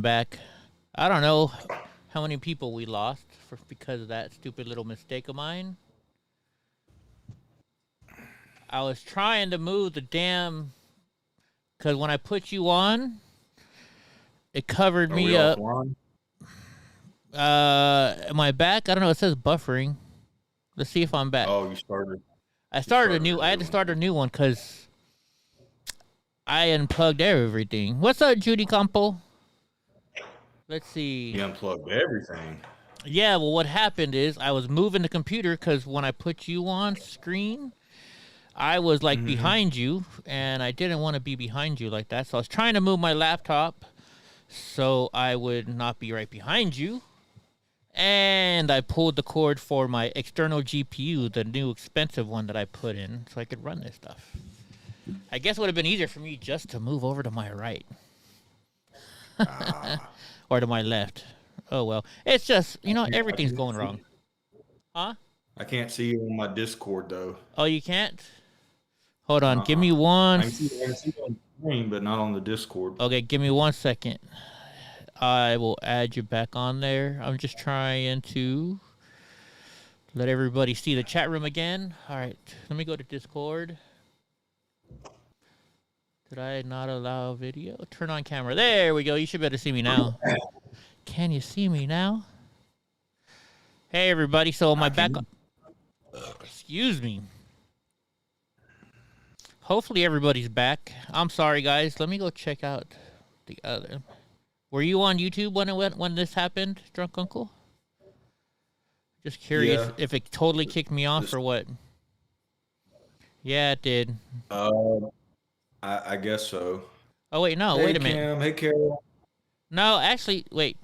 Back. I don't know how many people we lost because of that stupid little mistake of mine. I was trying to move the damn... Because when I put you on, it covered me up. Am I back? I don't know. It says buffering. Let's see if I'm back. Oh, you started. I had to start a new one because I unplugged everything. What's up, Judy Campo? Let's see. You unplugged everything. Yeah, well, what happened is I was moving the computer because when I put you on screen, I was like behind you, and I didn't want to be behind you like that. So I was trying to move my laptop so I would not be right behind you. And I pulled the cord for my external GPU, the new expensive one that I put in, so I could run this stuff. I guess it would have been easier for me just to move over to my right. Or to my left. Oh, well. It's just, everything's going wrong. Huh? I can't see you on my Discord, though. Oh, you can't? Hold on. Give me one. I can see you on the screen, but not on the Discord. Okay, give me 1 second. I will add you back on there. I'm just trying to let everybody see the chat room again. All right. Let me go to Discord. Did I not allow video? Turn on camera. There we go. You should be able to see me now. Can you see me now? Hey, everybody. So, am I back? Excuse me. Hopefully, everybody's back. I'm sorry, guys. Let me go check out the other. Were you on YouTube when this happened, Drunk Uncle? Just curious if it totally kicked me off or what. Yeah, it did. I guess so. Oh, wait, no. Wait a minute. Cam, hey, Carol. No, actually, wait.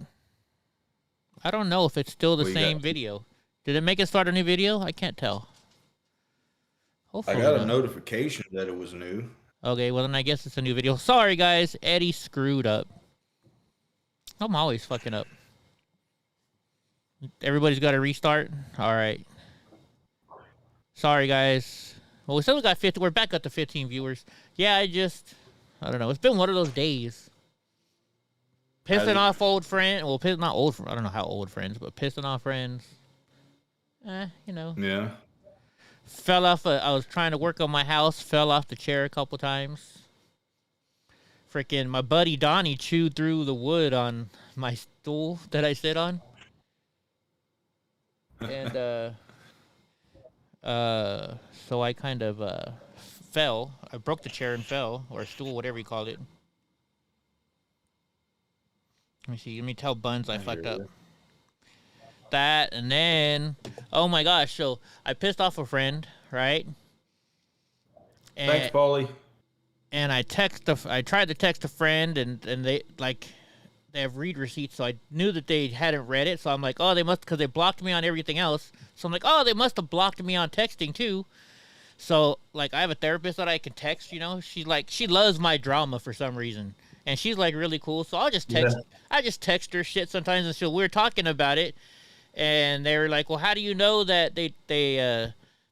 I don't know if it's still the same video. Did it make it start a new video? I can't tell. Hopefully I got a notification that it was new. Okay, well, then I guess it's a new video. Sorry, guys. Eddie screwed up. I'm always fucking up. Everybody's got to restart? All right. Sorry, guys. Well, we still got 50. We're back up to 15 viewers. Yeah, I don't know. It's been one of those days. Pissing off old friends. Well, not old. I don't know how old friends, but pissing off friends. Yeah. Fell off. I was trying to work on my house. Fell off the chair a couple times. Freaking my buddy Donnie chewed through the wood on my stool that I sit on. And so I kind of fell. I broke the chair and fell, or stool, whatever you call it. Let me see. Let me tell Buns I fucked up. That, and then, oh my gosh, so I pissed off a friend, right? And, thanks, Paulie. And I tried to text a friend, and they have read receipts, so I knew that they hadn't read it. So I'm like, oh, they must, because they blocked me on everything else. So I'm like, oh, they must have blocked me on texting too. So like, I have a therapist that I can text. She loves my drama for some reason, and she's like really cool. So I'll just text. Yeah. I just text her shit sometimes, and we were talking about it, and they were like, well, how do you know that they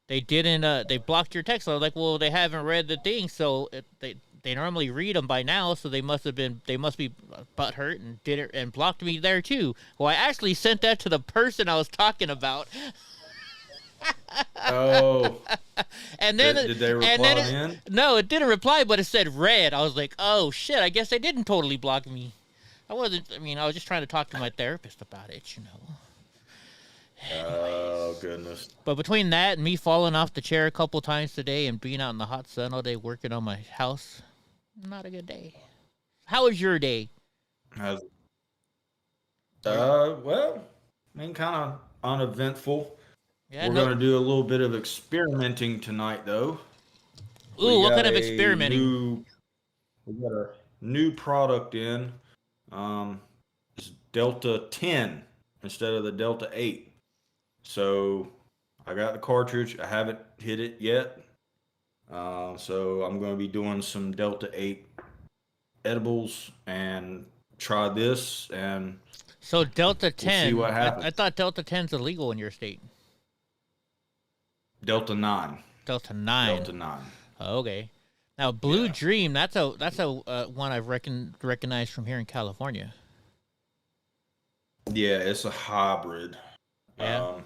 didn't they blocked your text? So I was like, well, they haven't read the thing, so they normally read them by now, so they must be butthurt and did it and blocked me there too. Well, I actually sent that to the person I was talking about. Oh. And then did they reply? No, it didn't reply, but it said read. I was like, oh shit, I guess they didn't totally block me. I was just trying to talk to my therapist about it, Anyways. Oh, goodness. But between that and me falling off the chair a couple times today and being out in the hot sun all day working on my house, not a good day. How was your day? Well, kind of uneventful. Yeah, we're going to do a little bit of experimenting tonight, though. Ooh, what kind of experimenting? We got a new product in. It's Delta 10 instead of the Delta 8. So I got the cartridge. I haven't hit it yet. So I'm going to be doing some Delta 8 edibles and try this. And so Delta 10, we'll see what happens. I thought Delta 10's illegal in your state. Delta 9. Delta 9. Delta 9. Okay. Now Blue Dream, that's a one I've recognized from here in California. Yeah, it's a hybrid. Yeah. Um,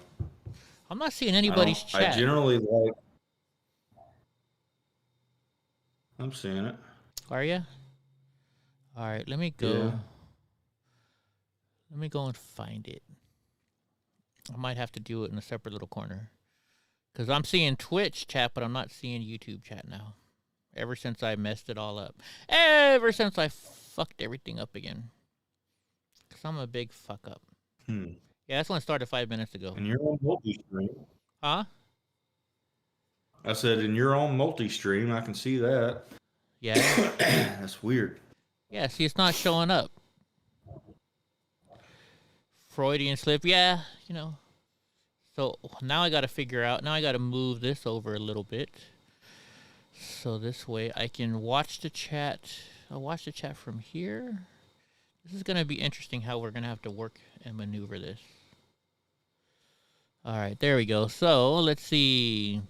I'm not seeing anybody's I chat. generally like. I'm seeing it. Are you? All right, let me Yeah. go. Let me go and find it. I might have to do it in a separate little corner. Because I'm seeing Twitch chat, but I'm not seeing YouTube chat now. Ever since I messed it all up. Ever since I fucked everything up again. Because I'm a big fuck up. Hmm. Yeah, that's when I started 5 minutes ago. And you're on multi-stream. Huh? I said, in your own multi-stream, I can see that. Yeah. That's weird. Yeah, see, it's not showing up. Freudian slip. Yeah, you know. So now I got to figure out. Now I got to move this over a little bit. So this way I can watch the chat. I'll watch the chat from here. This is going to be interesting how we're going to have to work and maneuver this. All right, there we go. So let's see.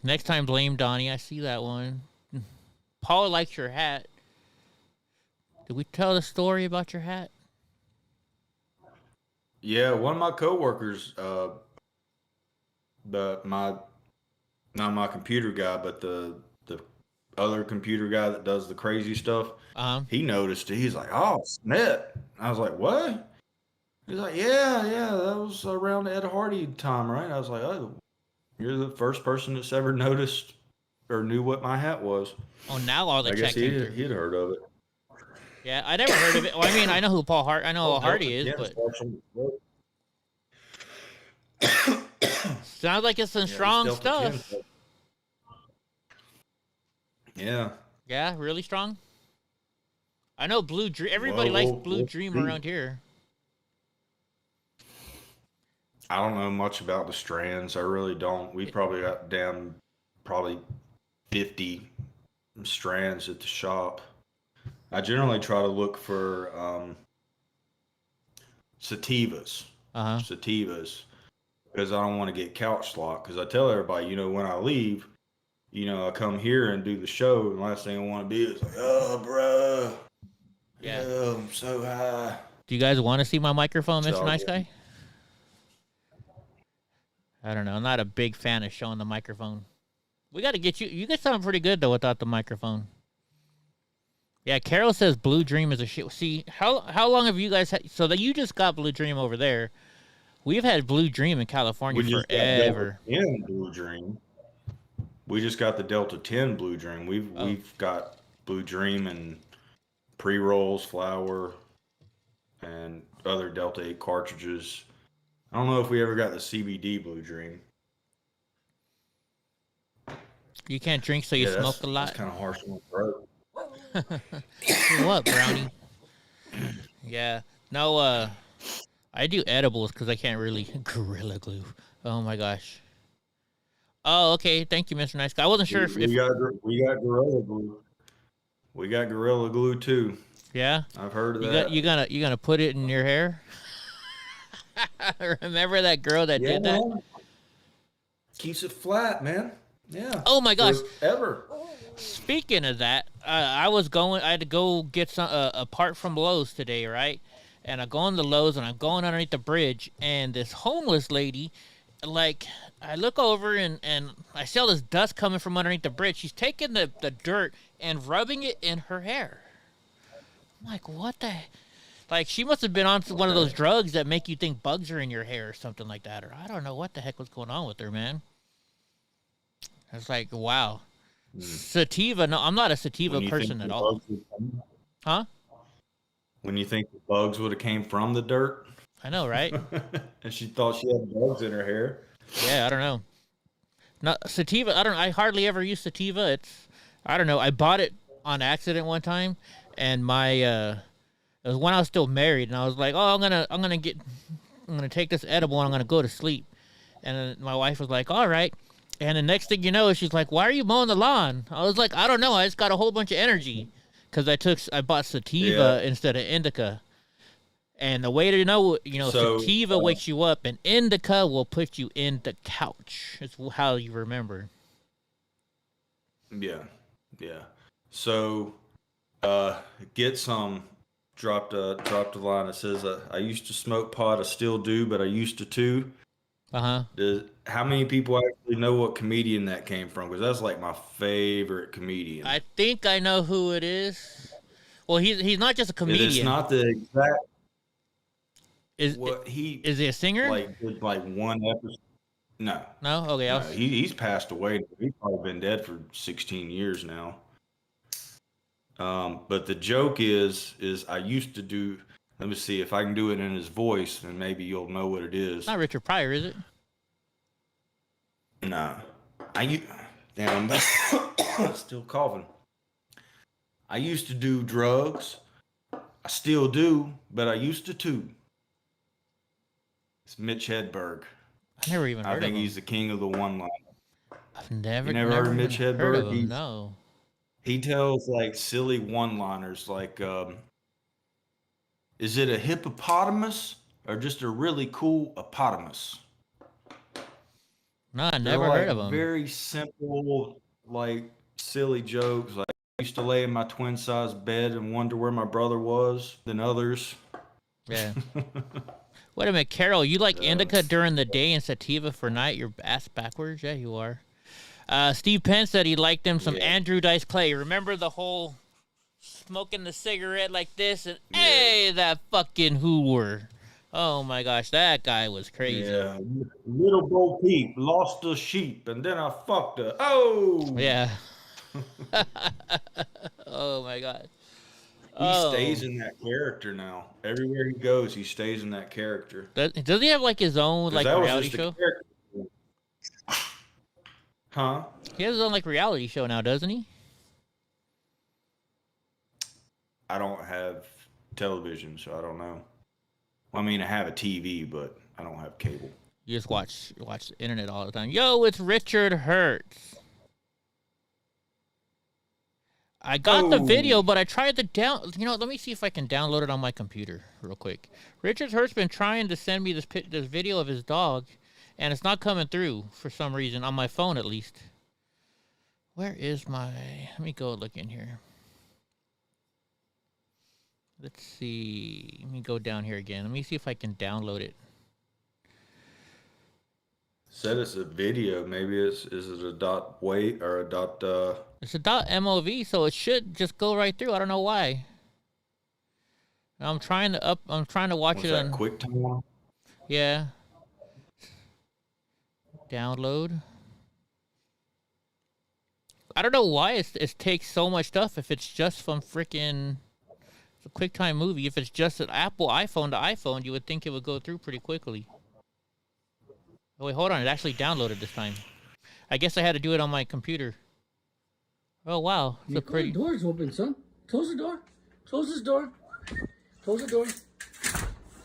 Next time, blame Donnie. I see that one. Paul likes your hat. Did we tell the story about your hat? Yeah, one of my coworkers, not my computer guy, but the other computer guy that does the crazy stuff, he noticed it. He's like, "Oh, Smith." I was like, "What?" He's like, "Yeah, that was around Ed Hardy time, right?" I was like, "Oh, you're the first person that's ever noticed or knew what my hat was." Oh, now all the I guess chat came through. he'd heard of it. Yeah, I never heard of it. Well, I mean, I know who Paul Hart. I know who Hardy is, but sounds like it's some strong stuff. Yeah. Yeah, really strong. I know Blue Dream. Everybody likes Blue Dream around here. I don't know much about the strands. I really don't. We probably got probably 50 strands at the shop. I generally try to look for sativas. Sativas. Because I don't want to get couch locked. Because I tell everybody, when I leave, I come here and do the show, and the last thing I want to be is like, "Oh, bro. Yeah, I'm so high." Do you guys want to see my microphone, Mr. Nice Guy? I don't know. I'm not a big fan of showing the microphone. We got to get you. You get something pretty good, though, without the microphone. Yeah, Carol says Blue Dream is a shit. See, how long have you guys had? So that you just got Blue Dream over there. We've had Blue Dream in California forever. In Blue Dream. We just got the Delta 10 Blue Dream. We've got Blue Dream and pre-rolls, flour, and other Delta 8 cartridges. I don't know if we ever got the CBD Blue Dream. You can't drink, so you smoke a lot. That's kind of harsh on the throat. What, Brownie? Yeah. No, I do edibles because I can't really Gorilla Glue. Oh my gosh. Oh, okay. Thank you, Mr. Nice Guy. I wasn't sure if we got Gorilla Glue. We got Gorilla Glue too. Yeah, I've heard of that. You gonna put it in your hair? Remember that girl that did that? Keeps it flat, man. Yeah. Oh my gosh. Forever. Speaking of that, I had to go get some a part from Lowe's today, right? And I go into Lowe's and I'm going underneath the bridge, and this homeless lady, like, I look over and I see all this dust coming from underneath the bridge. She's taking the dirt and rubbing it in her hair. I'm like, what the? Like, she must have been on one of those drugs that make you think bugs are in your hair or something like that, or I don't know what the heck was going on with her, man. I was like, wow. Sativa? No, I'm not a sativa person at all. Huh? When you think the bugs would have came from the dirt? I know, right? And she thought she had bugs in her hair. Yeah, I don't know. Not sativa. I hardly ever use sativa. I don't know. I bought it on accident one time, and it was when I was still married, and I was like, oh, I'm gonna take this edible and I'm gonna go to sleep. And then my wife was like, all right. And the next thing you know, she's like, why are you mowing the lawn? I was like, I don't know. I just got a whole bunch of energy because I bought sativa instead of indica. And the way to know, sativa wakes you up, and indica will put you in the couch. It's how you remember. Yeah. So, get some dropped a line that says, "I used to smoke pot, I still do, but I used to too." How many people actually know what comedian that came from? Because that's like my favorite comedian. I think I know who it is. Well, he's not just a It's comedian. not the exact. Is he a singer? Like did like one episode. No, No. Okay. no, he's passed away. He's probably been dead for 16 years now. But the joke is I used to do. Let me see if I can do it in his voice, and maybe you'll know what it is. Not Richard Pryor, is it? Nah, damn, I'm still coughing. I used to do drugs. I still do, but I used to too. It's Mitch Hedberg. I never even heard of him. I think he's the king of the one-liner. I've never heard of Mitch Hedberg? Heard of him, no. He tells like silly one-liners like, is it a hippopotamus or just a really cool hippopotamus? No, I never heard of him. Very simple, like silly jokes. Like I used to lay in my twin-sized bed and wonder where my brother was than others. Yeah. Wait a minute, Carol, you like indica during the day and sativa for night? You're ass backwards? Yeah, you are. Steve Penn said he liked them some Andrew Dice Clay. Remember the whole smoking the cigarette like this and hey, that fucking hooer. Oh my gosh, that guy was crazy. Yeah, little Bo Peep lost a sheep and then I fucked her. Oh! Yeah. Oh my god. He stays in that character now. Everywhere he goes, he stays in that character. Does he have like his own like reality show? Huh? He has his own like reality show now, doesn't he? I don't have television, so I don't know. Well, I mean, I have a TV, but I don't have cable. You just watch the internet all the time. Yo, it's Richard Hertz. I got the video, but I tried to let me see if I can download it on my computer real quick. Richard Hertz been trying to send me this video of his dog, and it's not coming through for some reason, on my phone at least. Where is my... Let me go look in here. Let's see. Let me go down here again. Let me see if I can download it. Said it's a video. Maybe is it a .wait or a It's a .mov, so it should just go right through. I don't know why. I'm trying to watch it on QuickTime. Yeah. Download. I don't know why it takes so much stuff if it's just from freaking a QuickTime movie. If it's just an Apple iPhone to iPhone, you would think it would go through pretty quickly. Oh wait, hold on. It actually downloaded this time. I guess I had to do it on my computer. Oh wow, it's a pretty. The door's open, son. Close the door. Close this door. Close the door.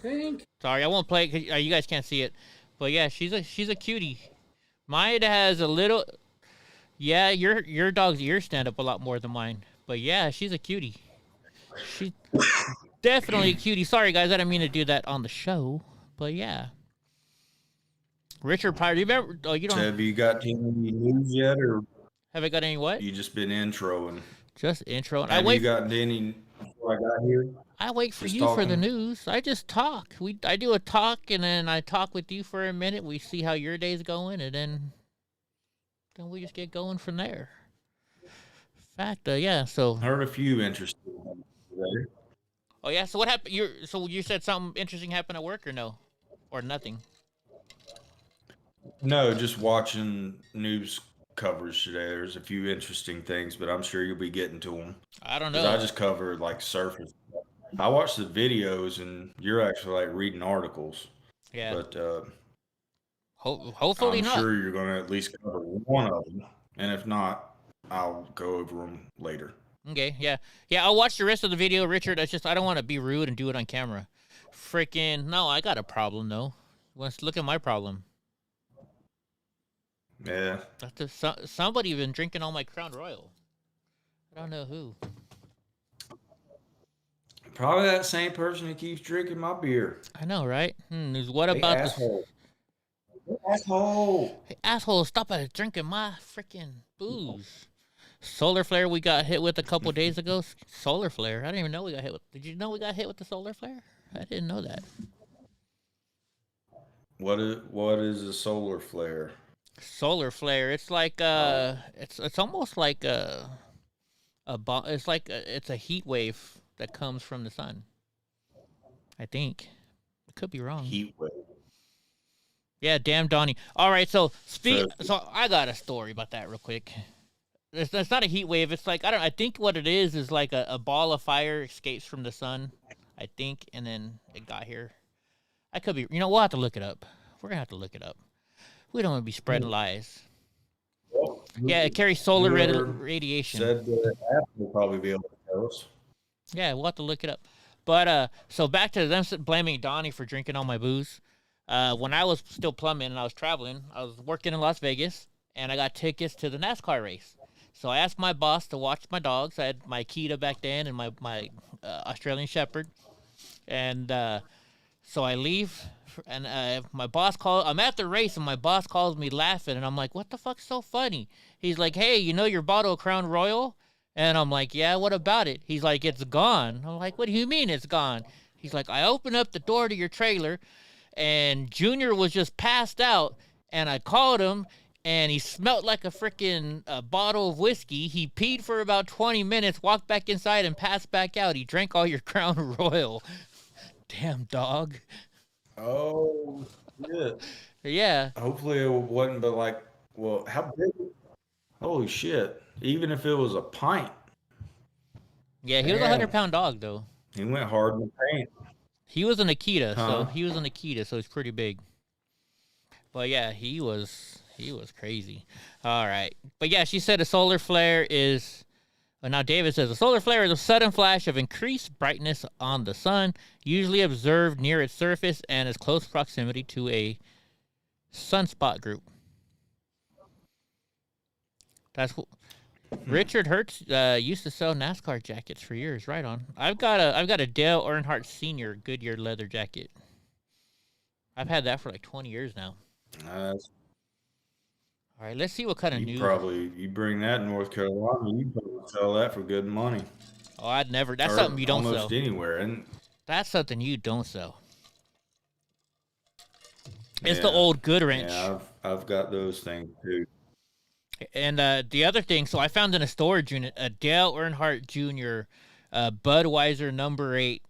Thank. Sorry, I won't play it 'cause you guys can't see it. But yeah, she's a cutie. Mine has a little. Yeah, your dog's ears stand up a lot more than mine. But yeah, she's a cutie. She's definitely a cutie. Sorry guys, I didn't mean to do that on the show. But yeah. Richard Pryor, do you remember? Oh, you don't. So have you got any news yet, or have I got any what? You just been introing. Just introing. Have you gotten any before I got here? I wait for you for the news. I just talk. I do a talk, and then I talk with you for a minute. We see how your day's going, and then we just get going from there. Fact, yeah. So I heard a few interesting ones today. Oh yeah. So what happened? You said something interesting happened at work, or no, or nothing? No, just watching news coverage today. There's a few interesting things, but I'm sure you'll be getting to them. I don't know. I just cover like surface. I watch the videos, and you're actually like reading articles. Yeah. But hopefully not. I'm sure you're going to at least cover one of them, and if not, I'll go over them later. Okay. Yeah. Yeah. I'll watch the rest of the video, Richard. It's just I don't want to be rude and do it on camera. Freaking no! I got a problem though. Let's look at my problem. Yeah. Somebody been drinking all my Crown Royal. I don't know who. Probably that same person who keeps drinking my beer. I know, right? What about asshole? Asshole! Hey, asshole! Stop drinking my freaking booze. solar flare we got hit with a couple days ago. Solar flare. I didn't even know we got hit with. Did you know we got hit with the solar flare? I didn't know that. What is a solar flare? Solar flare. It's like it's almost like it's like it's a heat wave that comes from the sun. I think. I could be wrong. Heat wave. Yeah, damn Donnie. All right, so so I got a story about that real quick. It's not a heat wave. It's like I think what it is like a ball of fire escapes from the sun, I think, and then it got here. I could be. We'll have to look it up. We're gonna have to look it up. We don't want to be spreading lies. Well, Yeah, it carries solar whoever radiation. Said that app will probably be able to tell us. Yeah, we'll have to look it up. But so back to them blaming Donnie for drinking all my booze. When I was still plumbing and I was traveling, I was working in Las Vegas, and I got tickets to the NASCAR race. So I asked my boss to watch my dogs. I had my Akita back then and my Australian Shepherd. And so I leave, and my boss calls. I'm at the race, and my boss calls me laughing, and I'm like, what the fuck's so funny? He's like, hey, your bottle of Crown Royal? And I'm like, yeah, what about it? He's like, it's gone. I'm like, what do you mean it's gone? He's like, I opened up the door to your trailer, and Junior was just passed out, and I called him, and he smelled like a freaking bottle of whiskey. He peed for about 20 minutes, walked back inside, and passed back out. He drank all your Crown Royal. Damn dog. Oh, shit. Yeah. Hopefully it wasn't, but like, well, how big? Holy shit. Even if it was a pint. Yeah, he was a 100-pound dog, though. He went hard in the paint. He was an Akita, Huh. so he's pretty big. But yeah, he was crazy. All right. But yeah, she said a solar flare is... Now David says, a solar flare is a sudden flash of increased brightness on the sun, usually observed near its surface and is close proximity to a sunspot group. That's what... Richard Hertz used to sell NASCAR jackets for years. Right on. I've got a Dale Earnhardt Sr. Goodyear leather jacket. I've had that for like 20 years now. All right, let's see what kind of news. You bring that in North Carolina, you probably sell that for good money. Oh, I'd never. That's something you don't sell. Almost anywhere, and that's something you don't sell. It's the old good wrench. Yeah, I've got those things too. And the other thing, so I found in a storage unit a Dale Earnhardt Jr. Budweiser number 8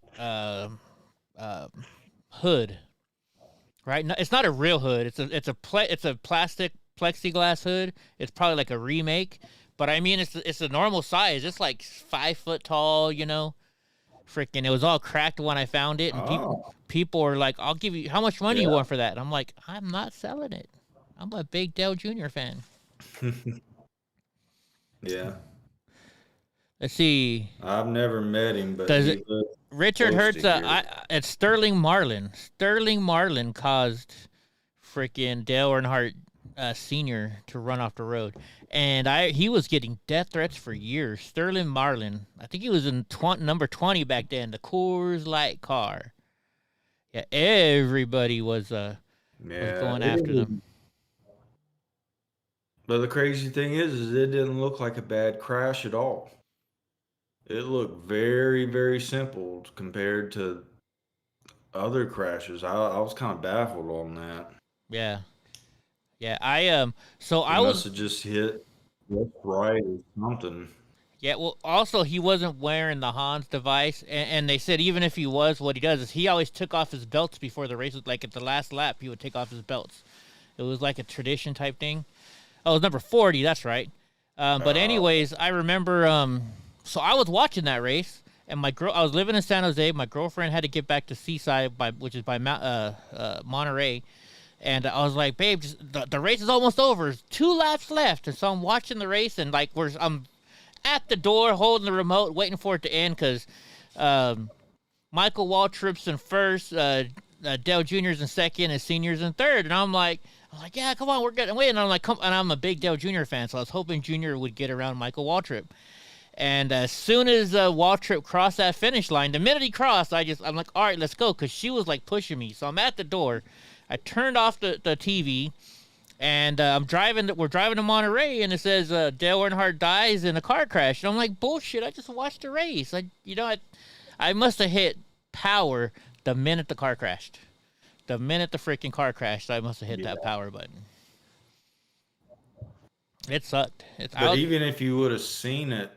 hood. Right? No, it's not a real hood. It's a plastic plexiglass hood. It's probably like a remake, but I mean it's a normal size. It's like 5 foot tall. Freaking, it was all cracked when I found it, and people are like, "I'll give you how much money you want for that?" And I'm like, "I'm not selling it. I'm a big Dale Jr. fan." Yeah. Let's see. I've never met him, but Richard Hertz. It's Sterling Marlin. Sterling Marlin caused freaking Dale Earnhardt Sr. to run off the road, and he was getting death threats for years. Sterling Marlin. I think he was in number 20 back then, the Coors Light car. Yeah, everybody was going after them. But the crazy thing is it didn't look like a bad crash at all. It looked very, very simple compared to other crashes. I was kind of baffled on that. Yeah. I must have just hit just right or something. Yeah, well, also he wasn't wearing the Hans device, and they said even if he was, what he does is he always took off his belts before the race. Like at the last lap, he would take off his belts. It was like a tradition type thing. Oh, it was number 40. That's right. But anyways, I remember. So I was watching that race, and I was living in San Jose. My girlfriend had to get back to Seaside, which is by Monterey, and I was like, "Babe, the race is almost over. There's 2 laps left." And so I'm watching the race, and like I'm at the door holding the remote, waiting for it to end because Michael Waltrip's in first, Dale Jr.'s in second, and Senior's in third, and I'm like, yeah, come on, we're getting away. And I'm like, and I'm a big Dale Jr. fan, so I was hoping Jr. would get around Michael Waltrip. And as soon as Waltrip crossed that finish line, the minute he crossed, I'm like, all right, let's go, because she was like pushing me. So I'm at the door. I turned off the TV, And we're driving to Monterey, and it says Dale Earnhardt dies in a car crash. And I'm like, bullshit! I just watched the race. I must have hit power the minute the car crashed. The minute the freaking car crashed, I must have hit that power button. It sucked. But even if you would have seen it,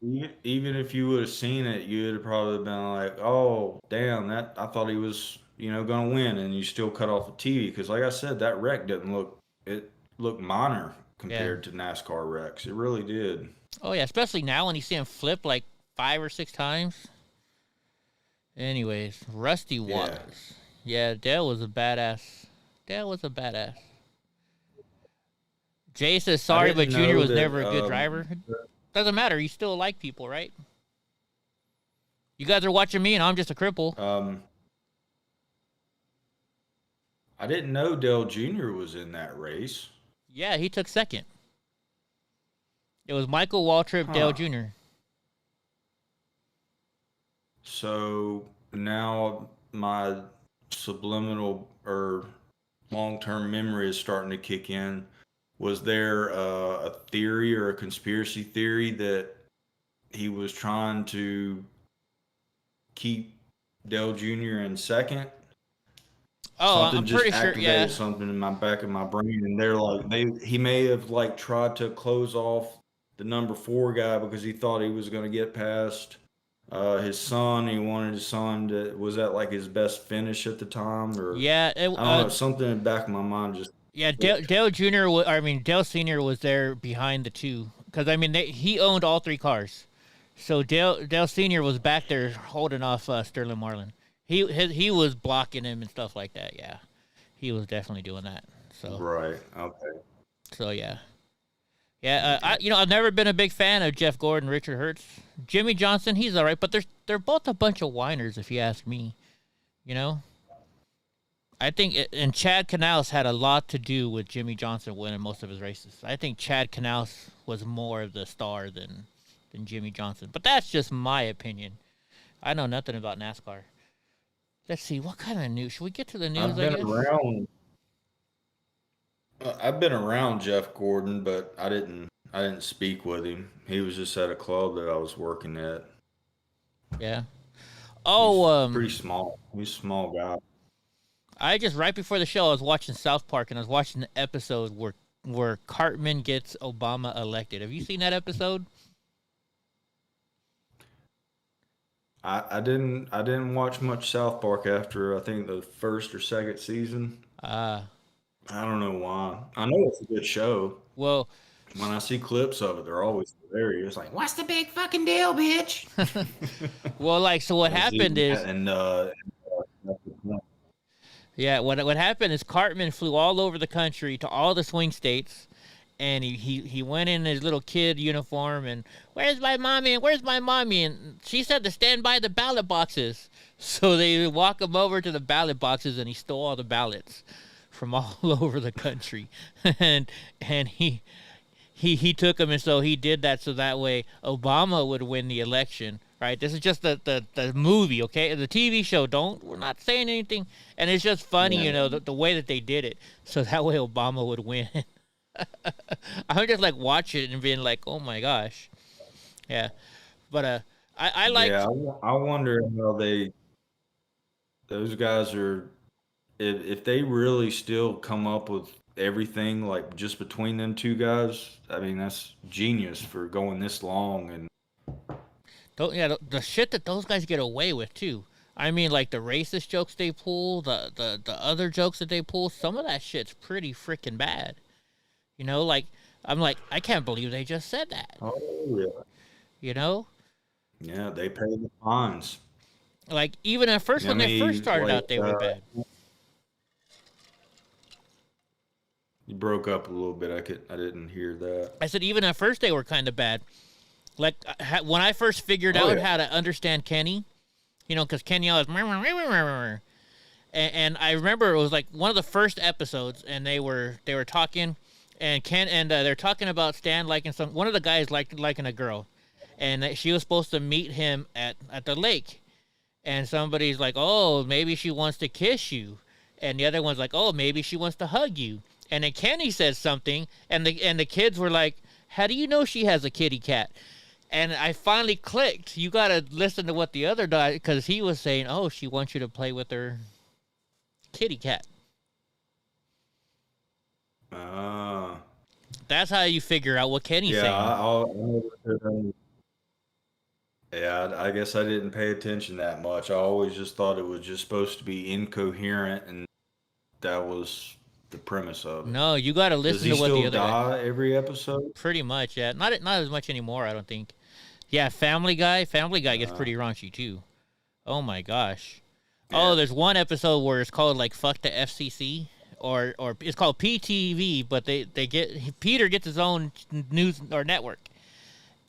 even if you would have seen it, you would have probably been like, "Oh, damn! That I thought he was, going to win," and you still cut off the TV because, like I said, that wreck didn't look. It looked minor compared to NASCAR wrecks. It really did. Oh yeah, especially now when you see him flip like 5 or 6 times. Anyways, Rusty Wallace. Yeah, Dale was a badass. Jay says sorry, but Junior was never a good driver. Doesn't matter. You still like people, right? You guys are watching me, and I'm just a cripple. I didn't know Dale Jr. was in that race. Yeah, he took second. It was Michael Waltrip, Dale Jr. So now my subliminal or long-term memory is starting to kick in. Was there a theory or a conspiracy theory that he was trying to keep Dale Jr. in second? Oh, something I'm just pretty sure. Yeah, something in my back of my brain, and they're like, he may have like tried to close off the number 4 guy because he thought he was going to get past his son. He wanted his son to. Was that like his best finish at the time, or yeah. I don't know. Something in the back of my mind just. Yeah, Dale Jr. Dale Sr. was there behind the two because he owned all 3 cars, so Dale Sr. was back there holding off Sterling Marlin. He was blocking him and stuff like that. Yeah, he was definitely doing that. So right, okay. So yeah. I've never been a big fan of Jeff Gordon, Richard Hertz, Jimmy Johnson. He's all right, but they're both a bunch of whiners, if you ask me. I think and Chad Canals had a lot to do with Jimmy Johnson winning most of his races. I think Chad Canals was more of the star than Jimmy Johnson, but that's just my opinion. I know nothing about NASCAR. Let's see, what kind of news? Should we get to the news? I've been around Jeff Gordon, but I didn't speak with him. He was just at a club that I was working at. Yeah. He's pretty small. He's a small guy. I just right before the show I was watching South Park and I was watching the episode where Cartman gets Obama elected. Have you seen that episode? I didn't watch much South Park after I think the first or second season. I don't know why. I know it's a good show. Well, when I see clips of it, they're always hilarious. Like, what's the big fucking deal, bitch? Well, so what happened is, what happened is Cartman flew all over the country to all the swing states, and he went in his little kid uniform and where's my mommy and she said to stand by the ballot boxes. So they walk him over to the ballot boxes and he stole all the ballots from all over the country, and he took them, and so he did that so that way Obama would win the election. Right, this is just the movie, okay? The TV show. We're not saying anything, and it's just funny, the way that they did it, so that way Obama would win. I'm just like watching it and being like, oh my gosh, yeah. But I like. Yeah, I wonder how those guys are, if they really still come up with everything like just between them two guys. I mean, that's genius for going this long and. The shit that those guys get away with too. I mean, like the racist jokes they pull, the other jokes that they pull. Some of that shit's pretty freaking bad. I'm like, I can't believe they just said that. Oh yeah. Yeah, they pay the fines. Like even at first, when they first started out, they were bad. You broke up a little bit. I didn't hear that. I said even at first they were kind of bad. Like when I first figured out how to understand Kenny, because Kenny always, and I remember it was like one of the first episodes, and they were talking, and they're talking about Stan liking one of the guys liking a girl, and she was supposed to meet him at the lake, and somebody's like, oh, maybe she wants to kiss you, and the other one's like, oh, maybe she wants to hug you. And then Kenny said something, and the kids were like, "How do you know she has a kitty cat?" And I finally clicked. You gotta listen to what the other guy, because he was saying, "Oh, she wants you to play with her kitty cat." That's how you figure out what Kenny's saying. Yeah, I guess I didn't pay attention that much. I always just thought it was just supposed to be incoherent, and that was the premise of it. No, you got to listen to what the other Does he still guy. die every episode? Pretty much, yeah. Not as much anymore, I don't think. Yeah, Family Guy gets pretty raunchy too. Oh my gosh. Yeah. Oh, there's one episode where it's called like "Fuck the FCC," or it's called PTV, but Peter gets his own news or network,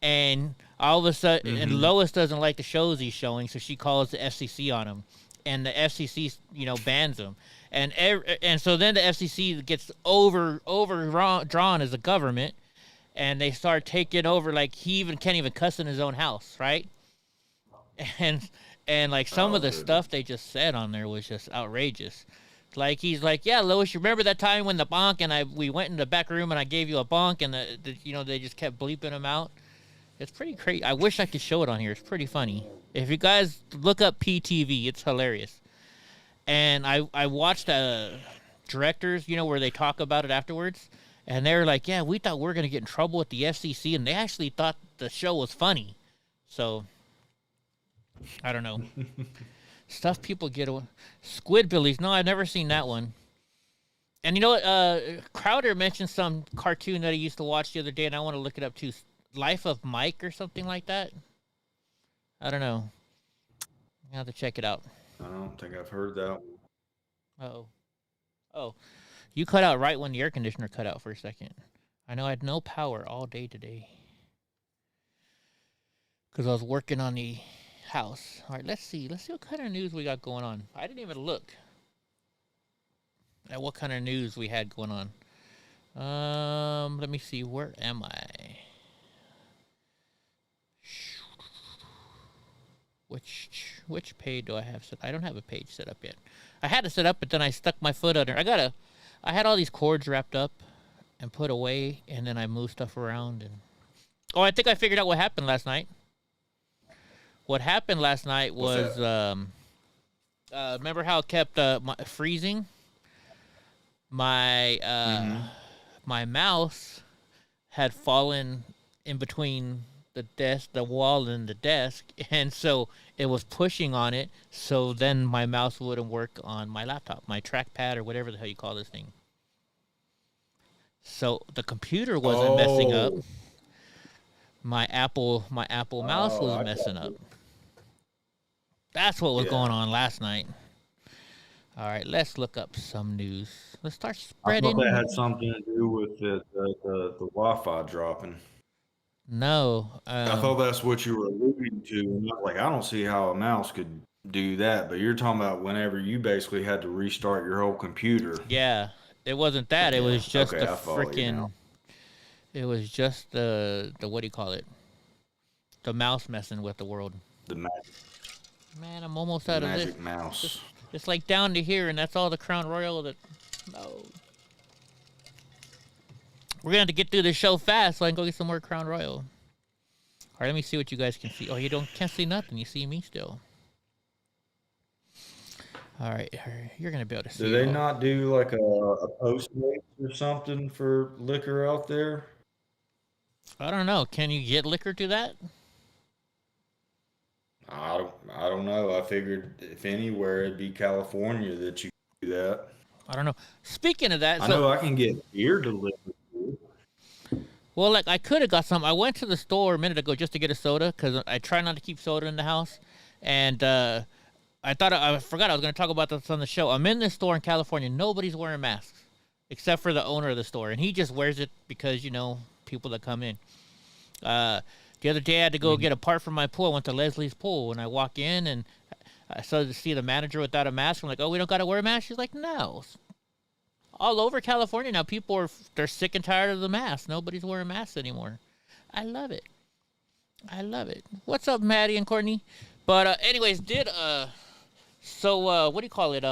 and all of a sudden, and Lois doesn't like the shows he's showing, so she calls the FCC on him, and the FCC, bans him, and so then the FCC gets overdrawn as a government, and they start taking over. Like he even can't even cuss in his own house, right? And like some of the stuff they just said on there was just outrageous. Like he's like, "Yeah, Lois, you remember that time when the bonk and we went in the back room and I gave you a bonk and they just kept bleeping him out." It's pretty crazy. I wish I could show it on here. It's pretty funny. If you guys look up PTV, it's hilarious. And I watched directors, where they talk about it afterwards, and they're like, "Yeah, we thought we were gonna get in trouble with the FCC," and they actually thought the show was funny. So I don't know. Stuff people get away. Squidbillies. No, I've never seen that one. And you know what? Crowder mentioned some cartoon that he used to watch the other day, and I want to look it up too. Life of Mike or something like that. I don't know. I have to check it out. I don't think I've heard that one. Oh, you cut out right when the air conditioner cut out for a second. I know I had no power all day today because I was working on the house. All right, let's see what kind of news we got going on. I didn't even look at what kind of news we had going on. Let me see. Where am I? Which page do I have set? I don't have a page set up yet. I had it set up, but then I stuck my foot under. I had all these cords wrapped up and put away, and then I moved stuff around. And I think I figured out what happened last night. What happened last night was, remember how it kept freezing? My mouse had fallen in between the wall and the desk, and so it was pushing on it, so then my mouse wouldn't work on my laptop, my trackpad or whatever the hell you call this thing. So the computer wasn't messing up. My Apple mouse was messing up. That's what was going on last night. All right, let's look up some news. Let's start spreading. I thought that had something to do with the Wi-Fi dropping. No. I thought that's what you were alluding to. And I was like, I don't see how a mouse could do that. But you're talking about whenever you basically had to restart your whole computer. Yeah, it wasn't that. It was just the freaking. It was just the what do you call it? The mouse messing with the world. The magic. Man, I'm almost out of this. Magic mouse. It's like down to here, and that's all the Crown Royal that. No. We're gonna have to get through this show fast so I can go get some more Crown Royal. All right, let me see what you guys can see. Oh, you can't see nothing. You see me still. All right, you're gonna be able to see. Do they not do like a Postmates or something for liquor out there? I don't know. Can you get liquor to that? I don't know. I figured if anywhere it'd be California that you could do that. I don't know. Speaking of that, I know I can get beer delivered. Well, like I could have got some. I went to the store a minute ago just to get a soda because I try not to keep soda in the house, and I forgot I was going to talk about this on the show. I'm in this store in California. Nobody's wearing masks except for the owner of the store, and he just wears it because people that come in. The other day I had to go get a part from my pool. I went to Leslie's pool, and I walk in and I started to see the manager without a mask. I'm like, "Oh, we don't got to wear a mask?" She's like, "No." All over California now, people they're sick and tired of the mask. Nobody's wearing masks anymore. I love it. What's up, Maddie and Courtney? But anyways, what do you call it?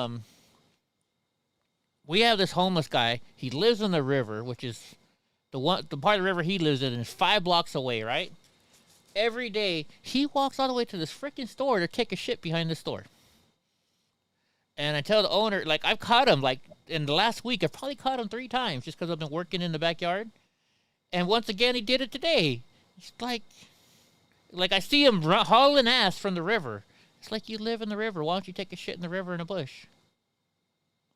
we have this homeless guy. He lives in the river, which is the part of the river he lives in is 5 blocks away, right? Every day, he walks all the way to this freaking store to take a shit behind the store. And I tell the owner, like, I've caught him, like, in the last week, I've probably caught him 3 times just because I've been working in the backyard. And once again, he did it today. It's like I see him hauling ass from the river. It's like, you live in the river. Why don't you take a shit in the river in a bush?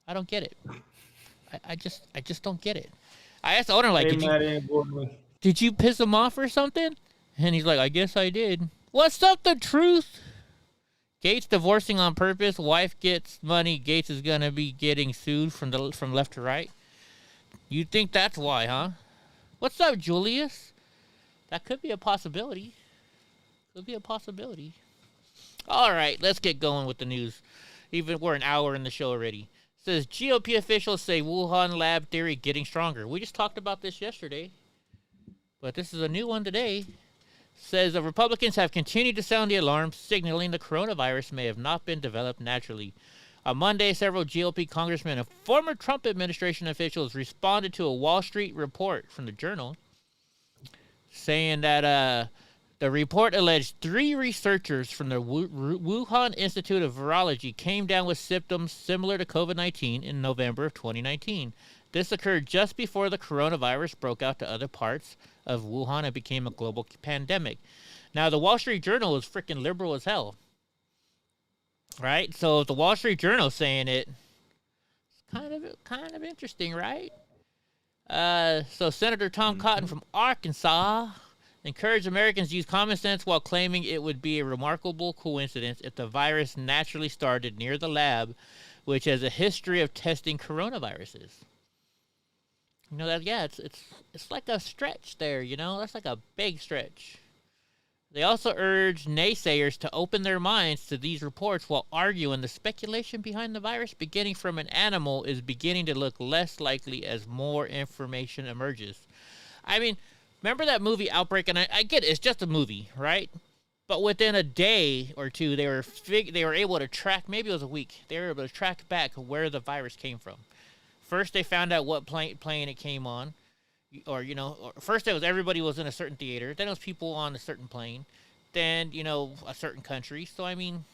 I don't get it. I just don't get it. I asked the owner, like, did you piss him off or something? And he's like, I guess I did. What's up, the truth? Gates divorcing on purpose. Wife gets money. Gates is going to be getting sued from left to right. You think that's why, huh? What's up, Julius? That could be a possibility. Could be a possibility. All right, let's get going with the news. Even we're an hour in the show already. It says GOP officials say Wuhan lab theory getting stronger. We just talked about this yesterday, but this is a new one today. Says the Republicans have continued to sound the alarm, signaling the coronavirus may have not been developed naturally. On Monday, several GOP congressmen and former Trump administration officials responded to a Wall Street report from the Journal, saying that the report alleged 3 researchers from the Wuhan Institute of Virology came down with symptoms similar to COVID-19 in November of 2019. This occurred just before the coronavirus broke out to other parts of Wuhan and became a global pandemic. Now, the Wall Street Journal is freaking liberal as hell, right? So if the Wall Street Journal saying it, it's kind of interesting, right? So Senator Tom Cotton from Arkansas encouraged Americans to use common sense while claiming it would be a remarkable coincidence if the virus naturally started near the lab, which has a history of testing coronaviruses. You know that, yeah, it's like a stretch there, you know? That's like a big stretch. They also urged naysayers to open their minds to these reports while arguing the speculation behind the virus beginning from an animal is beginning to look less likely as more information emerges. I mean, remember that movie Outbreak? And I get it, it's just a movie, right? But within a day or two, they were able to track, maybe it was a week, they were able to track back where the virus came from. First, they found out what plane it came on, or first it was everybody was in a certain theater. Then it was people on a certain plane. Then a certain country. So I mean,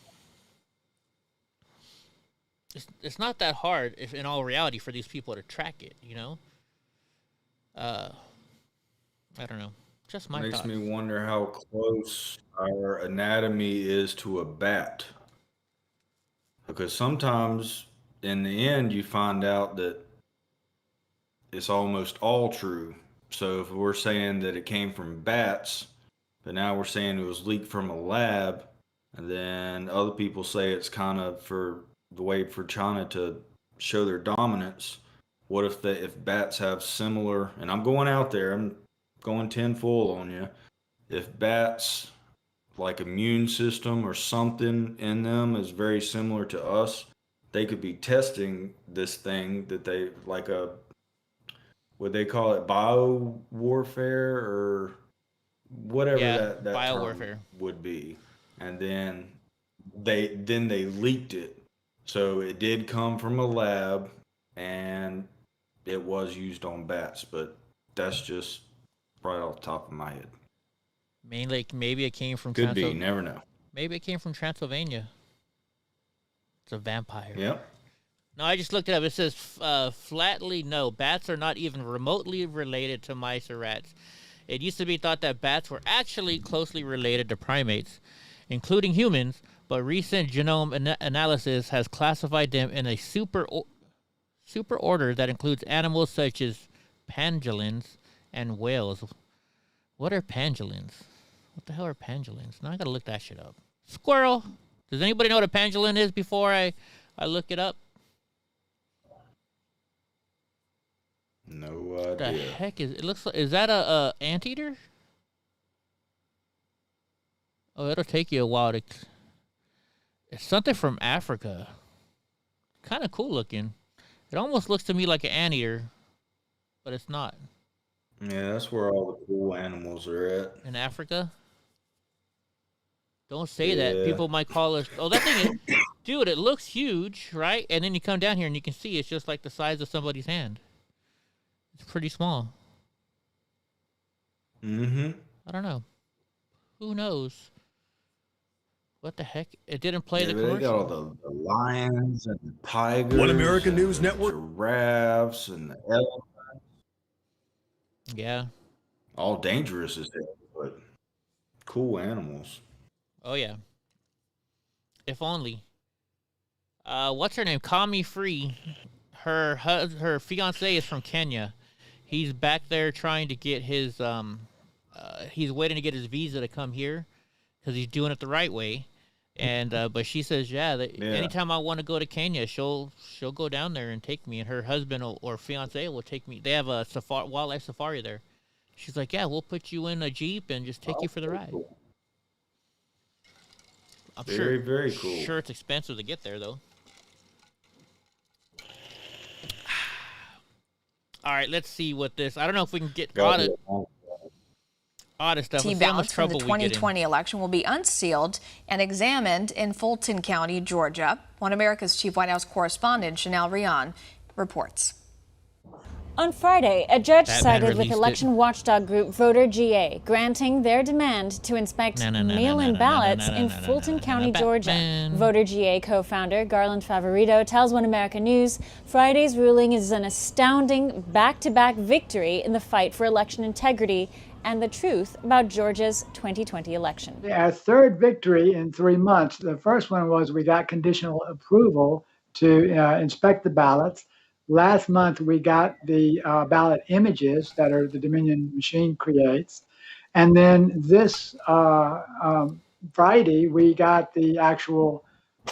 it's not that hard, if in all reality, for these people to track it. I don't know. Just my Makes thoughts. me wonder how close our anatomy is to a bat, because sometimes in the end you find out that it's almost all true. So if we're saying that it came from bats, but now we're saying it was leaked from a lab, and then other people say it's kind of for the way for China to show their dominance. What if bats have similar, and I'm going out there, I'm going 10 full on you. If bats, like immune system or something in them is very similar to us, they could be testing this thing that they, like would they call it bio warfare or whatever that biowarfare term would be. And then they leaked it. So it did come from a lab and it was used on bats, but that's just right off the top of my head. Mainly, maybe it came from Could be, never know. Maybe it came from Transylvania. It's a vampire. Yep. No, I just looked it up. It says flatly no. Bats are not even remotely related to mice or rats. It used to be thought that bats were actually closely related to primates, including humans, but recent genome analysis has classified them in a super order that includes animals such as pangolins and whales. What are pangolins? What the hell are pangolins? Now I gotta look that shit up. Squirrel! Does anybody know what a pangolin is before I look it up? No What the idea. heck is it? Looks like, is that a anteater? Oh, it'll take you a while to. It's something from Africa. Kind of cool looking. It almost looks to me like an anteater, but it's not. Yeah, that's where all the cool animals are at. In Africa. Don't say that. Yeah. People might call us. Oh, that thing is. Dude, it looks huge, right? And then you come down here and you can see it's just like the size of somebody's hand. It's pretty small. Mm-hmm. I don't know. Who knows? What the heck? It didn't play the They got commercial. all the lions and the tigers. One American and News the Network. Giraffes and the elephants. Yeah. All dangerous as hell, but cool animals. Oh, yeah. If only. What's her name? Kami Free. Her fiance is from Kenya. He's back there trying to get his he's waiting to get his visa to come here because he's doing it the right way. And but she says, anytime I want to go to Kenya, she'll go down there and take me. And her husband or fiance will take me. They have a wildlife safari there. She's like, yeah, we'll put you in a Jeep and just take you for the ride. Cool. I'm Very cool. Sure, it's expensive to get there though. All right, let's see what this. I don't know if we can get audit stuff. Ballots from the 2020 election will be unsealed and examined in Fulton County, Georgia. One America's chief White House correspondent, Chanel Rion, reports. On Friday, a judge Batman sided with election watchdog group Voter GA, granting their demand to inspect mail-in ballots in Fulton County, Georgia. Voter GA co-founder Garland Favorito tells One America News Friday's ruling is an astounding back-to-back victory in the fight for election integrity and the truth about Georgia's 2020 election. Our third victory in 3 months. The first one was we got conditional approval to inspect the ballots. Last month, we got the ballot images that the Dominion machine creates. And then this Friday, we got the actual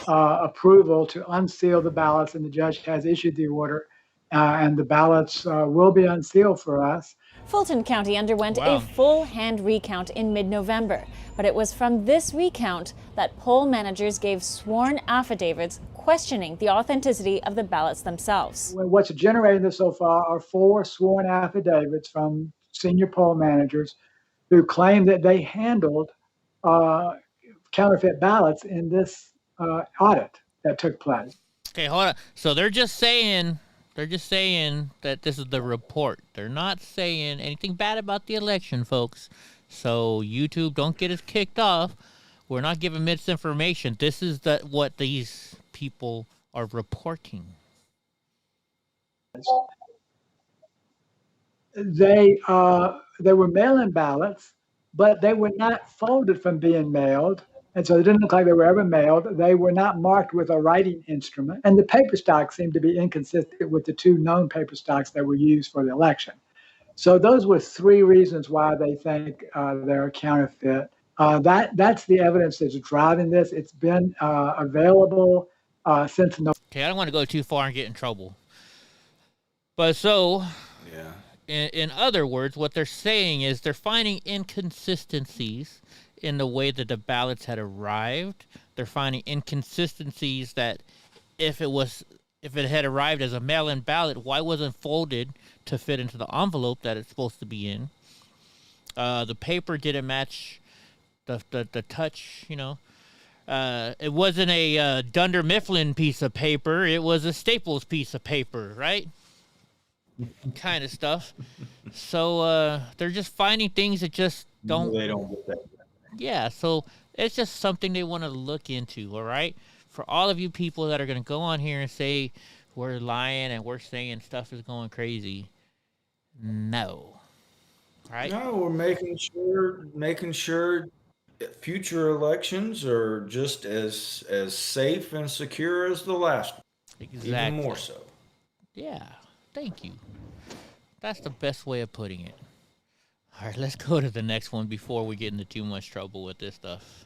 approval to unseal the ballots, and the judge has issued the order, and the ballots will be unsealed for us. Fulton County underwent a full hand recount in mid-November, but it was from this recount that poll managers gave sworn affidavits questioning the authenticity of the ballots themselves. What's generated this so far are 4 sworn affidavits from senior poll managers who claim that they handled counterfeit ballots in this audit that took place. Okay, hold on. So they're just saying that this is the report. They're not saying anything bad about the election, folks. So YouTube, don't get us kicked off. We're not giving misinformation. This is what these people are reporting. They were mail-in ballots, but they were not folded from being mailed. And so it didn't look like they were ever mailed. They were not marked with a writing instrument. And the paper stocks seemed to be inconsistent with the 2 known paper stocks that were used for the election. So those were 3 reasons why they think they're counterfeit. That's the evidence that's driving this. It's been available since November. Okay, I don't want to go too far and get in trouble. But so, in other words, what they're saying is they're finding inconsistencies in the way that the ballots had arrived. They're finding inconsistencies that if it had arrived as a mail-in ballot, why wasn't folded to fit into the envelope that it's supposed to be in? The paper didn't match the touch, you know. It wasn't a Dunder Mifflin piece of paper. It was a Staples piece of paper, right? Kind of stuff. So they're just finding things that just don't. They don't get that. Yeah, so it's just something they want to look into, all right? For all of you people that are going to go on here and say we're lying and we're saying stuff is going crazy, no. Right? No, we're making sure future elections are just as safe and secure as the last one. Exactly. Even more so. Yeah, thank you. That's the best way of putting it. All right, let's go to the next one before we get into too much trouble with this stuff.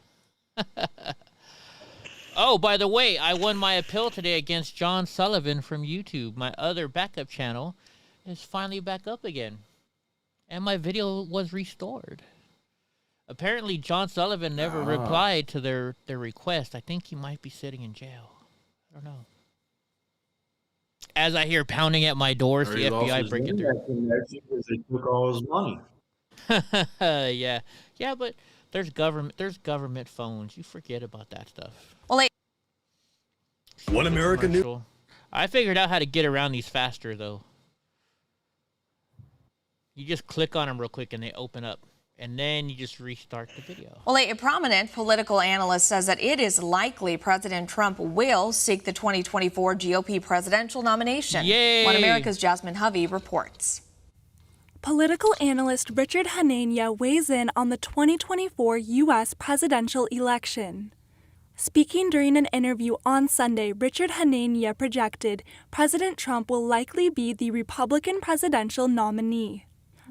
Oh, by the way, I won my appeal today against John Sullivan from YouTube. My other backup channel is finally back up again. And my video was restored. Apparently, John Sullivan never replied to their request. I think he might be sitting in jail. I don't know. As I hear pounding at my doors, the FBI breaking through. Because they took all his money. Yeah, but there's government phones. You forget about that stuff. Well, One America News. Commercial. I figured out how to get around these faster, though. You just click on them real quick and they open up. And then you just restart the video. Well, a prominent political analyst says that it is likely President Trump will seek the 2024 GOP presidential nomination. Yay! One America's Jasmine Hovey reports. Political analyst Richard Hanania weighs in on the 2024 U.S. presidential election. Speaking during an interview on Sunday, Richard Hanania projected President Trump will likely be the Republican presidential nominee.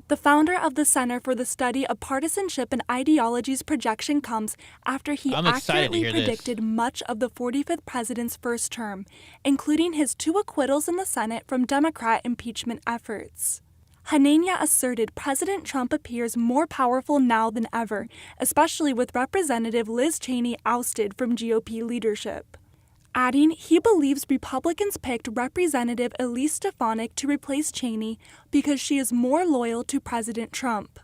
The founder of the Center for the Study of Partisanship and Ideology's projection comes after he accurately predicted much of the 45th president's first term, including his 2 acquittals in the Senate from Democrat impeachment efforts. Hanania asserted President Trump appears more powerful now than ever, especially with Representative Liz Cheney ousted from GOP leadership. Adding he believes Republicans picked Representative Elise Stefanik to replace Cheney because she is more loyal to President Trump.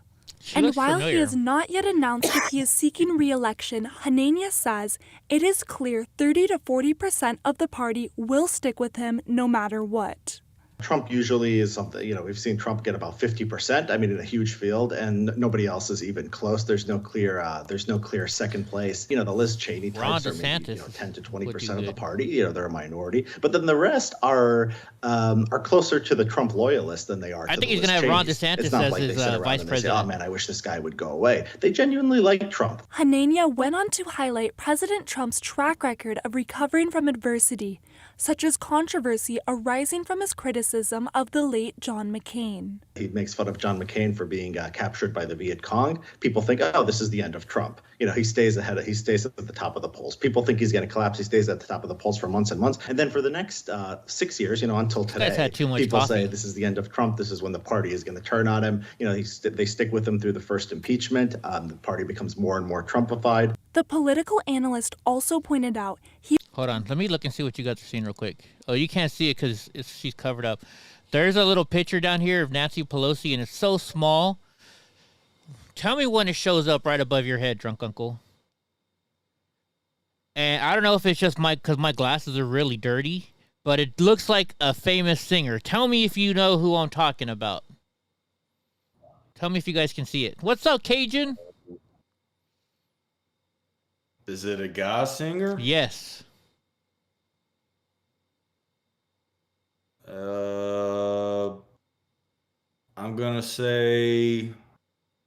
And while he has not yet announced if he is seeking re-election, Hanania says it is clear 30 to 40% of the party will stick with him no matter what. Trump usually is something, we've seen Trump get about 50%. I mean, in a huge field, and nobody else is even close. There's no clear second place. The Liz Cheney types are maybe 10 to 20% of the party. They're a minority, but then the rest are closer to the Trump loyalists than they are. I think he's going to have Ron DeSantis as his vice president. Say, oh man, I wish this guy would go away. They genuinely like Trump. Hanania went on to highlight President Trump's track record of recovering from adversity, such as controversy arising from his criticism of the late John McCain. He makes fun of John McCain for being captured by the Viet Cong. People think, oh, this is the end of Trump. He stays at the top of the polls. People think he's going to collapse. He stays at the top of the polls for months and months. And then for the next 6 years, until today, people say this is the end of Trump. This is when the party is going to turn on him. They stick with him through the first impeachment. The party becomes more and more Trumpified. The political analyst also pointed out Hold on. Let me look and see what you guys are seeing real quick. Oh, you can't see it because she's covered up. There's a little picture down here of Nancy Pelosi, and it's so small. Tell me when it shows up right above your head, drunk uncle. And I don't know if it's just because my glasses are really dirty, but it looks like a famous singer. Tell me if you know who I'm talking about. Tell me if you guys can see it. What's up, Cajun? Is it a guy singer? Yes. I'm gonna say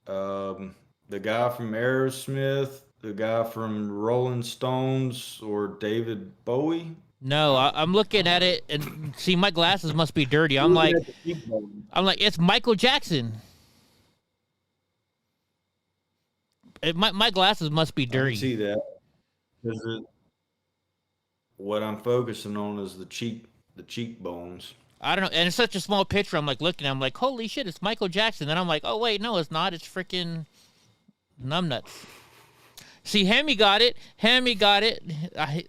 the guy from Aerosmith, the guy from Rolling Stones, or David Bowie. No, I'm looking at it and see my glasses must be dirty. I'm like, it's Michael Jackson. My glasses must be dirty. I can see that. What I'm focusing on is the cheekbones. I don't know, and it's such a small picture. I'm like looking, I'm like, holy shit, it's Michael Jackson. Then I'm like, oh wait, no, it's not. It's freaking numbnuts. See, Hemi got it.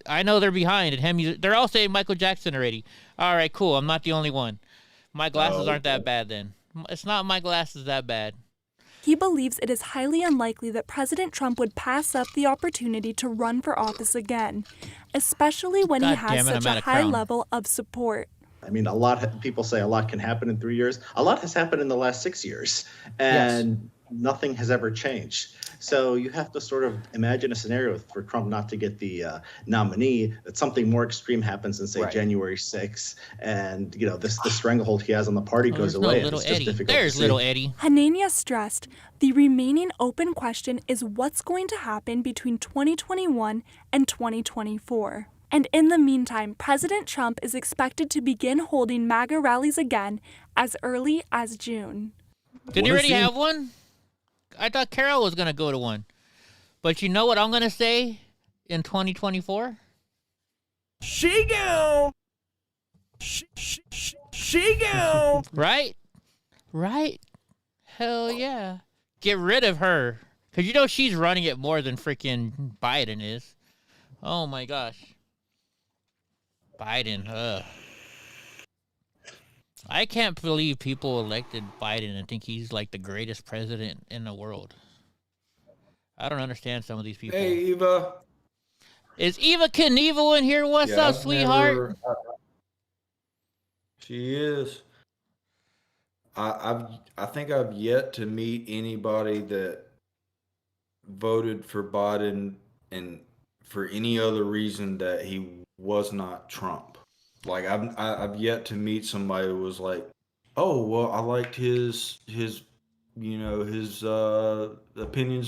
I know they're behind it. They're all saying Michael Jackson already. All right, cool. I'm not the only one. My glasses aren't that bad then. It's not my glasses that bad. He believes it is highly unlikely that President Trump would pass up the opportunity to run for office again, especially when he has such a high level of support. I mean, people say a lot can happen in 3 years. A lot has happened in the last 6 years, and nothing has ever changed. So you have to sort of imagine a scenario for Trump not to get the nominee, that something more extreme happens in, say, January 6th, and, the stranglehold he has on the party goes away. Little it's just Eddie. difficult There's to see. little Eddie. Hanania stressed the remaining open question is what's going to happen between 2021 and 2024. And in the meantime, President Trump is expected to begin holding MAGA rallies again as early as June. Did he already have one? I thought Carol was going to go to one. But you know what I'm going to say in 2024? She go. She go. Right? Hell yeah. Get rid of her. Because she's running it more than freaking Biden is. Oh my gosh. Biden, I can't believe people elected Biden and think he's like the greatest president in the world. I don't understand some of these people. Hey, Eva. Is Eva Knievel in here? What's up, sweetheart? She is. I think I've yet to meet anybody that voted for Biden and for any other reason that he was not Trump. Like I've yet to meet somebody who was like, oh well, I liked his his opinions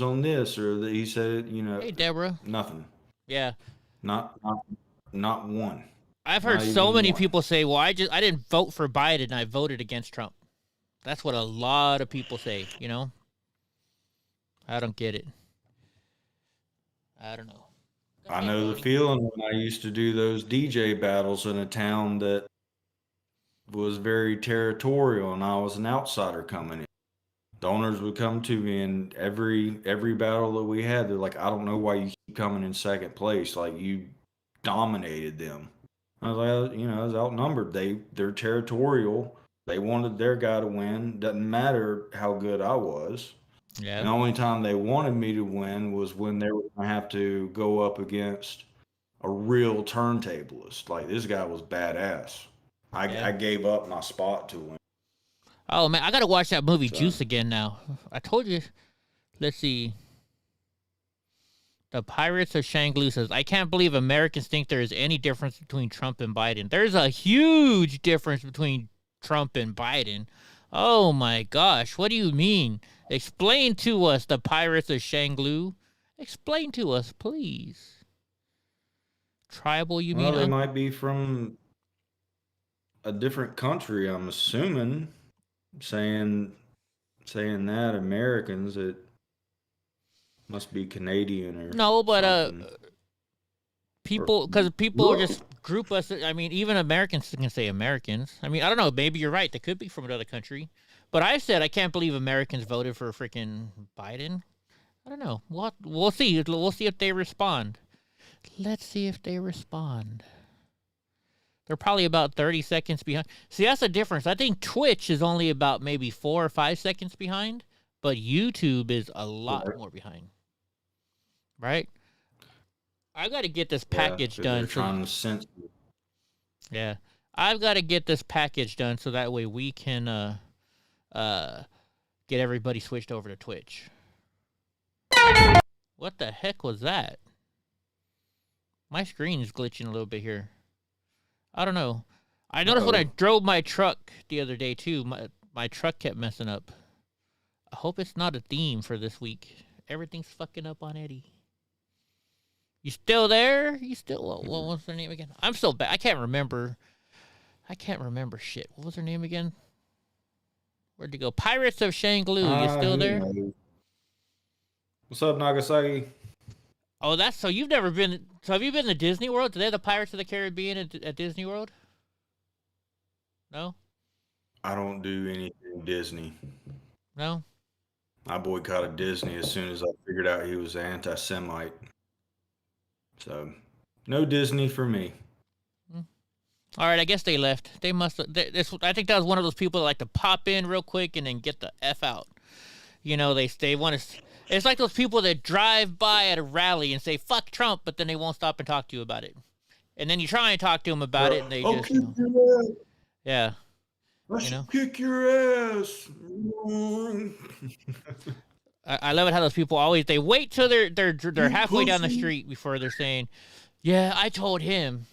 on this, or that he said Hey Deborah. nothing. Yeah. Not one. I've heard so many people say, well, I didn't vote for Biden, I voted against Trump. That's what a lot of people say, you know? I don't get it. I don't know. I know the feeling when I used to do those DJ battles in a town that was very territorial and I was an outsider coming in. The owners would come to me, and every battle that we had, they're like, I don't know why you keep coming in second place. Like, you dominated them. I was like, I was outnumbered. They're territorial. They wanted their guy to win. Doesn't matter how good I was. Yeah. And the only time they wanted me to win was when they were going to have to go up against a real turntablist. Like, this guy was badass. I gave up my spot to win. Oh, man, I got to watch that movie Juice again now. I told you. Let's see. The Pirates of Shanglu says, I can't believe Americans think there is any difference between Trump and Biden. There's a huge difference between Trump and Biden. Oh, my gosh. What do you mean? Explain to us, the Pirates of Shanglu. Explain to us, please. Tribal, you mean? Well, they might be from a different country, I'm assuming. Saying that Americans, it must be Canadian or no, but something. people, because people just group us. I mean, even Americans can say Americans. I mean, I don't know. Maybe you're right. They could be from another country. But I said I can't believe Americans voted for freaking Biden. I don't know. We'll see. We'll see if they respond. Let's see if they respond. They're probably about 30 seconds behind. See, that's the difference. I think Twitch is only about maybe 4 or 5 seconds behind, but YouTube is a lot more behind. Right? I got to get this package done. They're trying to censor. Yeah. I've got to get this package done so that way we can get everybody switched over to Twitch. What the heck was that? My screen is glitching a little bit here. I don't know. I noticed when I drove my truck the other day, too, my truck kept messing up. I hope it's not a theme for this week. Everything's fucking up on Eddie. You still there? You still... What was her name again? I'm so bad. I can't remember shit. What was her name again? Where'd you go? Pirates of Shanglu. You still there? What's up, Nagasaki? Oh, that's... So you've never been... So have you been to Disney World? Do they have the Pirates of the Caribbean at Disney World? No? I don't do anything Disney. No? I boycotted Disney as soon as I figured out he was anti-Semite. So, no Disney for me. All right, I guess they left. They must have... I think that was one of those people that like to pop in real quick and then get the F out. You know, they want to... It's like those people that drive by at a rally and say, fuck Trump, but then they won't stop and talk to you about it. And then you try and talk to them about it, and they just... Yeah. I should kick your ass. I love it how those people always... They wait till they're halfway down the street before they're saying, yeah, I told him.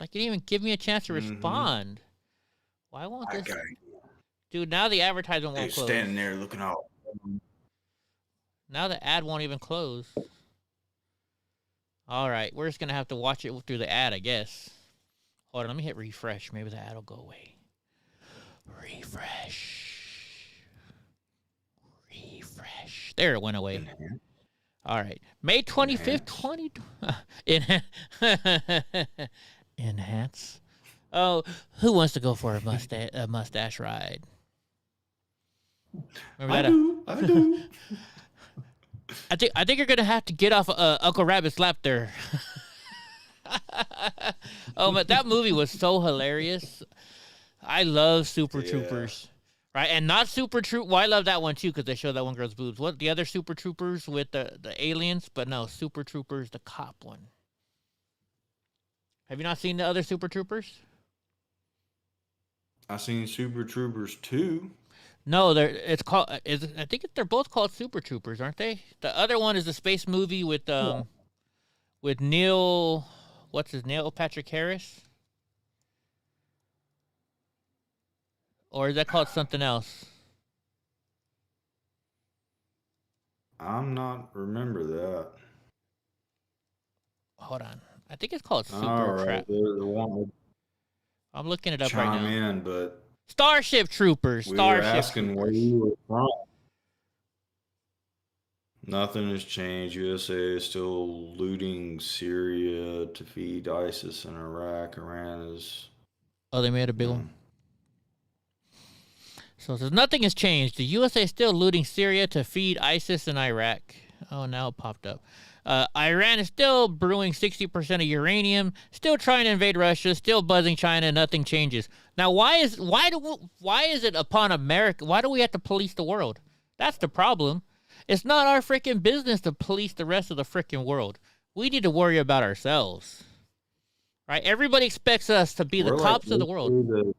Like, you didn't even give me a chance to respond. Why won't this... Dude, now the advertisement won't close. Standing there looking out. Now the ad won't even close. All right, we're just going to have to watch it through the ad, I guess. Hold on, let me hit refresh. Maybe the ad will go away. Refresh. There, it went away. All right. May 25th, 2020. Enhance. Oh, who wants to go for a mustache ride? Remember that? I do. I think you're gonna have to get off Uncle Rabbit's lap there. Oh, but that movie was so hilarious. I love Super Troopers, right? And not Super Troop. Well, I love that one too because they show that one girl's boobs. What the other Super Troopers with the aliens? But no, Super Troopers, the cop one. Have you not seen the other Super Troopers? I seen Super Troopers 2. No, it's called. I think they're both called Super Troopers, aren't they? The other one is a space movie with Neil, what's his Neil Patrick Harris, or is that called something else? I'm not remember that. Hold on, I think it's called All Super right, Trap. the one I'm looking it up chime right now. in, but Starship Troopers. we Starship were asking Troopers. where you were from. Nothing has changed. USA is still looting Syria to feed ISIS in Iraq. Iran is. Oh, they made a big one. So it says nothing has changed. The USA is still looting Syria to feed ISIS in Iraq. Oh, now it popped up. Iran is still brewing 60% of uranium, still trying to invade Russia, still buzzing China. Nothing changes. Now, why is it upon America? Why do we have to police the world? That's the problem. It's not our freaking business to police the rest of the freaking world. We need to worry about ourselves. Right? Everybody expects us to be the cops of the world.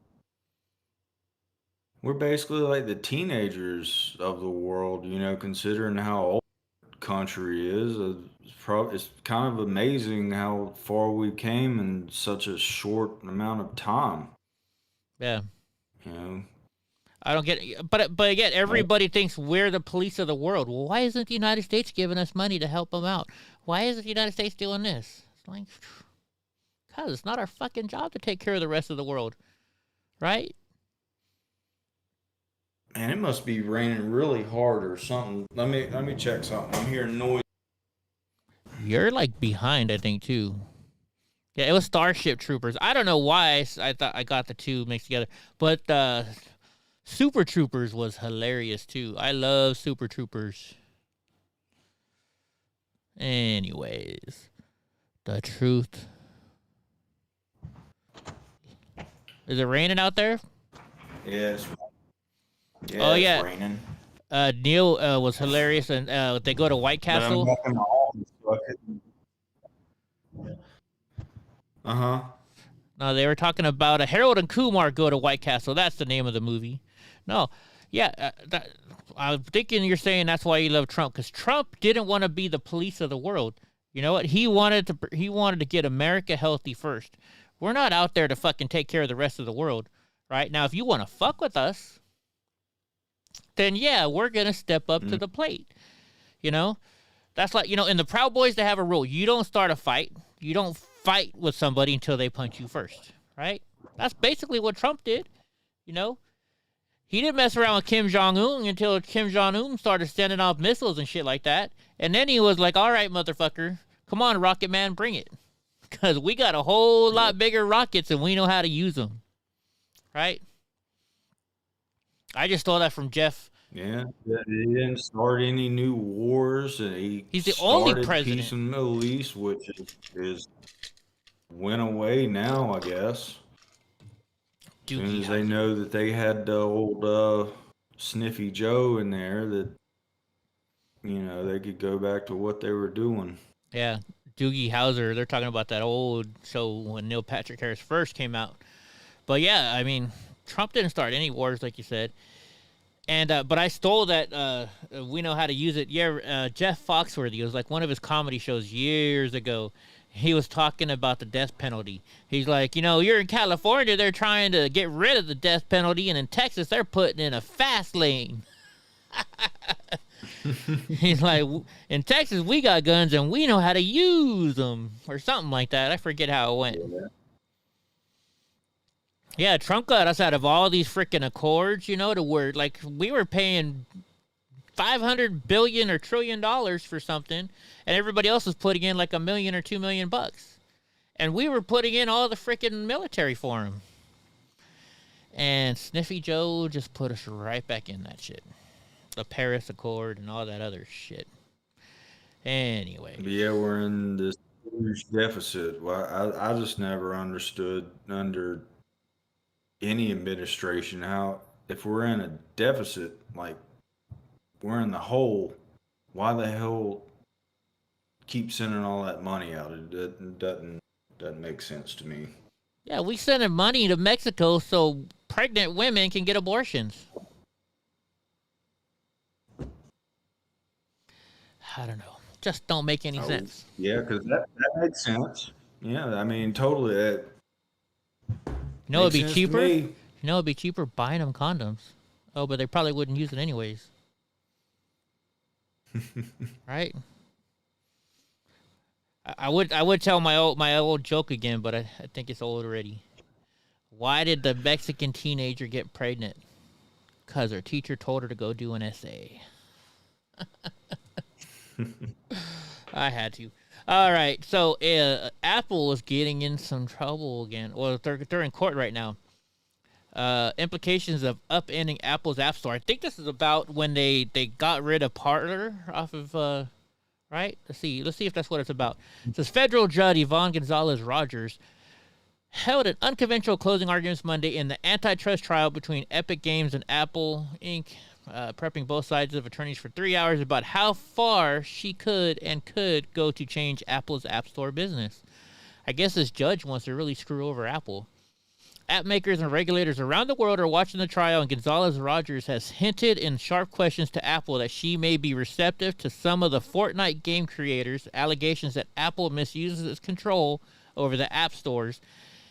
We're basically like the teenagers of the world, considering how old the country is. It's kind of amazing how far we came in such a short amount of time. Yeah. You know, I don't get it. But again, everybody thinks we're the police of the world. Well, why isn't the United States giving us money to help them out? Why isn't the United States doing this? It's like, because it's not our fucking job to take care of the rest of the world. Right? Man, it must be raining really hard or something. Let me check something. I'm hearing noise. You're like behind, I think, too. Yeah, it was Starship Troopers. I don't know why I thought I got the two mixed together, but Super Troopers was hilarious too. I love Super Troopers. Anyways, the truth. Is it raining out there? Yes. Oh yeah. It's raining. Neil was hilarious, and they go to White Castle. No, they were talking about Harold and Kumar go to White Castle. That's the name of the movie. No, yeah, I'm thinking you're saying that's why you love Trump, because Trump didn't want to be the police of the world. You know what? He wanted to get America healthy first. We're not out there to fucking take care of the rest of the world, right? Now, if you want to fuck with us, then yeah, we're gonna step up to the plate. You know, that's like, in the Proud Boys, they have a rule: you don't start a fight. You don't fight with somebody until they punch you first, right? That's basically what Trump did. He didn't mess around with Kim Jong-un until Kim Jong-un started sending off missiles and shit like that. And then he was like, all right, motherfucker, come on, Rocket Man, bring it. Because we got a whole lot bigger rockets and we know how to use them. Right? I just stole that from Jeff. Yeah, he didn't start any new wars. And he's the only started president. Peace in the Middle East, which is went away now, I guess. As soon as they know that they had the old Sniffy Joe in there, that they could go back to what they were doing. Yeah, Doogie Howser. They're talking about that old show when Neil Patrick Harris first came out. But yeah, I mean, Trump didn't start any wars, like you said. And but I stole that. We know how to use it. Yeah, Jeff Foxworthy. It was like one of his comedy shows years ago. He was talking about the death penalty. He's like, you're in California, they're trying to get rid of the death penalty, and in Texas, they're putting in a fast lane. He's like, in Texas, we got guns, and we know how to use them, or something like that. I forget how it went. Yeah, Trump got us out of all these freaking accords, to where, like, we were paying $500 billion or $1 trillion for something, and everybody else was putting in like $1 million or $2 million, and we were putting in all the freaking military for him. And Sniffy Joe just put us right back in that shit, the Paris Accord and all that other shit. Anyway, yeah, we're in this huge deficit. Well, I just never understood under any administration how, if we're in a deficit, like, we're in the hole, why the hell keep sending all that money out? It doesn't doesn't make sense to me. Yeah, we sending money to Mexico so pregnant women can get abortions. I don't know. Just don't make any sense. Yeah, because that makes sense. Yeah, I mean, totally. That It'd be makes sense to cheaper. me. It'd be cheaper buying them condoms. Oh, but they probably wouldn't use it anyways. Right? I would tell my old joke again, but I think it's old already. Why did the Mexican teenager get pregnant? 'Cause her teacher told her to go do an essay. I had to. All right, so Apple is getting in some trouble again. Well, they're in court right now. Implications of upending Apple's App Store. I think this is about when they got rid of Parler off of, right? Let's see if that's what it's about. It says federal judge Yvonne Gonzalez Rogers held an unconventional closing arguments Monday in the antitrust trial between Epic Games and Apple Inc., prepping both sides of attorneys for 3 hours about how far she could go to change Apple's App Store business. I guess this judge wants to really screw over Apple. App makers and regulators around the world are watching the trial, and Gonzalez Rogers has hinted in sharp questions to Apple that she may be receptive to some of the Fortnite game creators' allegations that Apple misuses its control over the app stores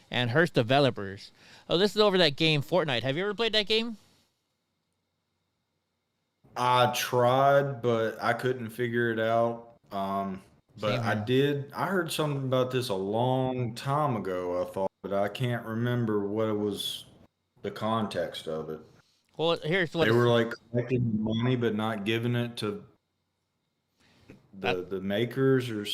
and hurts developers. Oh, this is over that game Fortnite. Have you ever played that game? I tried, but I couldn't figure it out. But I heard something about this a long time ago, I thought, but I can't remember what it was, the context of it. Well, here's what they were like collecting money, but not giving it to the makers or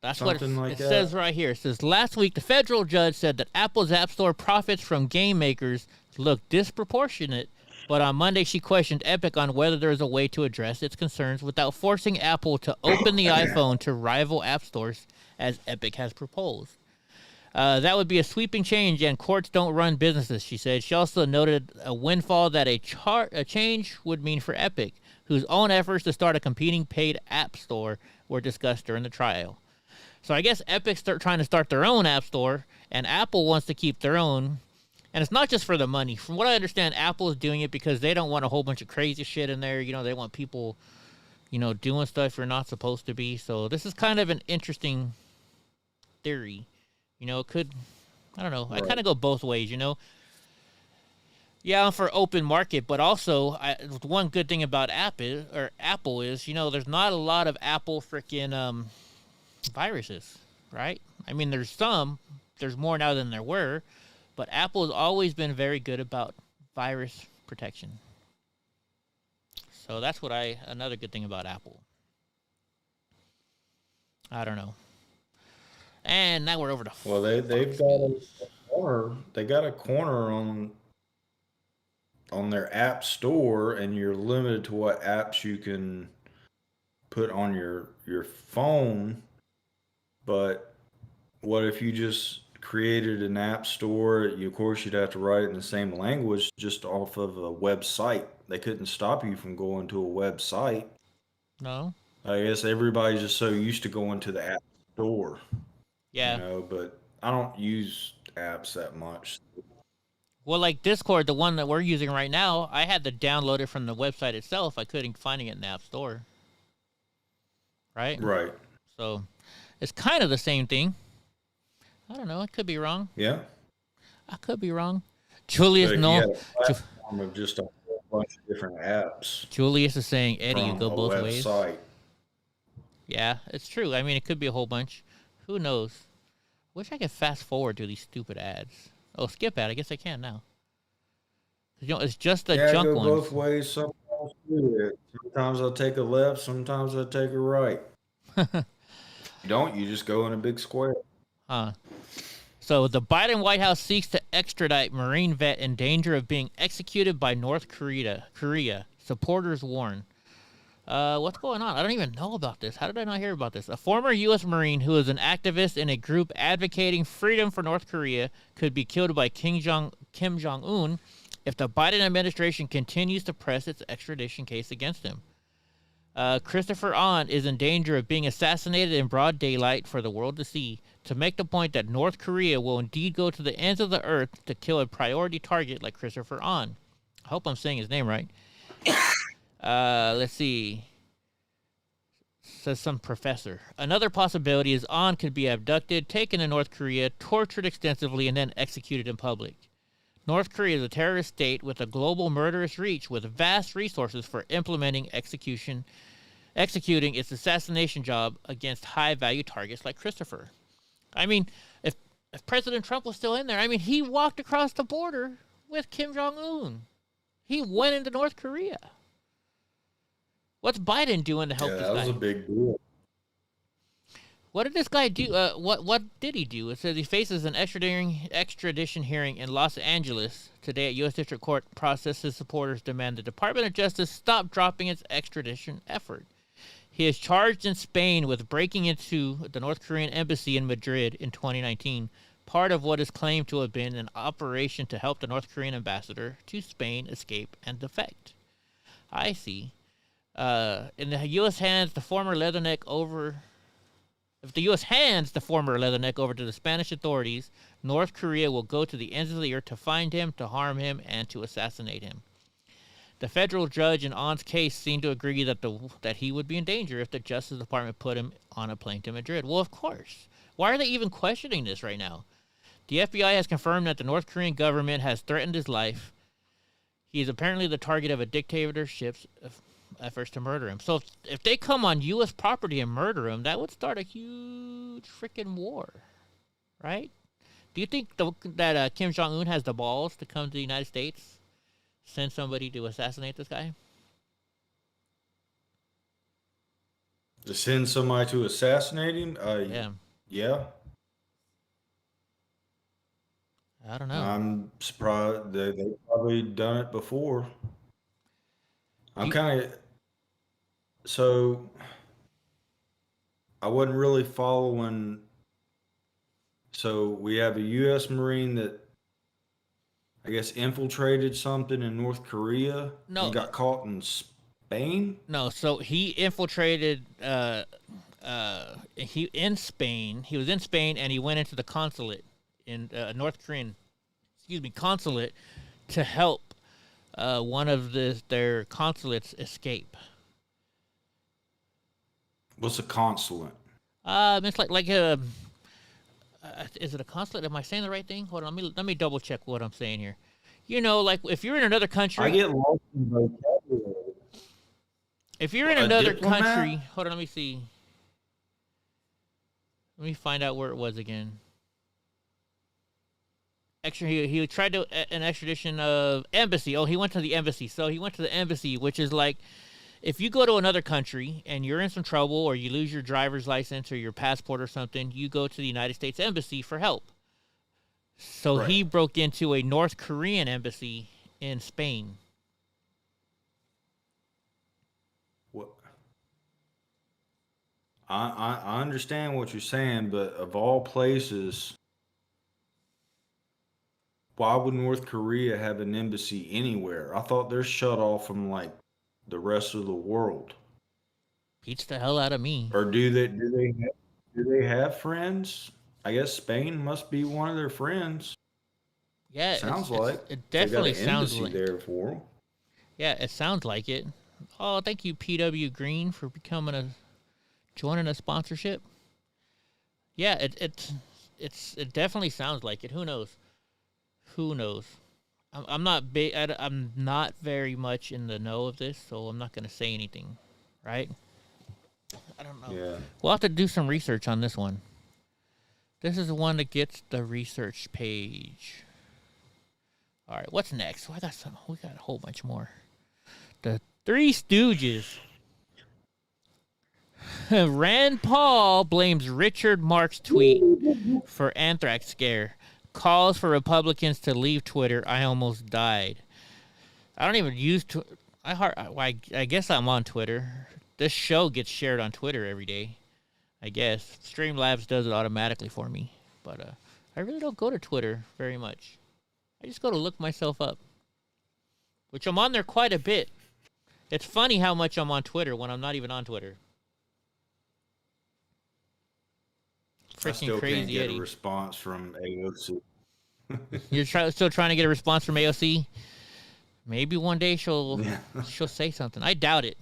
that's something what like that. It says right here. It says last week the federal judge said that Apple's App Store profits from game makers look disproportionate. But on Monday, she questioned Epic on whether there is a way to address its concerns without forcing Apple to open the iPhone to rival app stores, as Epic has proposed. That would be a sweeping change, and courts don't run businesses, she said. She also noted a windfall that a change would mean for Epic, whose own efforts to start a competing paid app store were discussed during the trial. So I guess Epic's trying to start their own app store, and Apple wants to keep their own. And it's not just for the money. From what I understand, Apple is doing it because they don't want a whole bunch of crazy shit in there. They want people, doing stuff you're not supposed to be. So this is kind of an interesting theory. It could, I don't know. Right. I kind of go both ways, Yeah, I'm for open market, but also one good thing about Apple is, there's not a lot of Apple freaking viruses, right? I mean, there's more now than there were. But Apple has always been very good about virus protection. So that's another good thing about Apple. I don't know. And now we're over to well, they've got a corner. They got a corner on their app store, and you're limited to what apps you can put on your phone. But what if you just created an app store? Of course, you'd have to write it in the same language just off of a website. They couldn't stop you from going to a website. No. I guess everybody's just so used to going to the app store. Yeah. But I don't use apps that much. Well, like Discord, the one that we're using right now, I had to download it from the website itself. I couldn't find it in the app store. Right? Right. So it's kind of the same thing. I don't know. I could be wrong. Yeah. I could be wrong. Julius, no. Of just a whole bunch of different apps. Julius is saying, Eddie, you go both ways. Website. Yeah, it's true. I mean, it could be a whole bunch. Who knows? Wish I could fast forward to these stupid ads. Oh, skip ad. I guess I can now. It's just the junk go ones. Both ways. Sometimes I'll take a left. Sometimes I take a right. You just go in a big square. So the Biden White House seeks to extradite Marine vet in danger of being executed by North Korea. Supporters warn. What's going on? I don't even know about this. How did I not hear about this? A former U.S. Marine who is an activist in a group advocating freedom for North Korea could be killed by Kim Jong-un if the Biden administration continues to press its extradition case against him. Christopher Ahn is in danger of being assassinated in broad daylight for the world to see, to make the point that North Korea will indeed go to the ends of the earth to kill a priority target like Christopher Ahn. I hope I'm saying his name right. Let's see. Says some professor. Another possibility is Ahn could be abducted, taken to North Korea, tortured extensively, and then executed in public. North Korea is a terrorist state with a global murderous reach with vast resources for executing its assassination job against high-value targets like Christopher. I mean, if President Trump was still in there, I mean, he walked across the border with Kim Jong-un. He went into North Korea. What's Biden doing to help this guy? Yeah, that was a big deal. What did this guy do? What did he do? It says he faces an extradition hearing in Los Angeles today at U.S. District Court. His supporters demand the Department of Justice stop dropping its extradition effort. He is charged in Spain with breaking into the North Korean embassy in Madrid in 2019, part of what is claimed to have been an operation to help the North Korean ambassador to Spain escape and defect. I see. In the U.S. hands the former Leatherneck over... If the U.S. hands the former Leatherneck over to the Spanish authorities, North Korea will go to the ends of the earth to find him, to harm him, and to assassinate him. The federal judge in Ahn's case seemed to agree that he would be in danger if the Justice Department put him on a plane to Madrid. Well, of course. Why are they even questioning this right now? The FBI has confirmed that the North Korean government has threatened his life. He is apparently the target of a dictatorship's efforts to murder him. So if they come on U.S. property and murder him, that would start a huge freaking war, right? Do you think that Kim Jong-un has the balls to come to the United States, send somebody to assassinate this guy? To send somebody to assassinate him? Yeah. I don't know. I'm surprised they've probably done it before. So I wasn't really following. So we have a U.S. Marine that I guess infiltrated something in North Korea. No. And got caught in Spain. No, so he infiltrated. He in Spain. He was in Spain, and he went into the consulate in North Korean. Consulate to help one of their consulates escape. What's a consulate? It's like a. Is it a consulate? Am I saying the right thing? Hold on, let me double check what I'm saying here. You know, like if you're in another country. I get lost in vocabulary. If you're in another country, hold on, let me see. Let me find out where it was again. Actually, he tried to an extradition of embassy. Oh, he went to the embassy. So he went to the embassy, which is like, if you go to another country and you're in some trouble or you lose your driver's license or your passport or something, you go to the United States Embassy for help. So right. He broke into a North Korean embassy in Spain. What? I understand what you're saying, but of all places, why would North Korea have an embassy anywhere? I thought they're shut off from like the rest of the world. Beats the hell out of me. Or do they have friends? I guess Spain must be one of their friends. Yeah, sounds it definitely sounds like there for them. Yeah, it sounds like it. Oh, thank you, PW Green, for joining a sponsorship. Yeah, it definitely sounds like it. Who knows? I'm not big. I'm not very much in the know of this, so I'm not going to say anything. Right? I don't know. Yeah. We'll have to do some research on this one. This is the one that gets the research page. All right, what's next? We got a whole bunch more. The Three Stooges. Rand Paul blames Richard Marks' tweet for anthrax scare. Calls for Republicans to leave Twitter. I almost died. I don't even use Twitter. I guess I'm on Twitter. This show gets shared on Twitter every day. I guess Streamlabs does it automatically for me, but I really don't go to Twitter very much. I just go to look myself up, which I'm on there quite a bit. It's funny how much I'm on Twitter when I'm not even on Twitter. I still crazy can't get Eddie. a response from AOC. You're still trying to get a response from AOC? Maybe one day she'll say something. I doubt it.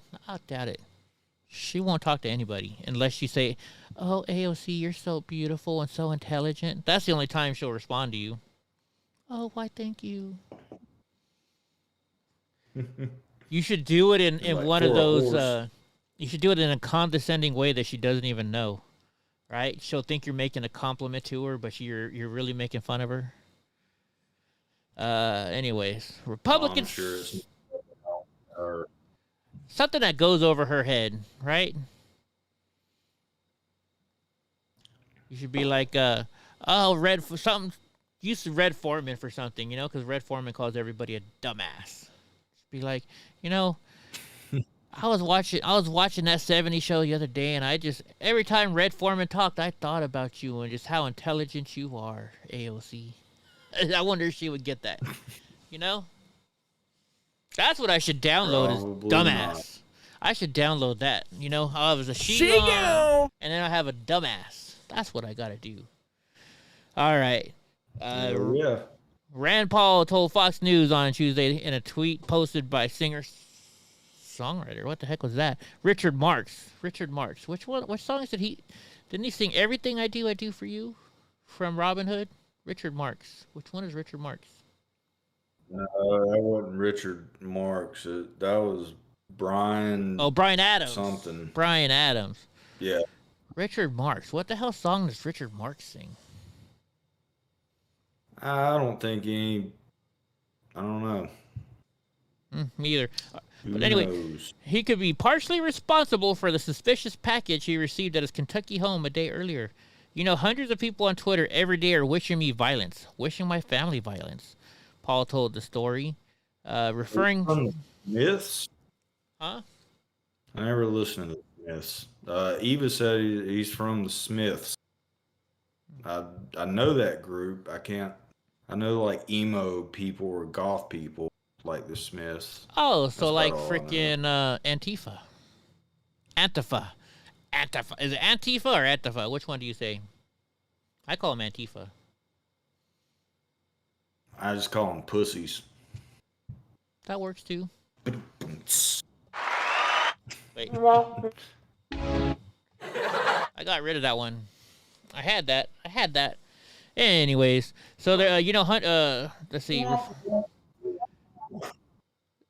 She won't talk to anybody unless you say, "Oh, AOC, you're so beautiful and so intelligent." That's the only time she'll respond to you. Oh, why, thank you. You should do it in Like one of for a those. horse. You should do it in a condescending way that she doesn't even know. Right? She'll think you're making a compliment to her, but you're really making fun of her. Anyways, Republicans. I'm sure it's or Something that goes over her head, right? You should be like, Red for something. Use Red Foreman for something, because Red Foreman calls everybody a dumbass. Just be like, I was watching that '70s show the other day, and every time Red Foreman talked, I thought about you and just how intelligent you are, AOC. I wonder if she would get that. That's what I should download Probably is dumbass. not. I should download that. I'll have a she-gon, and then I'll have a dumbass. That's what I gotta do. All right. yeah. Rand Paul told Fox News on Tuesday in a tweet posted by singer-songwriter. What the heck was that? Richard Marx. Which one? What songs did he? Didn't he sing "Everything I Do for You" from Robin Hood? Richard Marx. Which one is Richard Marx? That wasn't Richard Marx. That was Brian. Oh, Brian Adams. Something. Brian Adams. Yeah. Richard Marx. What the hell song does Richard Marx sing? I don't think any. I don't know. Me either. Who But anyway, knows? he could be partially responsible for the suspicious package he received at his Kentucky home a day earlier. Hundreds of people on Twitter every day are wishing me violence, wishing my family violence. Paul told the story, referring From the Smiths. Huh? I never listened to the Smiths. Eva said he's from the Smiths. I know that group. I know like emo people or goth people like the Smiths. Oh, so That's like about all I know. freaking Antifa. Antifa. Is it Antifa or Antifa? Which one do you say? I call them Antifa. I just call them pussies. That works too. Wait. I got rid of that one. I had that. Anyways, so there, let's see.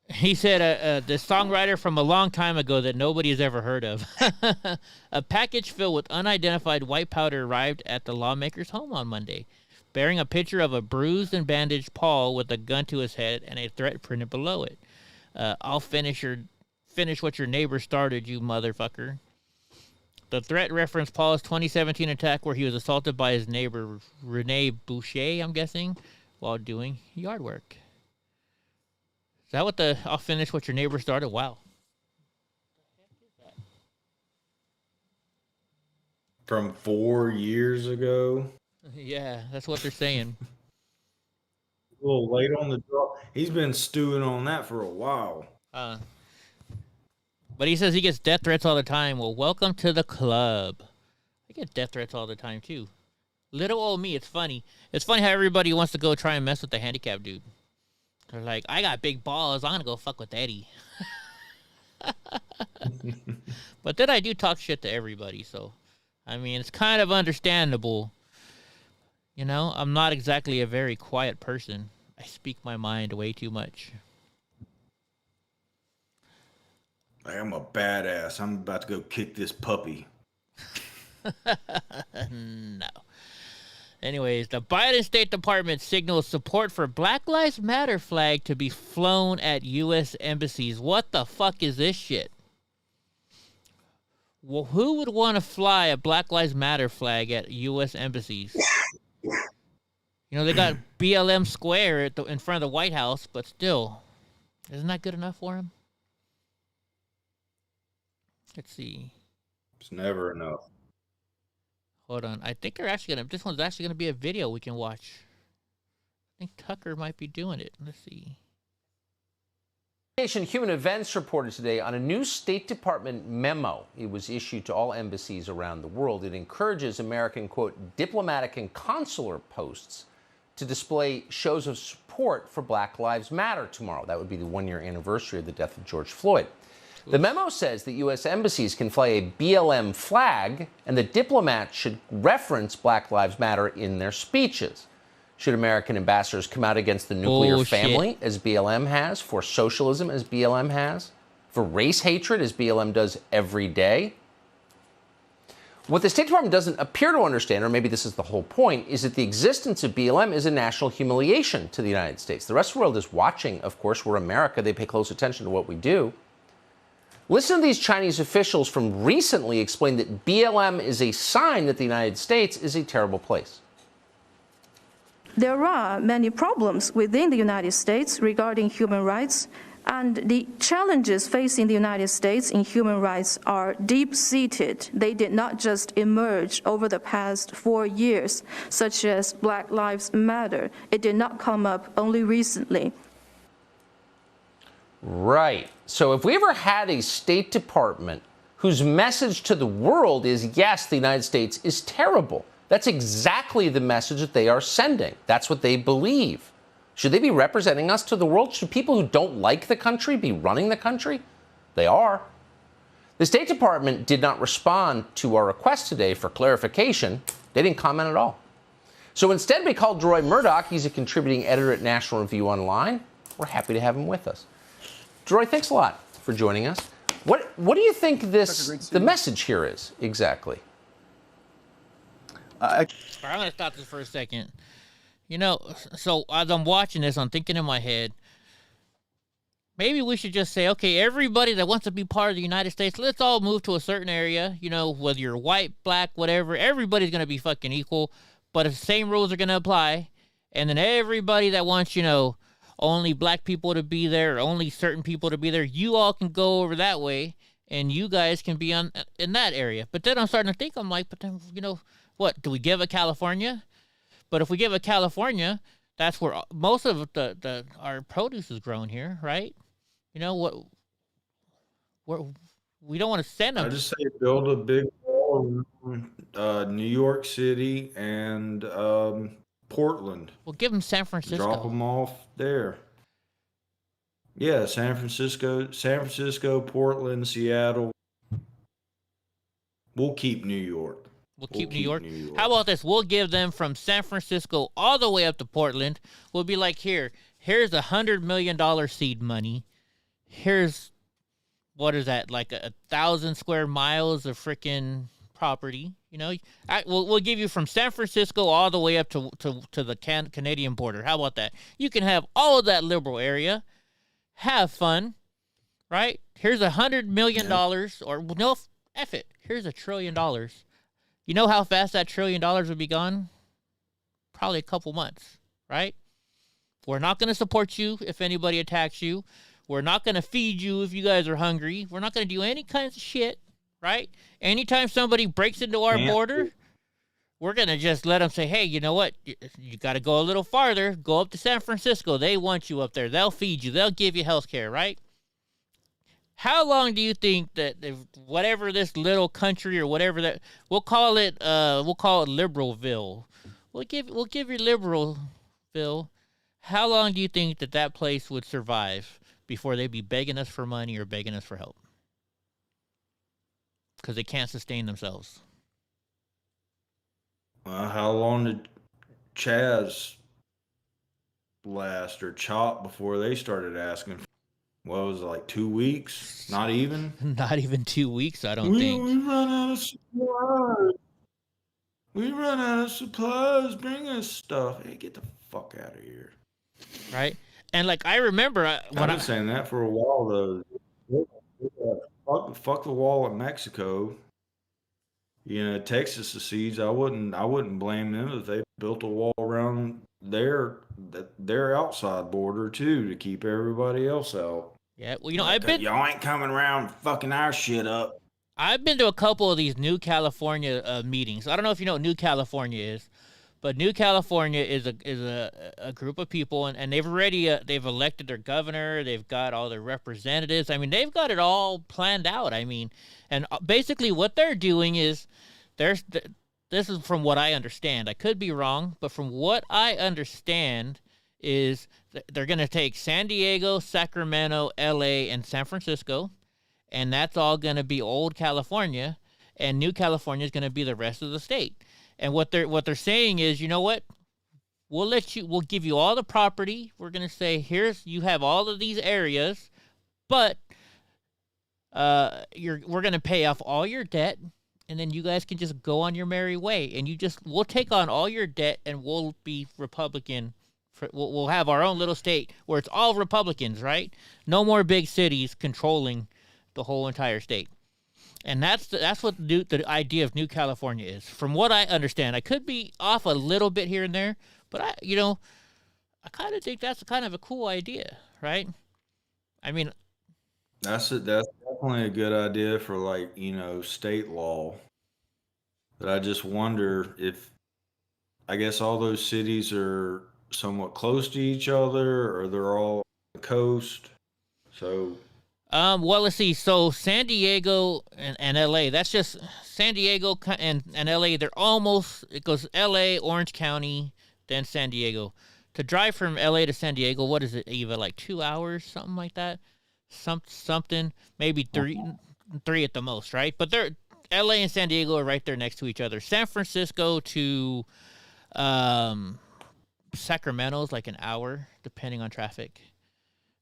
He said the songwriter from a long time ago that nobody has ever heard of. A package filled with unidentified white powder arrived at the lawmaker's home on Monday, bearing a picture of a bruised and bandaged Paul with a gun to his head and a threat printed below it. I'll finish what your neighbor started, you motherfucker. The threat referenced Paul's 2017 attack where he was assaulted by his neighbor, Rene Boucher, I'm guessing, while doing yard work. Is that what I'll finish what your neighbor started? Wow. From 4 years ago. Yeah, that's what they're saying. A little late on the draw. He's been stewing on that for a while. But he says he gets death threats all the time. Well, welcome to the club. I get death threats all the time, too. Little old me, it's funny. It's funny how everybody wants to go try and mess with the handicapped dude. They're like, I got big balls. I'm going to go fuck with Eddie. But then I do talk shit to everybody, so. I mean, it's kind of understandable. I'm not exactly a very quiet person. I speak my mind way too much. I'm a badass. I'm about to go kick this puppy. No. Anyways, the Biden State Department signals support for Black Lives Matter flag to be flown at U.S. embassies. What the fuck is this shit? Well, who would want to fly a Black Lives Matter flag at U.S. embassies? They got BLM Square in front of the White House, but still, isn't that good enough for them? Let's see. It's never enough. Hold on. I think this one's actually gonna be a video we can watch. I think Tucker might be doing it. Let's see. Human Events reported today on a new State Department memo. It was issued to all embassies around the world. It encourages American, quote, diplomatic and consular posts to display shows of support for Black Lives Matter tomorrow. That would be the one-year anniversary of the death of George Floyd. The memo says that U.S. embassies can fly a BLM flag and that diplomats should reference Black Lives Matter in their speeches. Should American ambassadors come out against the nuclear family, as BLM has, for socialism, as BLM has, for race hatred, as BLM does every day? What the State Department doesn't appear to understand, or maybe this is the whole point, is that the existence of BLM is a national humiliation to the United States. The rest of the world is watching, of course. We're America. They pay close attention to what we do. Listen to these Chinese officials from recently explain that BLM is a sign that the United States is a terrible place. There are many problems within the United States regarding human rights, and the challenges facing the United States in human rights are deep-seated. They did not just emerge over the past 4 years, such as Black Lives Matter. It did not come up only recently. Right. So if we ever had a State Department whose message to the world is, yes, the United States is terrible, that's exactly the message that they are sending. That's what they believe. Should they be representing us to the world? Should people who don't like the country be running the country? They are. The State Department did not respond to our request today for clarification. They didn't comment at all. So instead, we called Roy Murdoch. He's a contributing editor at National Review Online. We're happy to have him with us. Roy, thanks a lot for joining us. What do you think the message here is exactly? I'm going to stop this for a second. You know, so as I'm watching this, I'm thinking in my head, maybe we should just say, okay, everybody that wants to be part of the United States, let's all move to a certain area. You know, whether you're white, black, whatever, everybody's going to be fucking equal, but the same rules are going to apply. And then everybody that wants, you know, only black people to be there, or only certain people to be there, you all can go over that way, and you guys can be in that area. But then I'm starting to think, I'm like, but then, you know, what, do we give a California? But if we give a California, that's where most of our produce is grown here, right? You know we don't want to send them. I just say build a big wall around New York City and Portland. We'll give them San Francisco. Drop them off there. Yeah, San Francisco, Portland, Seattle. We'll keep New York. We'll keep New York. How about this? We'll give them from San Francisco all the way up to Portland. We'll be like, here's $100 million seed money. Here's, what is that, like 1,000 square miles of freaking property. You know, we'll give you from San Francisco all the way up to the Canadian border. How about that? You can have all of that liberal area. Have fun, right? Here's $100 million, or no, F it. Here's $1 trillion. You know how fast that $1 trillion would be gone? Probably a couple months, right? We're not going to support you if anybody attacks you. We're not going to feed you if you guys are hungry. We're not going to do any kinds of shit, right? Anytime somebody breaks into our border, we're going to just let them say, hey, you know what? You got to go a little farther. Go up to San Francisco. They want you up there. They'll feed you. They'll give you health care, right? How long do you think that whatever this little country or whatever that we'll call it Liberalville. We'll give you Liberalville. How long do you think that place would survive before they'd be begging us for money or begging us for help? Because they can't sustain themselves. How long did Chaz last or Chop before they started asking? What was it, like 2 weeks? Not even? Not even 2 weeks, I don't think. We run out of supplies. We run out of supplies. Bring us stuff. Hey, get the fuck out of here. Right? And like I remember when I've been saying that for a while though. Fuck the wall in Mexico. You know, Texas secedes. I wouldn't blame them if they built a wall around their outside border too to keep everybody else out. Yeah, well, you know, y'all ain't coming around fucking our shit up. I've been to a couple of these New California meetings. I don't know if you know what New California is, But New California is a group of people, and they've already they've elected their governor. They've got all their representatives. I mean, they've got it all planned out. I mean, and basically what they're doing is this is from what I understand. I could be wrong, but from what I understand is they're going to take San Diego, Sacramento, LA, and San Francisco, and that's all going to be old California, and New California is going to be the rest of the state. And what they're saying is, you know what? We'll give you all the property. We're going to say, you have all of these areas, but we're going to pay off all your debt, and then you guys can just go on your merry way. And we'll take on all your debt, and we'll be Republican. We'll have our own little state where it's all Republicans, right? No more big cities controlling the whole entire state. And that's what the idea of New California is, from what I understand. I could be off a little bit here and there, but I kind of think that's kind of a cool idea, right? I mean, that's definitely a good idea for state law. But I just wonder if, I guess all those cities are somewhat close to each other, or they're all on the coast. So. Well, let's see. So San Diego and LA, that's just San Diego and LA. They're almost, it goes LA, Orange County, then San Diego. To drive from LA to San Diego, what is it, Eva? Like 2 hours, something like that? Something, maybe three at the most, right? But LA and San Diego are right there next to each other. San Francisco to Sacramento is like an hour, depending on traffic.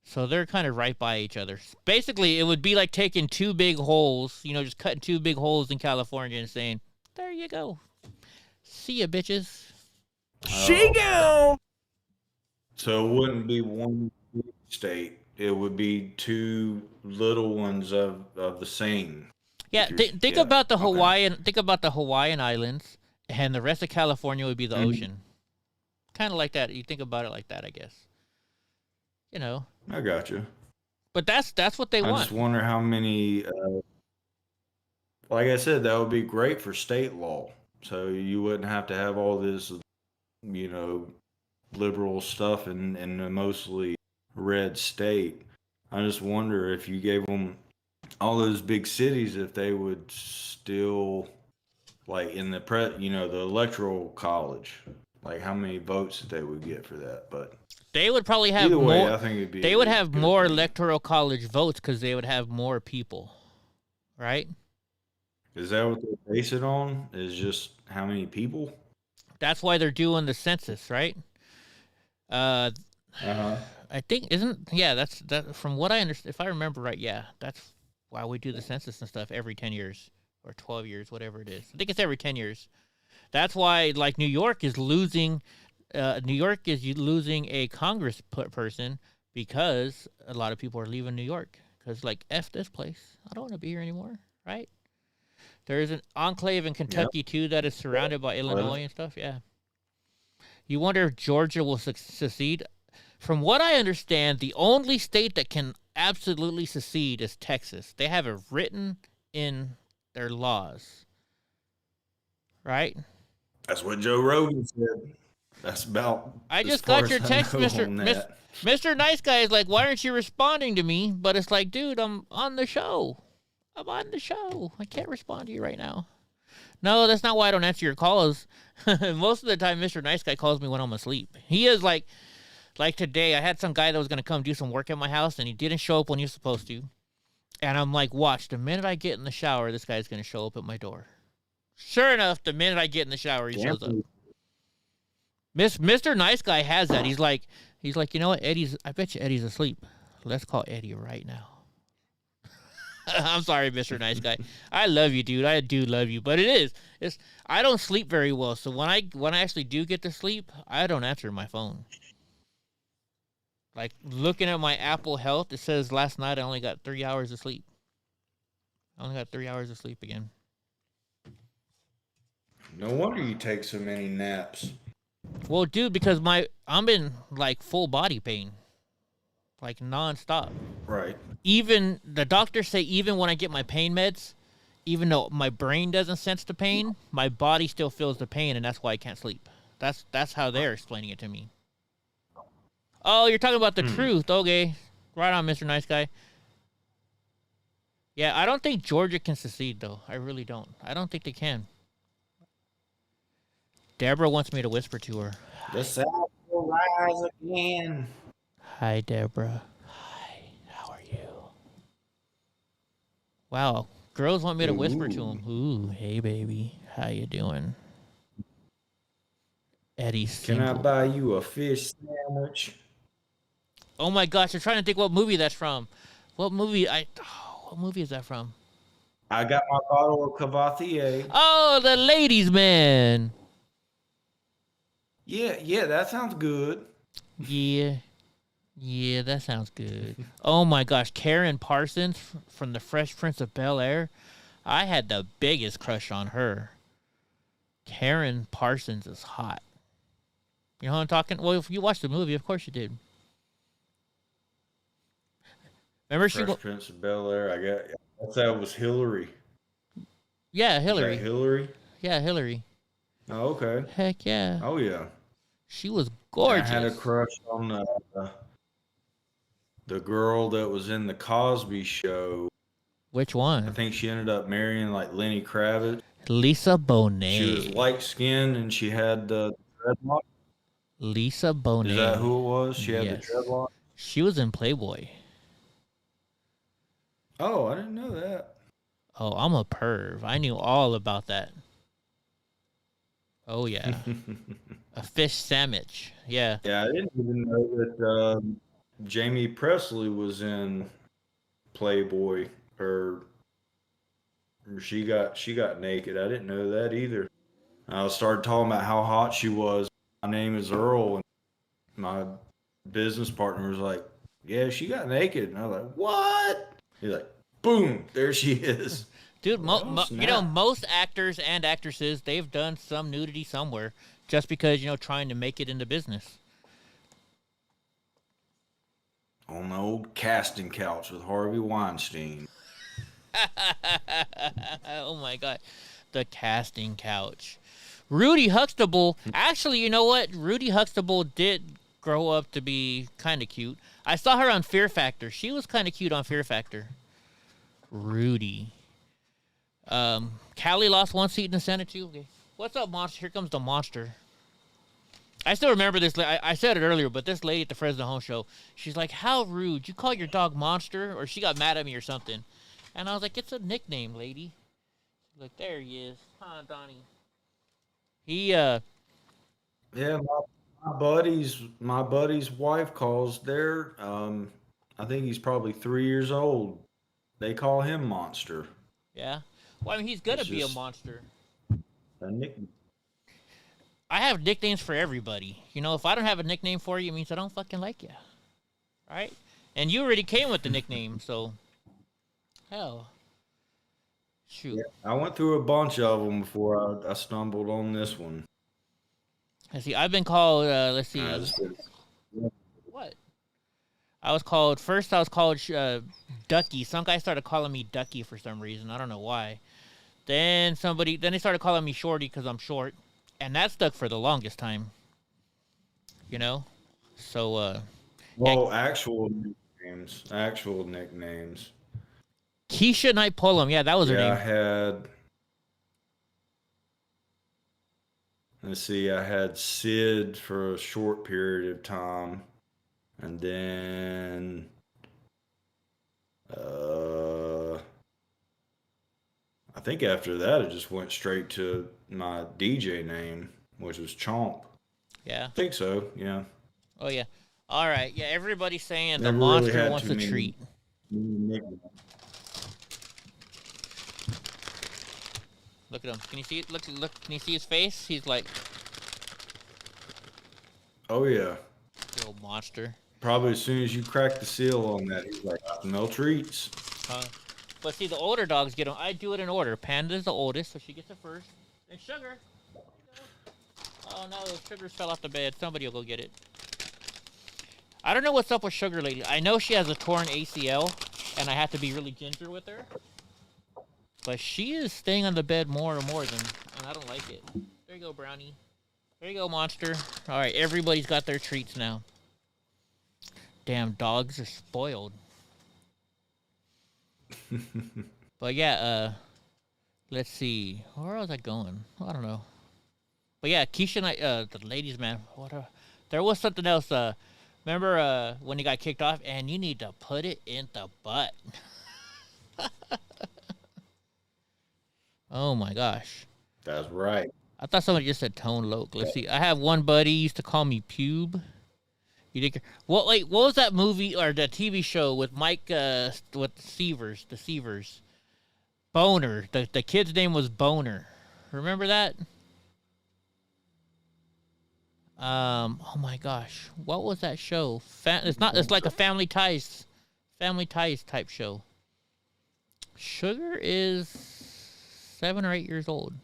So they're kind of right by each other. Basically, it would be like taking two big holes, just cutting two big holes in California and saying, there you go. See ya, bitches. She go! So it wouldn't be one state. It would be two little ones of the same. Yeah, think about the Hawaiian. Think about the Hawaiian Islands, and the rest of California would be the ocean. Kind of like that. You think about it like that, I guess. I got you. But that's what they want. I just wonder how many. Like I said, that would be great for state law. So you wouldn't have to have all this, liberal stuff in a mostly red state. I just wonder if you gave them all those big cities, if they would still, like in the the electoral college, like how many votes that they would get for that. But they would probably have either more. Way, I think it'd be they would have more electoral college votes because they would have more people, right? Is that what they base it on? Is just how many people? That's why they're doing the census, right? I think that's from what I understand. If I remember right, that's why we do the census and stuff every 10 years or 12 years, whatever it is. I think it's every 10 years. That's why, like, New York is losing a Congress person because a lot of people are leaving New York because, like, F this place. I don't want to be here anymore, right? There is an enclave in Kentucky, too, that is surrounded by Illinois and stuff, yeah. You wonder if Georgia will secede. From what I understand, the only state that can absolutely secede is Texas. They have it written in their laws, right? That's what Joe Rogan said. That's about. I just got your text, Mr. Nice Guy is like, why aren't you responding to me? But it's like, dude, I'm on the show. I can't respond to you right now. No, that's not why I don't answer your calls. Most of the time, Mr. Nice Guy calls me when I'm asleep. He is like today, I had some guy that was going to come do some work at my house, and he didn't show up when he was supposed to. And I'm like, watch, the minute I get in the shower, this guy's going to show up at my door. Sure enough, the minute I get in the shower, he shows up. Mr. Nice Guy has that. He's like, you know what, I bet you Eddie's asleep. Let's call Eddie right now. I'm sorry, Mr. Nice Guy. I love you, dude. I do love you, but I don't sleep very well. So when I actually do get to sleep, I don't answer my phone. Like, looking at my Apple Health, it says last night I only got 3 hours of sleep. I only got 3 hours of sleep again. No wonder you take so many naps. Well, dude, because I'm in, like, full body pain. Like, nonstop. Right. Even, the doctors say even when I get my pain meds, even though my brain doesn't sense the pain, my body still feels the pain, and that's why I can't sleep. That's how they're explaining it to me. Oh, you're talking about the truth. Okay. Right on, Mr. Nice Guy. Yeah, I don't think Georgia can secede, though. I really don't. I don't think they can. Deborah wants me to whisper to her. The South will rise again. Hi, Deborah. Hi, how are you? Wow, girls want me to whisper to them. Ooh, hey, baby. How you doing? Eddie's Can I buy you a fish sandwich? Oh my gosh, I'm trying to think what movie that's from. What movie is that from? I got my bottle of Cavatier. Oh, The Ladies' Man. Yeah, that sounds good. Yeah, that sounds good. Oh my gosh, Karen Parsons from The Fresh Prince of Bel-Air. I had the biggest crush on her. Karen Parsons is hot. You know what I'm talking? Well, if you watched the movie, of course you did. Remember Fresh Prince of Bel-Air. I thought that was Hillary. Yeah, Hillary. Is that Hillary? Yeah, Hillary. Oh, okay. Heck yeah. Oh, yeah. She was gorgeous. I had a crush on the girl that was in the Cosby Show. Which one? I think she ended up marrying like Lenny Kravitz. Lisa Bonet. She was light skinned and she had the dreadlock. Lisa Bonet. Is that who it was? She had Yes. the dreadlock. She was in Playboy. Oh, I didn't know that. Oh, I'm a perv. I knew all about that. Oh yeah. A fish sandwich. Yeah. Yeah, I didn't even know that Jamie Presley was in Playboy, or she got naked. I didn't know that either. I started talking about how hot she was. My name is Earl, and my business partner was like, "Yeah, she got naked," and I was like, "What?" He's like, "Boom, there she is." Dude, you know, most actors and actresses, they've done some nudity somewhere just because, you know, trying to make it into business. On the old casting couch with Harvey Weinstein. Oh my God. The casting couch. Rudy Huxtable. Actually, you know what? Rudy Huxtable did grow up to be kind of cute. I saw her on Fear Factor. She was kind of cute on Fear Factor. Rudy. Callie lost one seat in the Senate too. Okay. What's up, monster? Here comes the monster. I still remember this. I said it earlier, but this lady at the Fresno Home Show, she's like, "How rude! You call your dog Monster?" Or she got mad at me or something. And I was like, "It's a nickname, lady." She's like, "There he is, huh, Donnie?" Yeah, my buddy's wife calls their I think he's probably 3 years old. They call him Monster. Yeah. Well, I mean, he's gonna It's be a just monster. a nickname. I have nicknames for everybody. You know, if I don't have a nickname for you, it means I don't fucking like you. Right? And you already came with the nickname, so hell. Shoot. Yeah, I went through a bunch of them before I stumbled on this one. Let's see. I've been called. Let's see. What? I was called Ducky. Some guy started calling me Ducky for some reason. I don't know why. Then they started calling me Shorty because I'm short, and that stuck for the longest time. You know, so. Well, yeah. Actual nicknames. Keisha Knight Pullum. Yeah, that was her name. I had. Let's see. I had Sid for a short period of time, and then. I think after that, it just went straight to my DJ name, which was Chomp. Yeah. I think so, yeah. Oh, yeah. All right. Yeah, everybody's saying Never the monster really wants a treat. Look at him. Can you see it? Look. Can you see his face? He's like... Oh, yeah. Little monster. Probably as soon as you crack the seal on that, he's like, no treats. But see, the older dogs get them. I do it in order. Panda's the oldest, so she gets it first. And Sugar. Oh, no, Sugar fell off the bed. Somebody will go get it. I don't know what's up with Sugar Lady. I know she has a torn ACL, and I have to be really ginger with her. But she is staying on the bed more and more and I don't like it. There you go, Brownie. There you go, monster. All right, everybody's got their treats now. Damn, dogs are spoiled. But yeah, let's see. Where was I going? I don't know. But yeah, Keisha and I, the ladies, man. There was something else. Remember when he got kicked off? And you need to put it in the butt. Oh my gosh. That's right. I thought somebody just said Tone Loc. Let's see. I have one buddy used to call me Pube. You think? What was that movie or the TV show with Mike with Seavers? The Seavers. Boner. The kid's name was Boner. Remember that? Oh my gosh. What was that show? It's like a Family Ties type show. Sugar is 7 or 8 years old.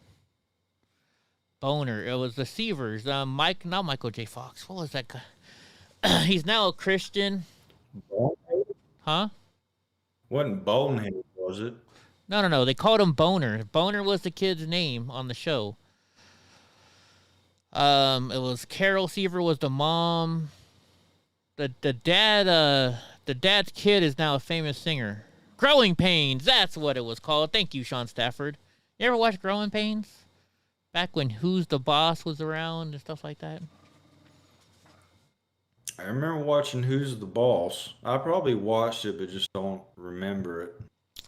Boner. It was the Seavers. Not Michael J. Fox. What was that guy? He's now a Christian. Huh? Wasn't Bonehead, was it? No. They called him Boner. Boner was the kid's name on the show. It was Carol Seaver was the mom. The dad's kid is now a famous singer. Growing Pains. That's what it was called. Thank you, Sean Stafford. You ever watch Growing Pains? Back when Who's the Boss was around and stuff like that. I remember watching Who's the Boss. I probably watched it, but just don't remember it.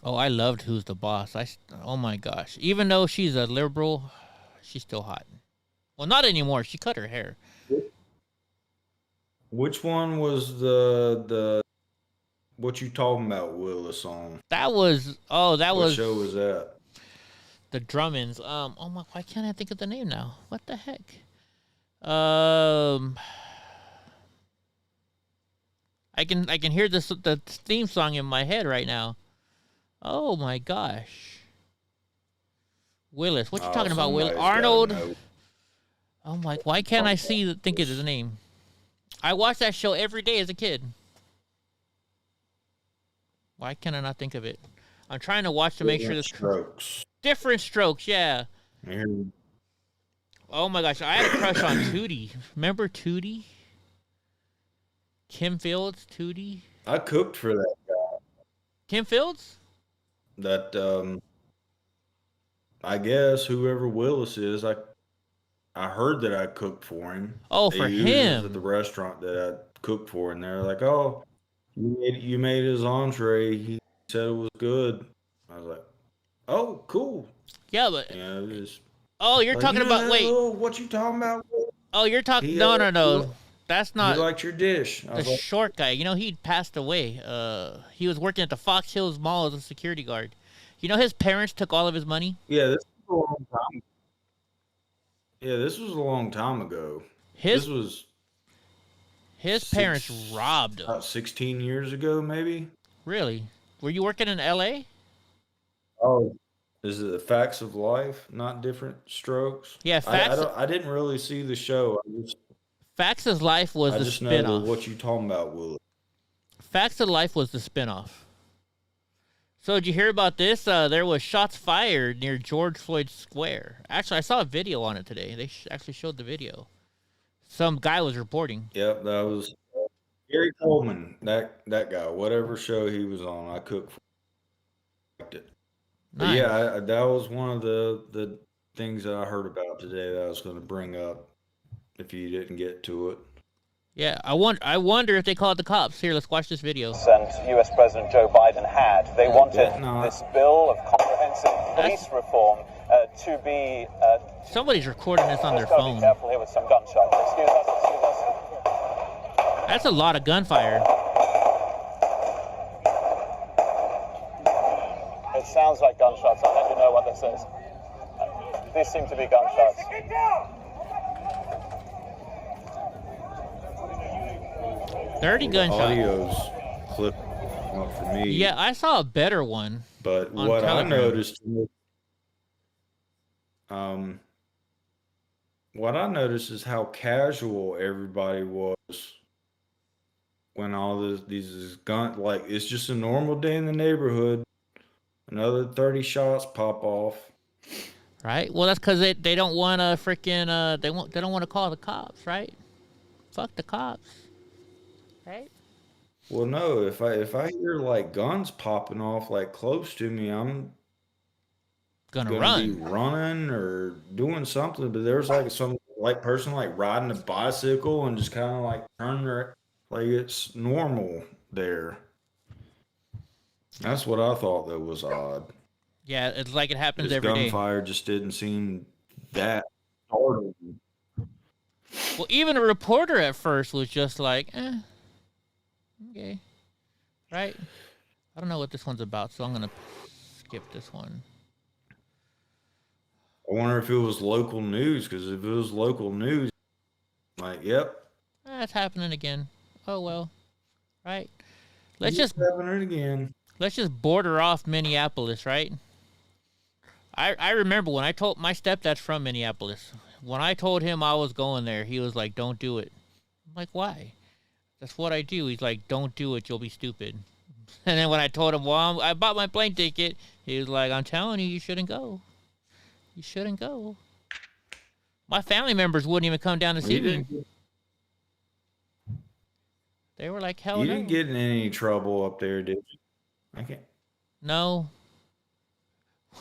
Oh, I loved Who's the Boss. Oh my gosh. Even though she's a liberal, she's still hot. Well, not anymore. She cut her hair. Which one was the what you talking about, Willis, on? What show was that? The Drummonds. Oh my, why can't I think of the name now? What the heck? I can hear the theme song in my head right now. Oh my gosh. Willis. What you talking about, Willis? Arnold. Oh my, why can't I think of his name? I watched that show every day as a kid. Why can I not think of it? I'm trying to watch to make sure this Strokes. Different Strokes, yeah. Oh my gosh, I had a crush on Tootie. Remember Tootie? Kim Fields, Tootie. I cooked for that guy. Kim Fields? That I guess whoever Willis is, I heard that I cooked for him. Oh, for him. At the restaurant that I cooked for, and they're like, "Oh, you made his entree. He said it was good." I was like, "Oh, cool." Yeah, but oh, you're talking about what you talking about? Oh, you're talking no. That's not. He liked your dish. The short guy. You know, he passed away. He was working at the Fox Hills Mall as a security guard. You know, his parents took all of his money. Yeah, this was a long time. Yeah, this was a long time ago. His parents robbed him. About 16 years ago, maybe. Really? Were you working in L.A.? Oh, is it the Facts of Life, not Different Strokes? Yeah, Facts. I didn't really see the show. Facts of Life was the spinoff. I just know what you talking about, Will. Facts of Life was the spinoff. So did you hear about this? There was shots fired near George Floyd Square. Actually, I saw a video on it today. They actually showed the video. Some guy was reporting. Yep, that was Gary Coleman. That guy, whatever show he was on, I cooked for. Liked it. Nice. Yeah, that was one of the things that I heard about today that I was going to bring up if you didn't get to it. Yeah, I wonder if they called the cops. Here, let's watch this video. And U.S. President Joe Biden had. They wanted this bill of comprehensive police reform to be... Somebody's recording this on their phone. Be careful here with some gunshots. Excuse us. That's a lot of gunfire. It sounds like gunshots. I'll let you know what this is. These seem to be gunshots. Dirty gunshot. Audio's clip up for me. Yeah, I saw a better one. But what I noticed, is how casual everybody was when all these guns, like, it's just a normal day in the neighborhood. Another 30 shots pop off. Right? Well, that's because they don't want to freaking they don't want to call the cops, right? Fuck the cops, right? Well, no, if I hear like guns popping off like close to me, I'm Gonna gonna be run. running or doing something. But there's like some like person like riding a bicycle and just kind of like turning their like it's normal there. That's what I thought that was odd. Yeah, it's like it happens This every day. gunfire just didn't seem that startling. Well, even a reporter at first was just like, okay, right? I don't know what this one's about, so I'm gonna skip this one. I wonder if it was local news, because if it was local news, like, yep, It's happening again. Oh well, right? Let's just happening again. Let's just border off Minneapolis, right? I remember when I told my stepdad's from Minneapolis. When I told him I was going there, he was like, "Don't do it." I'm like, "Why?" That's what I do. He's like, "Don't do it. You'll be stupid." And then when I told him, "Well, I bought my plane ticket," he was like, "I'm telling you, you shouldn't go. You shouldn't go." My family members wouldn't even come down to see me. They were like, "Hell no." You didn't get in any trouble up there, did you? I can't. No.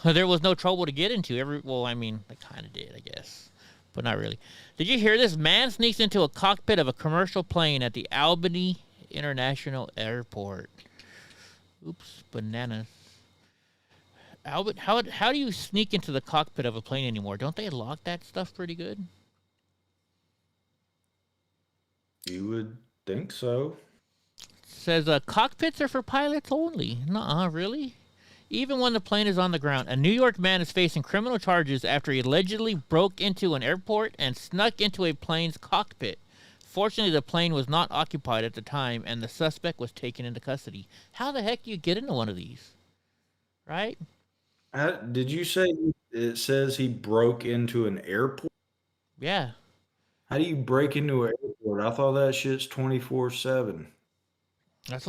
There was no trouble to get into. Well, I mean, they kind of did, I guess, but not really. Did you hear this? Man sneaks into a cockpit of a commercial plane at the Albany International Airport. Oops, bananas. Albert, how do you sneak into the cockpit of a plane anymore? Don't they lock that stuff pretty good? You would think so. Says cockpits are for pilots only. Nuh-uh, really? Even when the plane is on the ground, a New York man is facing criminal charges after he allegedly broke into an airport and snuck into a plane's cockpit. Fortunately, the plane was not occupied at the time, and the suspect was taken into custody. How the heck do you get into one of these? Right? Did you say it says he broke into an airport? Yeah. How do you break into an airport? I thought that shit's 24/7.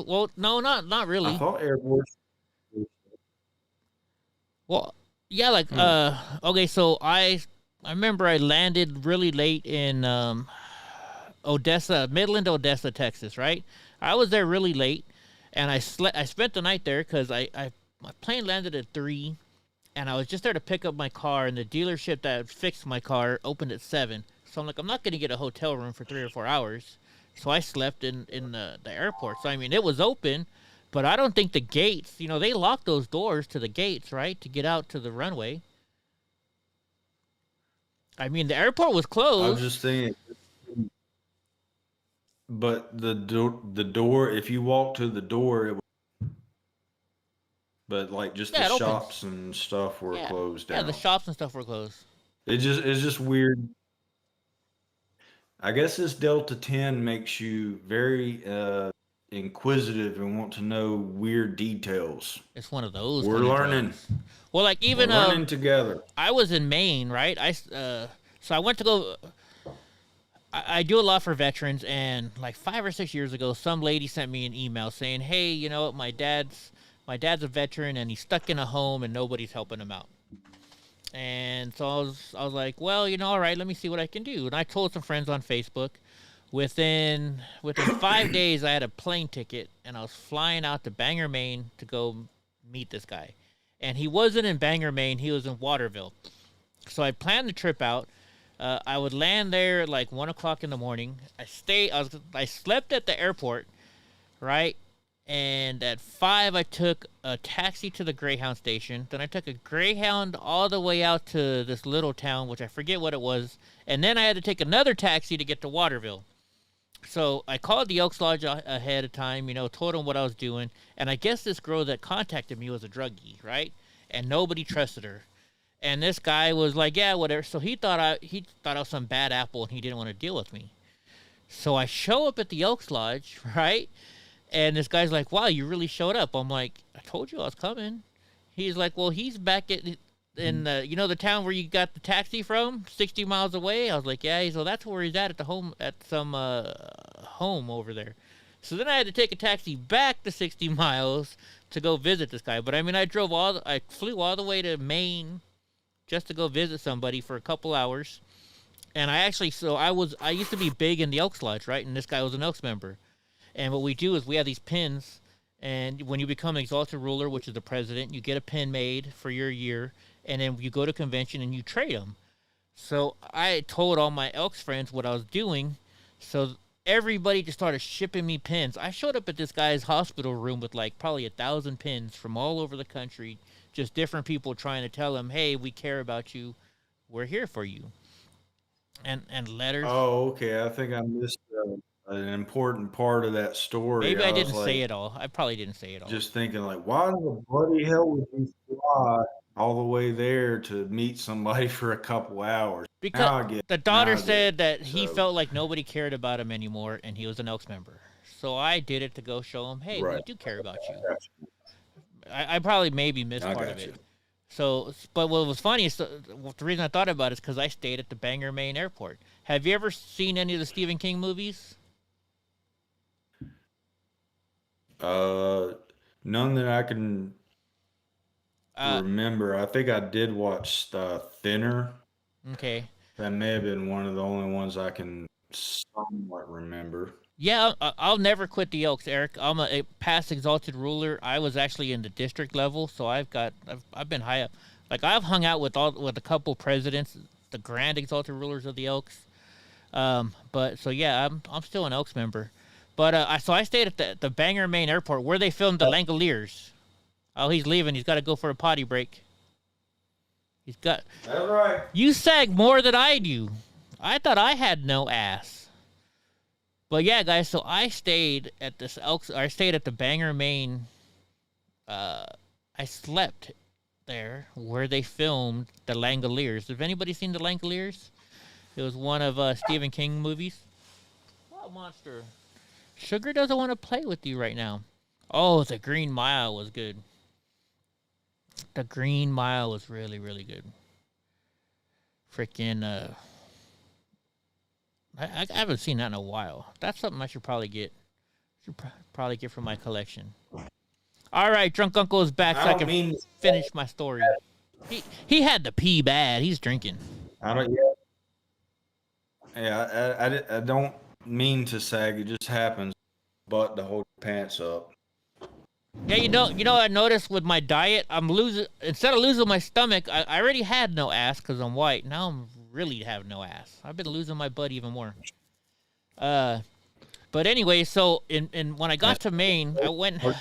Well, no, not really. I thought airports. Well, yeah, like okay, so I remember I landed really late in Odessa, Midland, Odessa, Texas, right? I was there really late, and I spent the night there because my plane landed at 3, and I was just there to pick up my car, and the dealership that fixed my car opened at 7. So I'm like, I'm not going to get a hotel room for 3 or 4 hours. So I slept in the airport. So, I mean, it was open, but I don't think the gates, they lock those doors to the gates, right, to get out to the runway. I mean, the airport was closed. I was just thinking, but the door, if you walk to the door, but like just the shops and stuff were closed down. Yeah, the shops and stuff were closed. It's just weird. I guess this Delta 10 makes you very inquisitive and want to know weird details. It's one of those. We're learning. Well, like even we're learning together. I was in Maine, right? So I went to go. I do a lot for veterans, and like 5 or 6 years ago, some lady sent me an email saying, "Hey, you know what? My dad's a veteran, and he's stuck in a home, and nobody's helping him out." And so I was like, well, all right, let me see what I can do. And I told some friends on Facebook. Within 5 days, I had a plane ticket, and I was flying out to Bangor, Maine, to go meet this guy. And he wasn't in Bangor, Maine. He was in Waterville. So I planned the trip out. I would land there at like 1 o'clock in the morning. I slept at the airport, right? And at 5, I took a taxi to the Greyhound station. Then I took a Greyhound all the way out to this little town, which I forget what it was. And then I had to take another taxi to get to Waterville. So I called the Elks Lodge ahead of time, told them what I was doing. And I guess this girl that contacted me was a druggie, right? And nobody trusted her. And this guy was like, yeah, whatever. So he thought I was some bad apple, and he didn't want to deal with me. So I show up at the Elks Lodge, right? And this guy's like, wow, you really showed up. I'm like, I told you I was coming. He's like, well, he's back in the town where you got the taxi from, 60 miles away. I was like, yeah. So that's where he's at some home over there. So then I had to take a taxi back to 60 miles to go visit this guy. But I mean, I flew all the way to Maine just to go visit somebody for a couple hours. And I used to be big in the Elks Lodge, right? And this guy was an Elks member. And what we do is we have these pins, and when you become an exalted ruler, which is the president, you get a pin made for your year, and then you go to convention and you trade them. So I told all my Elks friends what I was doing, so everybody just started shipping me pins. I showed up at this guy's hospital room with like probably 1,000 pins from all over the country, just different people trying to tell him, hey, we care about you, we're here for you. And letters. Oh, okay. I think I missed an important part of that story. Maybe I didn't say it all. I probably didn't say it all. Just thinking, like, why the bloody hell would you fly all the way there to meet somebody for a couple hours? Because the daughter said that he felt like nobody cared about him anymore, and he was an Elks member. So I did it to go show him, hey, we do care about you. I probably maybe missed part of it. So, but what was funny is the reason I thought about it is because I stayed at the Bangor, Maine airport. Have you ever seen any of the Stephen King movies? None that I can remember. I think I did watch Thinner. Okay. That may have been one of the only ones I can somewhat remember. Yeah, I'll never quit the Elks, Eric. I'm a past exalted ruler. I was actually in the district level, so I've been high up. Like I've hung out with a couple presidents, the grand exalted rulers of the Elks. But so yeah, I'm still an Elks member. But I stayed at the Bangor, Maine airport where they filmed the Langoliers. Oh, he's leaving. He's got to go for a potty break. That's right. You sag more than I do. I thought I had no ass. But yeah, guys, so I stayed at this Elks. I stayed at the Bangor, Maine. I slept there where they filmed the Langoliers. Have anybody seen the Langoliers? It was one of Stephen King movies. What monster? Sugar doesn't want to play with you right now. Oh, the Green Mile was good. The Green Mile was really, really good. Freaking I haven't seen that in a while. That's something I should probably get. Probably get from my collection. All right, Drunk Uncle is back so I can finish my story. He had to pee bad. He's drinking. I don't. Yeah, I don't mean to sag. It just happens. But to hold your pants up. Yeah, you know. I noticed with my diet, instead of losing my stomach, I already had no ass because I'm white. Now I'm really have no ass. I've been losing my butt even more. But anyway, so when I got to Maine, I went. Oh,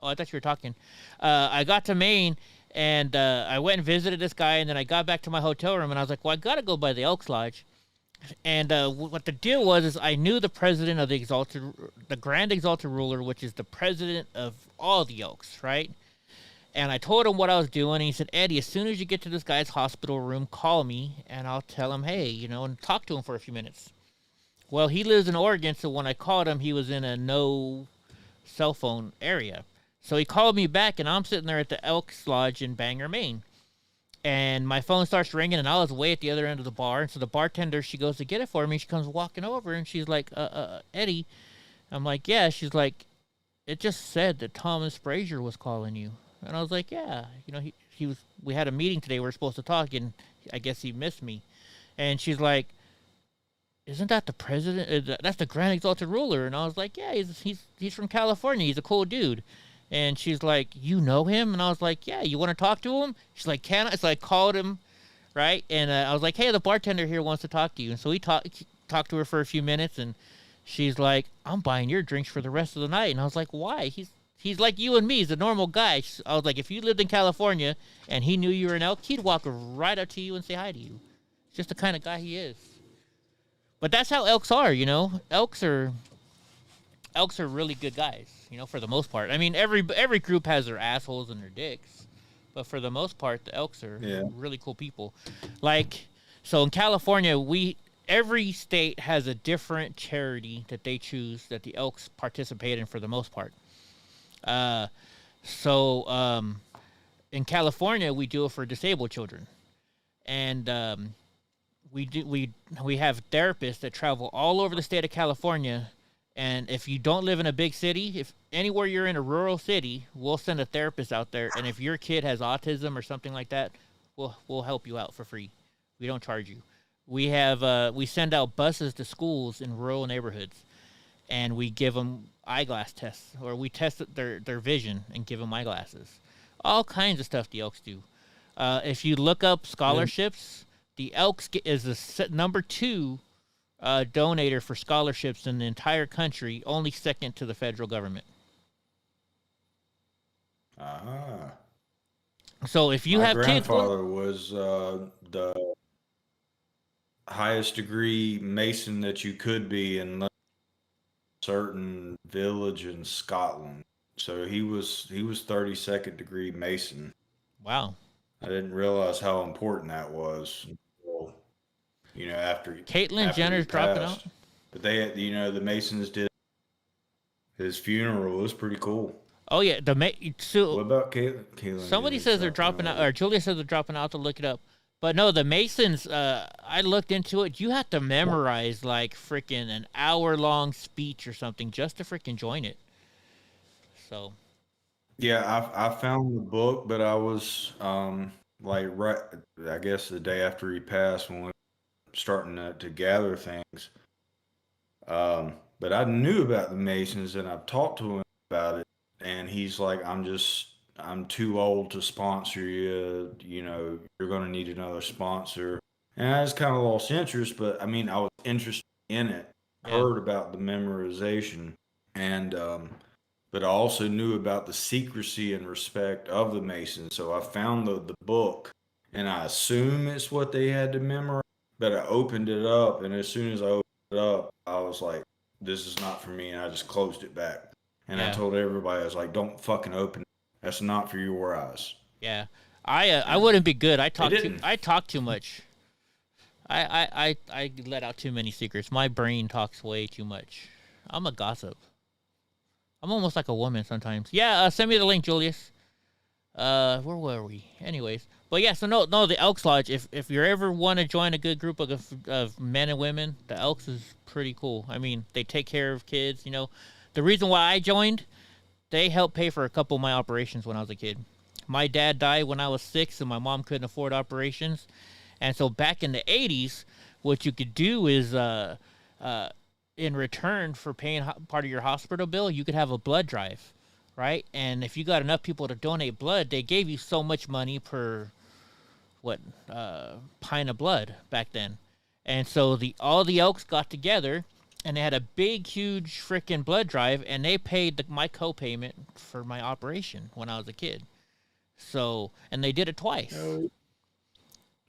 I thought you were talking. I got to Maine and I went and visited this guy, and then I got back to my hotel room and I was like, well, I gotta go by the Elks Lodge. And what the deal was is I knew the president of the Grand Exalted Ruler, which is the president of all the Elks, right? And I told him what I was doing, and he said, Eddie, as soon as you get to this guy's hospital room, call me, and I'll tell him, hey, and talk to him for a few minutes. Well, he lives in Oregon, so when I called him, he was in a no cell phone area. So he called me back, and I'm sitting there at the Elks Lodge in Bangor, Maine. And my phone starts ringing, and I was way at the other end of the bar. And so the bartender, she goes to get it for me. She comes walking over, and she's like, Eddie. I'm like, yeah. She's like, it just said that Thomas Frazier was calling you. And I was like, yeah. He was. We had a meeting today. We were supposed to talk, and I guess he missed me. And she's like, isn't that the president? That's the Grand Exalted Ruler. And I was like, yeah, he's from California. He's a cool dude. And she's like, you know him? And I was like, yeah, you want to talk to him? She's like, can I? So I called him, right? And I was like, hey, the bartender here wants to talk to you. And so we talked to her for a few minutes, and she's like, I'm buying your drinks for the rest of the night. And I was like, why? He's like you and me. He's a normal guy. I was like, if you lived in California and he knew you were an elk, he'd walk right up to you and say hi to you. It's just the kind of guy he is. But that's how elks are, Elks are really good guys, for the most part. I mean, every group has their assholes and their dicks, but for the most part, the elks are really cool people. Like, so in California, every state has a different charity that they choose that the elks participate in for the most part. In California, we do it for disabled children, and we have therapists that travel all over the state of California. And if you don't live in a big city, if anywhere you're in a rural city, we'll send a therapist out there. And if your kid has autism or something like that, we'll help you out for free. We don't charge you. We have we send out buses to schools in rural neighborhoods, and we give them eyeglass tests, or we test their vision and give them eyeglasses. All kinds of stuff the Elks do. If you look up scholarships, the Elks is the number 2 donator for scholarships in the entire country, only second to the federal government. So if you have kids, my grandfather was the highest degree Mason that you could be in a certain village in Scotland. So he was 32nd degree Mason. Wow. I didn't realize how important that was. After Caitlyn Jenner's dropping out. But they, the Masons did his funeral. It was pretty cool. Oh yeah, what about Caitlyn? Somebody says they're dropping out, or Julia says they're dropping out. To look it up. But no, the Masons, I looked into it. You have to memorize like freaking an hour-long speech or something just to freaking join it. So. Yeah, I found the book, but I was right, I guess the day after he passed when we were starting to gather things. But I knew about the Masons, and I've talked to him about it, and he's like, I'm too old to sponsor you. You're going to need another sponsor. And I just kind of lost interest, but I mean, I was interested in it. Yeah. Heard about the memorization, and but I also knew about the secrecy and respect of the Masons. So I found the book, and I assume it's what they had to memorize. But I opened it up, and as soon as I opened it up, I was like, "This is not for me," and I just closed it back. And I told everybody, I was like, "Don't fucking open it. That's not for your eyes." Yeah, I wouldn't be good. I talk too much. I let out too many secrets. My brain talks way too much. I'm a gossip. I'm almost like a woman sometimes. Yeah, send me the link, Julius. Where were we? Anyways, but yeah. So no, the Elks Lodge. If you ever want to join a good group of men and women, the Elks is pretty cool. I mean, they take care of kids. The reason why I joined, they helped pay for a couple of my operations when I was a kid. My dad died when I was 6, and my mom couldn't afford operations. And so back in the 80s, what you could do is, in return for paying part of your hospital bill, you could have a blood drive, right? And if you got enough people to donate blood, they gave you so much money per, pint of blood back then. And so all the Elks got together, and they had a big, huge freaking blood drive, and they paid my co-payment for my operation when I was a kid. So, and they did it twice.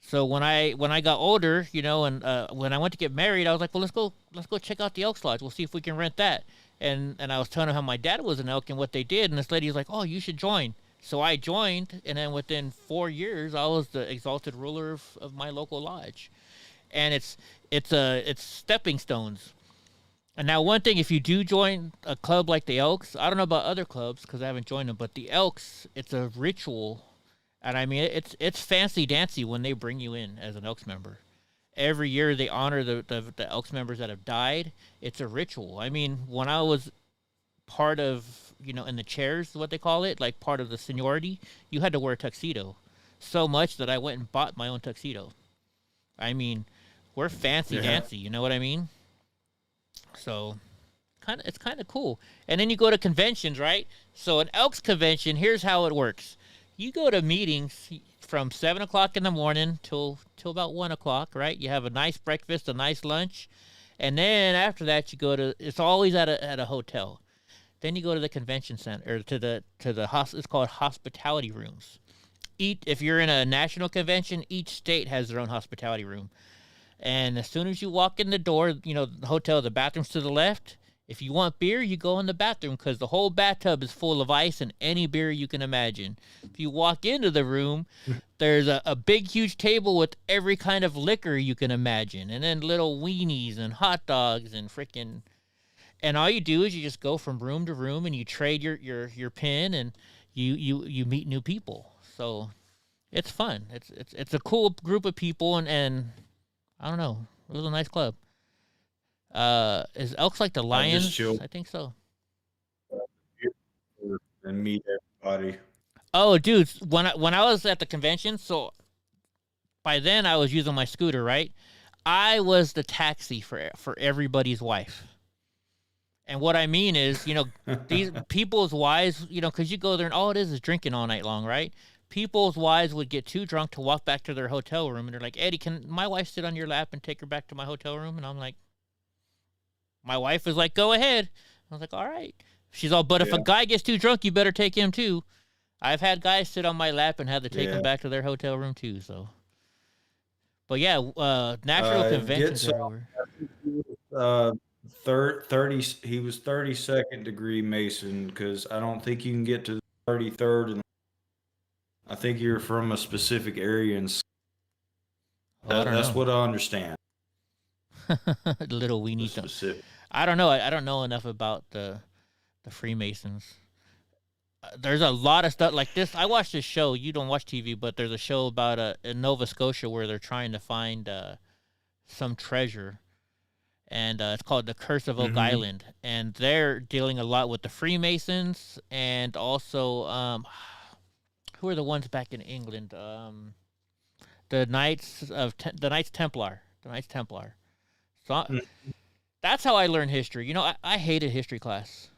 So when I got older, and when I went to get married, I was like, well, let's go check out the Elks Lodge. We'll see if we can rent that. And I was telling him how my dad was an elk and what they did, and this lady was like, oh, you should join. So I joined, and then within 4 years, I was the exalted ruler of my local lodge. And it's stepping stones. And now one thing, if you do join a club like the Elks, I don't know about other clubs because I haven't joined them, but the Elks, it's a ritual. And I mean, it's fancy dancy when they bring you in as an Elks member. Every year they honor the Elks members that have died. It's a ritual. I mean, when I was part of, in the chairs, what they call it, like part of the seniority, you had to wear a tuxedo. So much that I went and bought my own tuxedo. I mean, we're fancy dancy, you know what I mean? So, it's kind of cool. And then you go to conventions, right? So an Elks convention, here's how it works. You go to meetings from 7 o'clock in the morning till about 1 o'clock, right? You have a nice breakfast, a nice lunch. And then after that, you go to, it's always at a hotel. Then you go to the convention center, or to the it's called hospitality rooms. If you're in a national convention, each state has their own hospitality room. And as soon as you walk in the door, the hotel, the bathroom's to the left. If you want beer, you go in the bathroom because the whole bathtub is full of ice and any beer you can imagine. If you walk into the room, there's a big, huge table with every kind of liquor you can imagine. And then little weenies and hot dogs and freaking... And all you do is you just go from room to room and you trade your pin and you meet new people. So it's fun. It's a cool group of people and I don't know. It was a nice club. Is Elks like the Lions? I think so. And meet everybody. Oh, dude, when I was at the convention, so by then I was using my scooter, right? I was the taxi for everybody's wife. And what I mean is, you know, these people's wives, you know, because you go there and all it is drinking all night long, right? People's wives would get too drunk to walk back to their hotel room, and they're like, Eddie, can my wife sit on your lap and take her back to my hotel room? And I'm like, my wife is like, go ahead. I was like, all right. She's all, but if a guy gets too drunk, you better take him too. I've had guys sit on my lap and had to take them back to their hotel room too. So, but yeah, natural conventions everywhere. 30. He was 32nd degree Mason because I don't think you can get to the 33rd, and I think you're from a specific area, and that's what I understand. Little weenie specific. I don't know. I don't know enough about the Freemasons. There's a lot of stuff like this. I watched this show. You don't watch TV, but there's a show about in Nova Scotia where they're trying to find some treasure, and it's called The Curse of Oak Island, and they're dealing a lot with the Freemasons and also who are the ones back in England? The Knights Templar. The Knights Templar. So that's how I learned history. You know, I hated history class.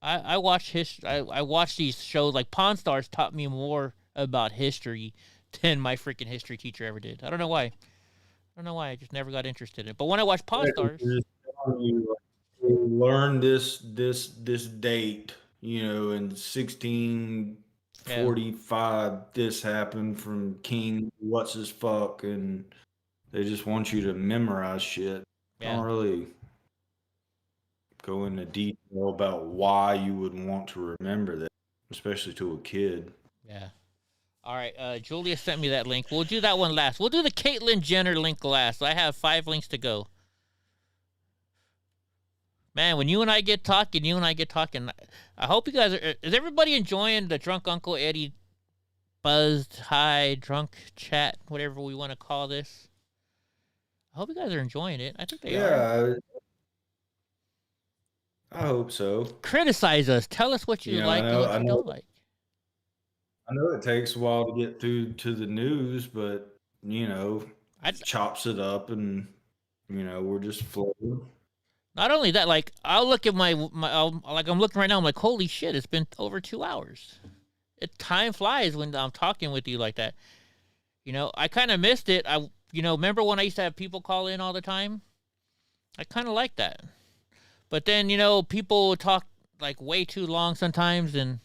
I watched history. I watched these shows like Pawn Stars taught me more about history than my freaking history teacher ever did. I don't know why. I just never got interested in it. But when I watched Pawn Stars, you learn this date, you know, in 1645, this happened from King what's his fuck, and they just want you to memorize shit. Yeah. Don't really go into detail about why you would want to remember that, especially to a kid. Yeah. All right, Julia sent me that link. We'll do that one last. We'll do the Caitlyn Jenner link last. I have 5 links to go. Man, when you and I get talking, I hope you guys are... Is everybody enjoying the Drunk Uncle Eddie buzzed high drunk chat, whatever we want to call this? I hope you guys are enjoying it. I think they are. I hope so. Criticize us. Tell us what you like and what you don't like. I know it takes a while to get through to the news, but, you know, chops it up and, you know, we're just floating. Not only that, like, I'll look at my like, I'm looking right now, I'm like, holy shit, it's been over 2 hours. Time flies when I'm talking with you like that. You know, I kind of missed it. Remember when I used to have people call in all the time? I kind of like that. But then, you know, people talk, like, way too long sometimes, and,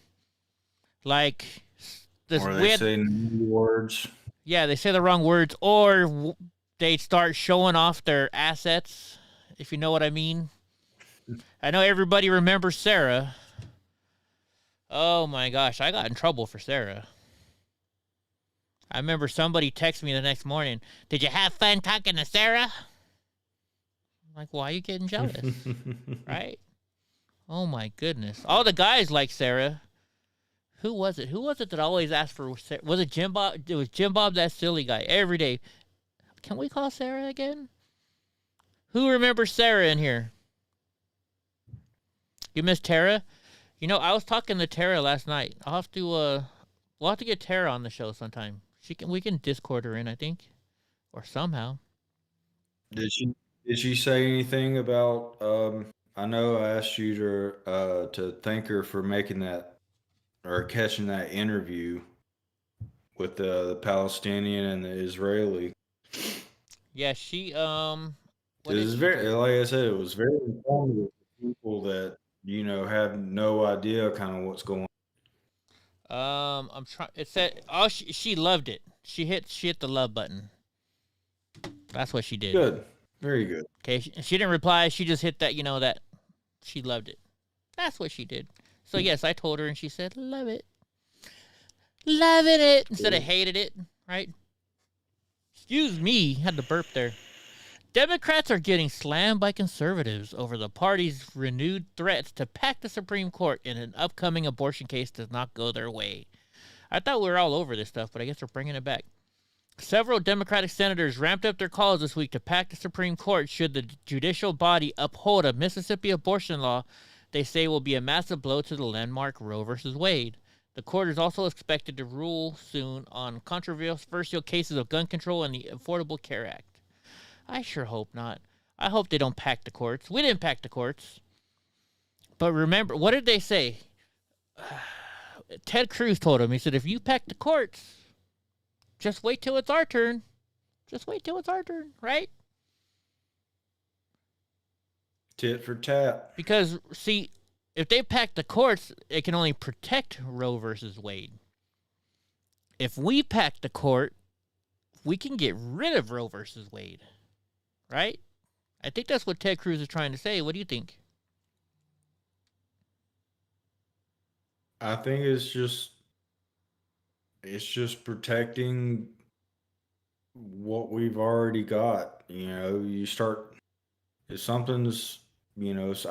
like... Or they say new words. Yeah, they say the wrong words, or they start showing off their assets, if you know what I mean. I know everybody remembers Sarah. Oh my gosh, I got in trouble for Sarah. I remember somebody texted me the next morning, did you have fun talking to Sarah? I'm like, why are you getting jealous? Right? Oh my goodness. All the guys like Sarah. Who was it? Who was it that always asked for Sarah? Was it Jim Bob? It was Jim Bob, that silly guy, every day. Can we call Sarah again? Who remembers Sarah in here? You miss Tara? You know, I was talking to Tara last night. I'll have to we'll have to get Tara on the show sometime. We can Discord her in, I think. Or somehow. Did she say anything about I know I asked you to thank her for making that or catching that interview with the Palestinian and the Israeli. Yeah, she it was very, like I said, it was very informative for people that, you know, have no idea kind of what's going on. I'm trying. It said, oh, she loved it. She hit the love button. That's what she did. Good, very good. Okay, she didn't reply. She just hit that. You know that she loved it. That's what she did. So, yes, I told her, and she said, love it. Loving it instead of hated it, right? Excuse me, had to burp there. Democrats are getting slammed by conservatives over the party's renewed threats to pack the Supreme Court in an upcoming abortion case does not go their way. I thought we were all over this stuff, but I guess we're bringing it back. Several Democratic senators ramped up their calls this week to pack the Supreme Court should the judicial body uphold a Mississippi abortion law they say will be a massive blow to the landmark Roe v. Wade. The court is also expected to rule soon on controversial cases of gun control and the Affordable Care Act. I sure hope not. I hope they don't pack the courts. We didn't pack the courts. But remember, what did they say? Ted Cruz told him, he said, if you pack the courts, just wait till it's our turn. Just wait till it's our turn, right? Tit for tat. Because, see, if they pack the courts, it can only protect Roe versus Wade. If we pack the court, we can get rid of Roe versus Wade, right? I think that's what Ted Cruz is trying to say. What do you think? I think it's just protecting what we've already got. You know, you start if something's, you know, so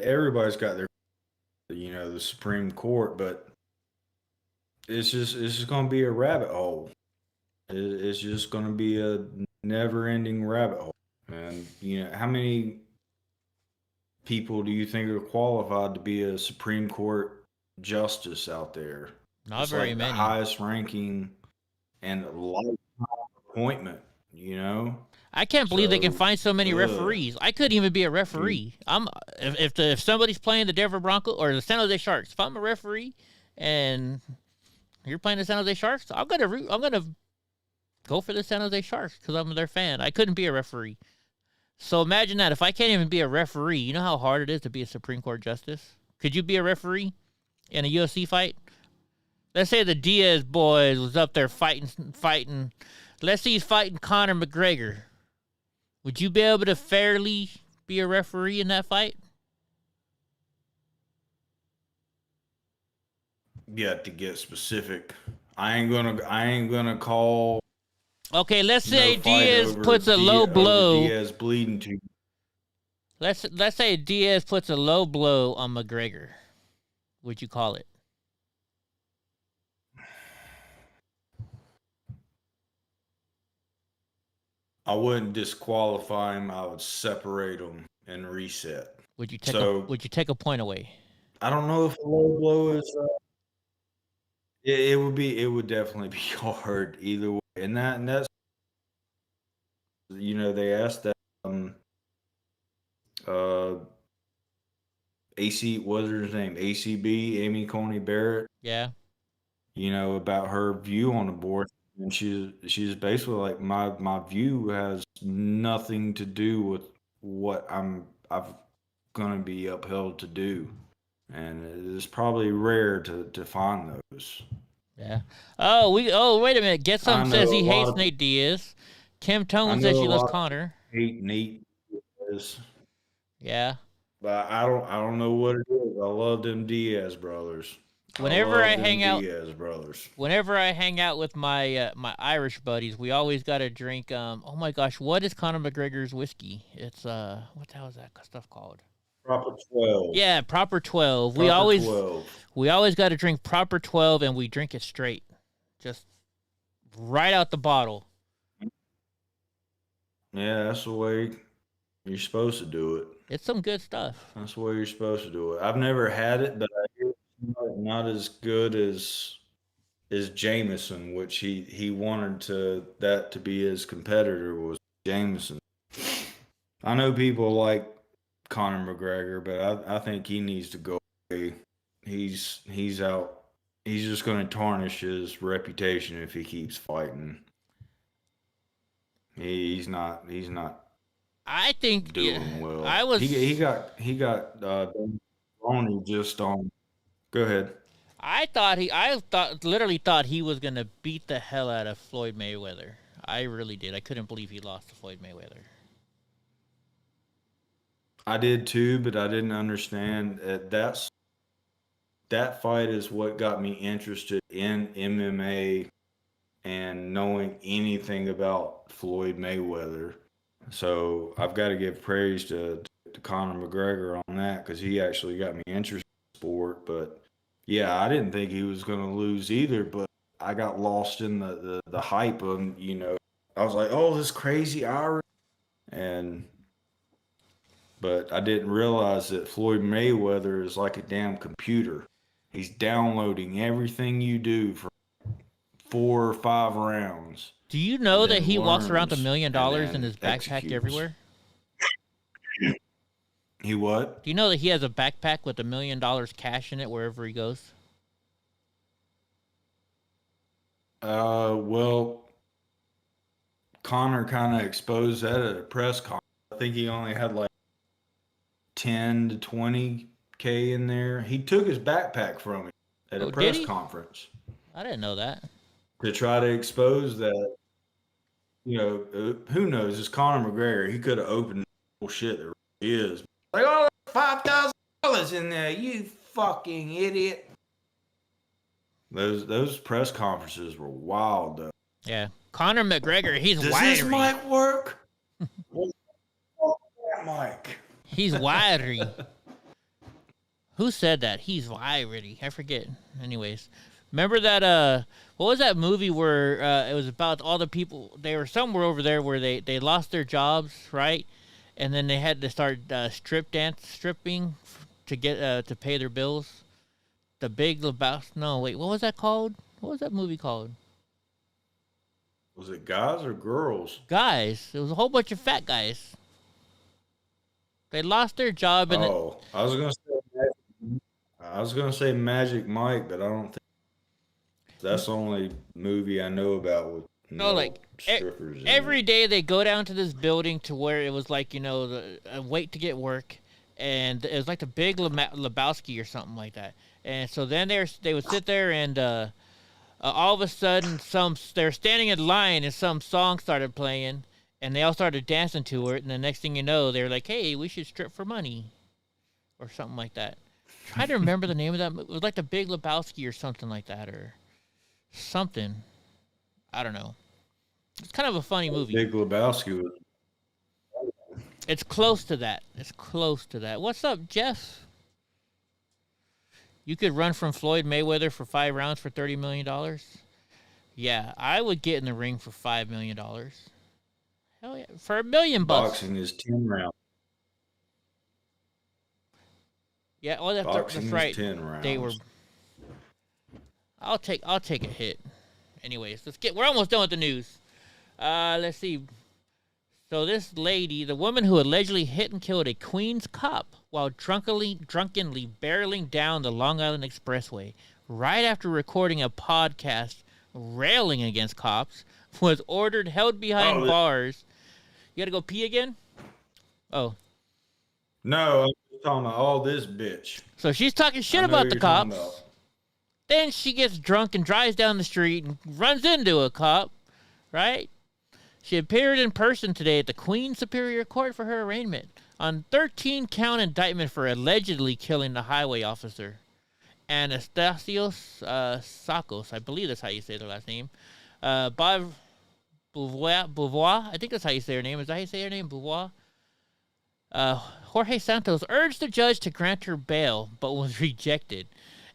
everybody's got their, you know, the Supreme Court, but it's just going to be a rabbit hole. It's just going to be a never-ending rabbit hole. And you know, how many people do you think are qualified to be a Supreme Court justice out there? Not it's very like many. The highest ranking and lifetime appointment, you know? I can't believe they can find so many referees. I couldn't even be a referee. If somebody's playing the Denver Broncos or the San Jose Sharks, if I'm a referee and you're playing the San Jose Sharks, I'm gonna go for the San Jose Sharks because I'm their fan. I couldn't be a referee. So imagine that. If I can't even be a referee, you know how hard it is to be a Supreme Court justice? Could you be a referee in a UFC fight? Let's say the Diaz boys was up there fighting. Let's say he's fighting Conor McGregor. Would you be able to fairly be a referee in that fight? Yeah, to get specific. I ain't gonna call. Okay, let's say Diaz puts a low blow. Diaz bleeding too. Let's say Diaz puts a low blow on McGregor. Would you call it? I wouldn't disqualify him. I would separate him and reset. Would you take a point away? I don't know if a low blow is. It would definitely be hard either way, and that's, you know, they asked that AC, what's her name, ACB, Amy Coney Barrett. Yeah. You know, about her view on abortion, and she's basically like, my view has nothing to do with what I'm gonna be upheld to do. And it's probably rare to find those. Yeah. Oh, wait a minute. Get Some says he hates Nate Diaz. Kim Tone says she loves Connor. Hate Nate Diaz. Yeah. But I don't know what it is. I love them Diaz brothers. Whenever I hang out with my my Irish buddies, we always got to drink. Oh my gosh, what is Conor McGregor's whiskey? It's what the hell is that stuff called? Proper 12. Yeah, Proper 12. We always got to drink Proper 12, and we drink it straight, just right out the bottle. Yeah, that's the way you're supposed to do it. It's some good stuff. That's the way you're supposed to do it. I've never had it, but I hear it's not as good as Jameson, which he wanted that to be his competitor was Jameson. I know people like Conor McGregor, but I think he needs to go away. He's out. He's just going to tarnish his reputation if he keeps fighting. He's not. I think doing well. He got Ronnie just on. Go ahead. I literally thought he was gonna beat the hell out of Floyd Mayweather. I really did. I couldn't believe he lost to Floyd Mayweather. I did too, but I didn't understand that fight is what got me interested in MMA and knowing anything about Floyd Mayweather. So I've got to give praise to Conor McGregor on that because he actually got me interested in sport. But yeah, I didn't think he was going to lose either, but I got lost in the hype of, you know, I was like, oh, this crazy Irish. But I didn't realize that Floyd Mayweather is like a damn computer. He's downloading everything you do for 4 or 5 rounds. Do you know and that then he walks around with $1 learns million and in then his backpack executes. everywhere? He what? Do you know that he has a backpack with $1 million cash in it wherever he goes? Well, Connor kind of exposed that at a press conference. I think he only had like 10 to 20K in there. He took his backpack from him at a press conference. I didn't know that. To try to expose that, you know, who knows? It's Conor McGregor. He could have opened bullshit that really is. Like, oh, $5,000 in there, you fucking idiot. Those press conferences were wild, though. Yeah. Conor McGregor, he's Does wiry. this mic work? Mike. He's wiry. Who said that? He's wiry. I forget. Anyways, remember that, what was that movie where it was about all the people, they were somewhere over there where they lost their jobs, right? And then they had to start stripping to get to pay their bills. The Big Lebowski. No, wait, what was that called? What was that movie called? Was it guys or girls? Guys. It was a whole bunch of fat guys. They lost their job and I was gonna say Magic Mike, but I don't think that's the only movie I know about with strippers. Every day they go down to this building to where it was like, you know, wait to get work, and it was like the Big Lebowski or something like that. And so then they would sit there and all of a sudden they're standing in line and some song started playing and they all started dancing to it, and the next thing you know they're like, hey, we should strip for money or something like that. Try to remember the name of that. It was like the Big Lebowski or something like that, or something. I don't know. It's kind of a funny movie. Big Lebowski was. It's close to that. It's close to that. What's up, Jeff? You could run from Floyd Mayweather for 5 rounds for $30 million? Yeah, I would get in the ring for $5 million. Hell yeah. For $1 million bucks. Boxing is 10 rounds. Yeah, well, that's right. 10 rounds. They were. I'll take a hit. Anyways, we're almost done with the news. Let's see. So this lady, the woman who allegedly hit and killed a Queens cop while drunkenly barreling down the Long Island Expressway right after recording a podcast railing against cops, was ordered held behind bars. You gotta go pee again? Oh. No, I'm talking about all this bitch. So she's talking shit about the cops. Then she gets drunk and drives down the street and runs into a cop, right? She appeared in person today at the Queens Superior Court for her arraignment on 13-count indictment for allegedly killing the highway officer. Anastasios Sakos, I believe that's how you say their last name. Beauvoir, I think that's how you say her name. Is that how you say her name? Beauvoir? Jorge Santos urged the judge to grant her bail, but was rejected.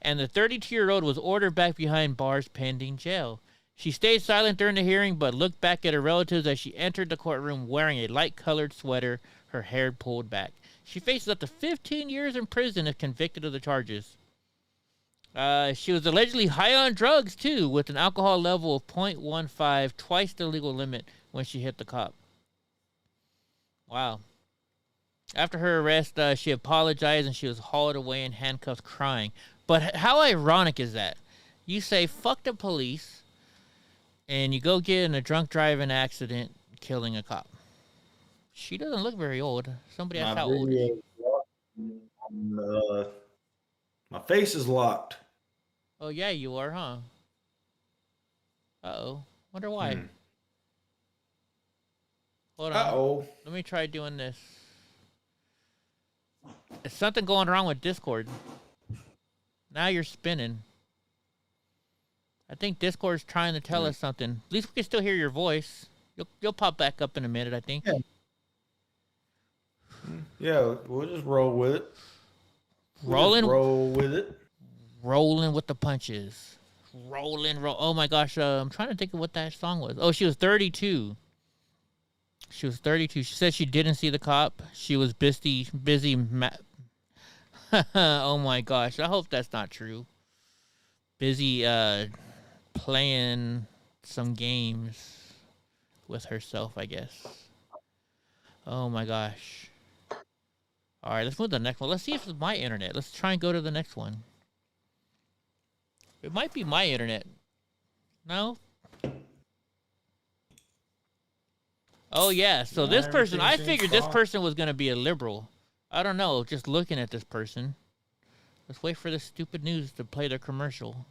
And the 32-year-old was ordered back behind bars pending jail. She stayed silent during the hearing, but looked back at her relatives as she entered the courtroom wearing a light-colored sweater, her hair pulled back. She faces up to 15 years in prison if convicted of the charges. She was allegedly high on drugs, too, with an alcohol level of 0.15, twice the legal limit when she hit the cop. Wow. After her arrest, she apologized and she was hauled away in handcuffs crying. But how ironic is that? You say, fuck the police, and you go get in a drunk driving accident killing a cop. She doesn't look very old. Somebody asked how old is she? My face is locked. Oh, yeah, you are, huh? Uh-oh. Wonder why. Hold on. Uh-oh. Let me try doing this. Is something going wrong with Discord? Now you're spinning. I think Discord's trying to tell us something. At least we can still hear your voice. You'll pop back up in a minute, I think. Yeah, we'll just roll with it. Roll with it. Rolling with the punches. Roll. Oh my gosh, I'm trying to think of what that song was. Oh, she was 32. She said she didn't see the cop. She was busy. Oh my gosh, I hope that's not true. busy playing some games with herself, I guess. Oh my gosh. All right, let's move to the next one. Let's see if it's my internet. Let's try and go to the next one. It might be my internet. No? Oh, yeah. So this person, I figured this person was going to be a liberal. I don't know, just looking at this person. Let's wait for the stupid news to play their commercial.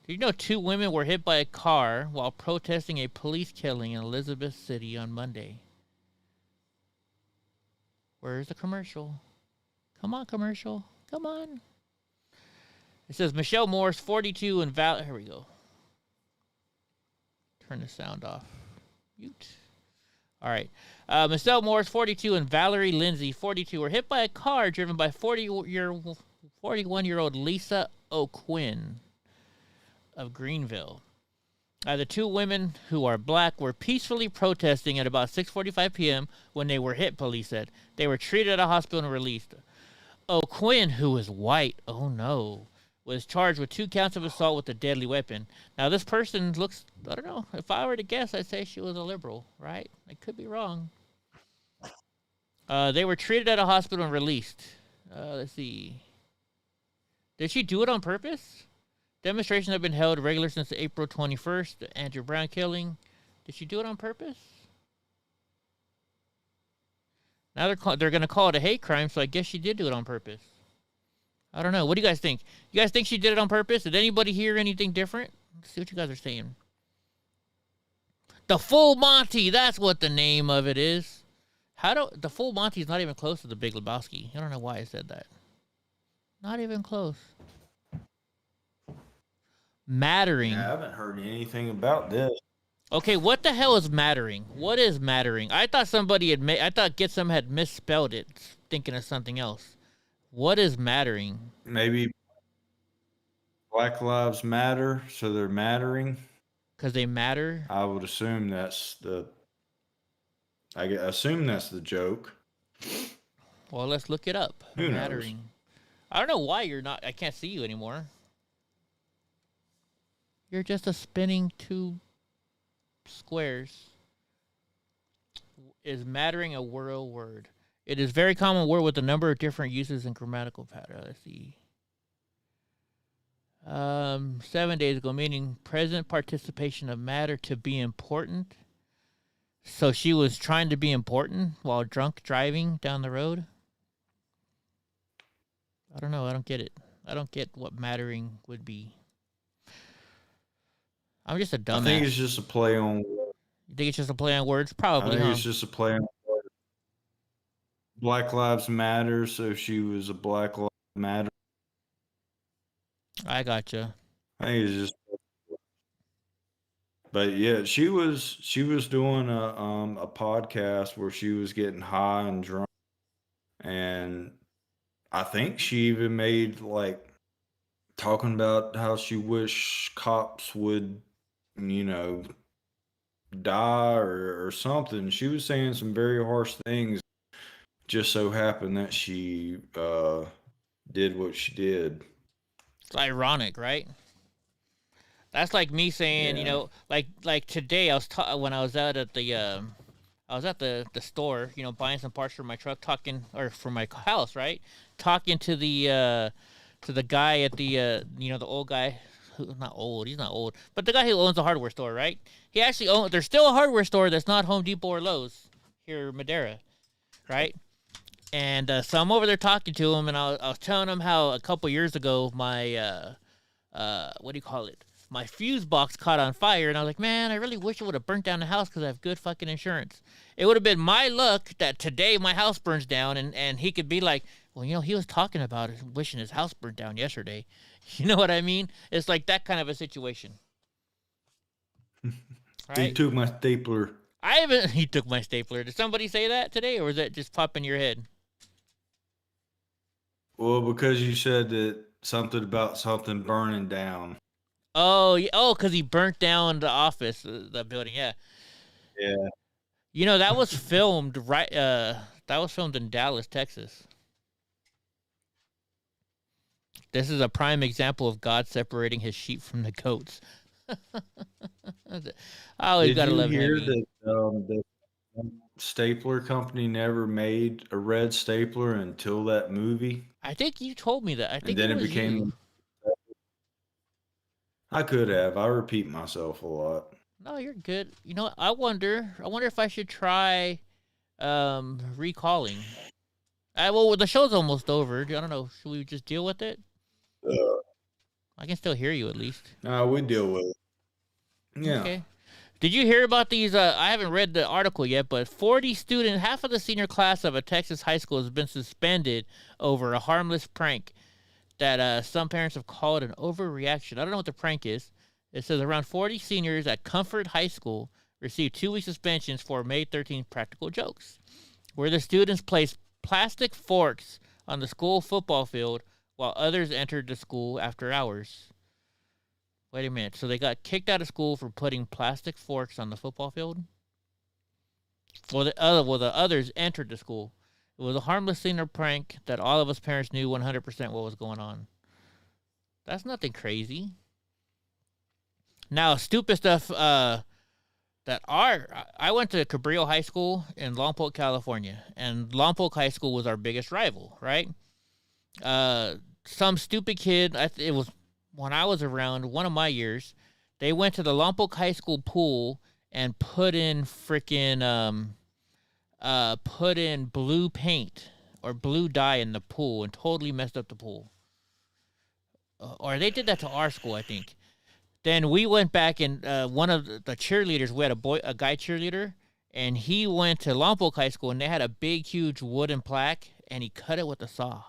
Did you know 2 women were hit by a car while protesting a police killing in Elizabeth City on Monday? Where's the commercial? Come on, commercial. Come on. It says Michelle Morris, 42, and Here we go. Turn the sound off. Mute. All right. Michelle Morris, 42, and Valerie Lindsay, 42, were hit by a car driven by 41-year-old Lisa O'Quinn of Greenville. The 2 women, who are black, were peacefully protesting at about 6:45 p.m. when they were hit, police said. They were treated at a hospital and released. O'Quinn, who is white, oh no, was charged with 2 counts of assault with a deadly weapon. Now, this person looks, I don't know, if I were to guess, I'd say she was a liberal, right? I could be wrong. They were treated at a hospital and released. Let's see. Did she do it on purpose? Demonstrations have been held regular since April 21st, the Andrew Brown killing. Did she do it on purpose? Now they're going to call it a hate crime, so I guess she did do it on purpose. I don't know. What do you guys think? You guys think she did it on purpose? Did anybody hear anything different? Let's see what you guys are saying. The Full Monty, that's what the name of it is. The Full Monty is not even close to the Big Lebowski. I don't know why I said that. Not even close. Mattering. Yeah, I haven't heard anything about this. Okay, what the hell is mattering? What is mattering? I thought somebody I thought Get Some had misspelled it, thinking of something else. What is mattering? Maybe Black Lives Matter, so they're mattering. Because they matter? I would assume that's the joke. Well, let's look it up. Who mattering. knows? I don't know why I can't see you anymore. You're just a spinning 2 squares. Is mattering a real word? It is a very common word with a number of different uses and grammatical patterns. Let's see. 7 days ago, meaning present participation of matter to be important. So she was trying to be important while drunk driving down the road? I don't know. I don't get it. I don't get what mattering would be. I'm just a dumbass. I think it's just a play on. You think it's just a play on words? Probably. I think it's just a play on words. Black Lives Matter, so she was a Black Lives Matter. I gotcha. I think it's just. But yeah, she was doing a podcast where she was getting high and drunk, and I think she even made talking about how she wished cops would, die or something. She was saying some very harsh things. Just so happened that she did what she did. It's ironic, right? That's like me saying, like today when I was out at the store, buying some parts for my truck, for my house, right? Talking to the guy at the old guy, he's not old, but the guy who owns the hardware store, right? He actually there's still a hardware store that's not Home Depot or Lowe's here in Madera, right? And so I'm over there talking to him, and I was telling him how a couple years ago my my fuse box caught on fire, and I was like, man, I really wish it would have burnt down the house because I have good fucking insurance. It would have been my luck that today my house burns down, and he could be like, well, he was talking about it, wishing his house burnt down yesterday. You know what I mean? It's like that kind of a situation. Right? He took my stapler. He took my stapler. Did somebody say that today, or was that just pop in your head? Well, because you said that something about something burning down. Oh, yeah. Oh, because he burnt down the office, the building. Yeah. Yeah. That was filmed That was filmed in Dallas, Texas. This is a prime example of God separating his sheep from the goats. I always gotta love Did you hear Henry. that the stapler company never made a red stapler until that movie? I think you told me that. I And think then it it was became. you. I could have. I repeat myself a lot. No, you're good. You know, I wonder if I should try recalling. Well, the show's almost over. I don't know. Should we just deal with it? I can still hear you at least. No, we deal with it. Yeah. Okay. Did you hear about these? I haven't read the article yet, but 40 students, half of the senior class of a Texas high school has been suspended over a harmless prank that some parents have called an overreaction. I don't know what the prank is. It says around 40 seniors at Comfort High School received 2-week suspensions for May 13th practical jokes, where the students placed plastic forks on the school football field while others entered the school after hours. Wait a minute. So they got kicked out of school for putting plastic forks on the football field? Well, the others entered the school. It was a harmless senior prank that all of us parents knew 100% what was going on. That's nothing crazy. Now, stupid stuff I went to Cabrillo High School in Lompoc, California, and Lompoc High School was our biggest rival, right? Some stupid kid, it was when I was around, one of my years, they went to the Lompoc High School pool and put in blue paint or blue dye in the pool and totally messed up the pool. Or they did that to our school, I think. Then we went back and one of the cheerleaders, we had a guy cheerleader, and he went to Lompoc High School and they had a big, huge wooden plaque, and he cut it with a saw,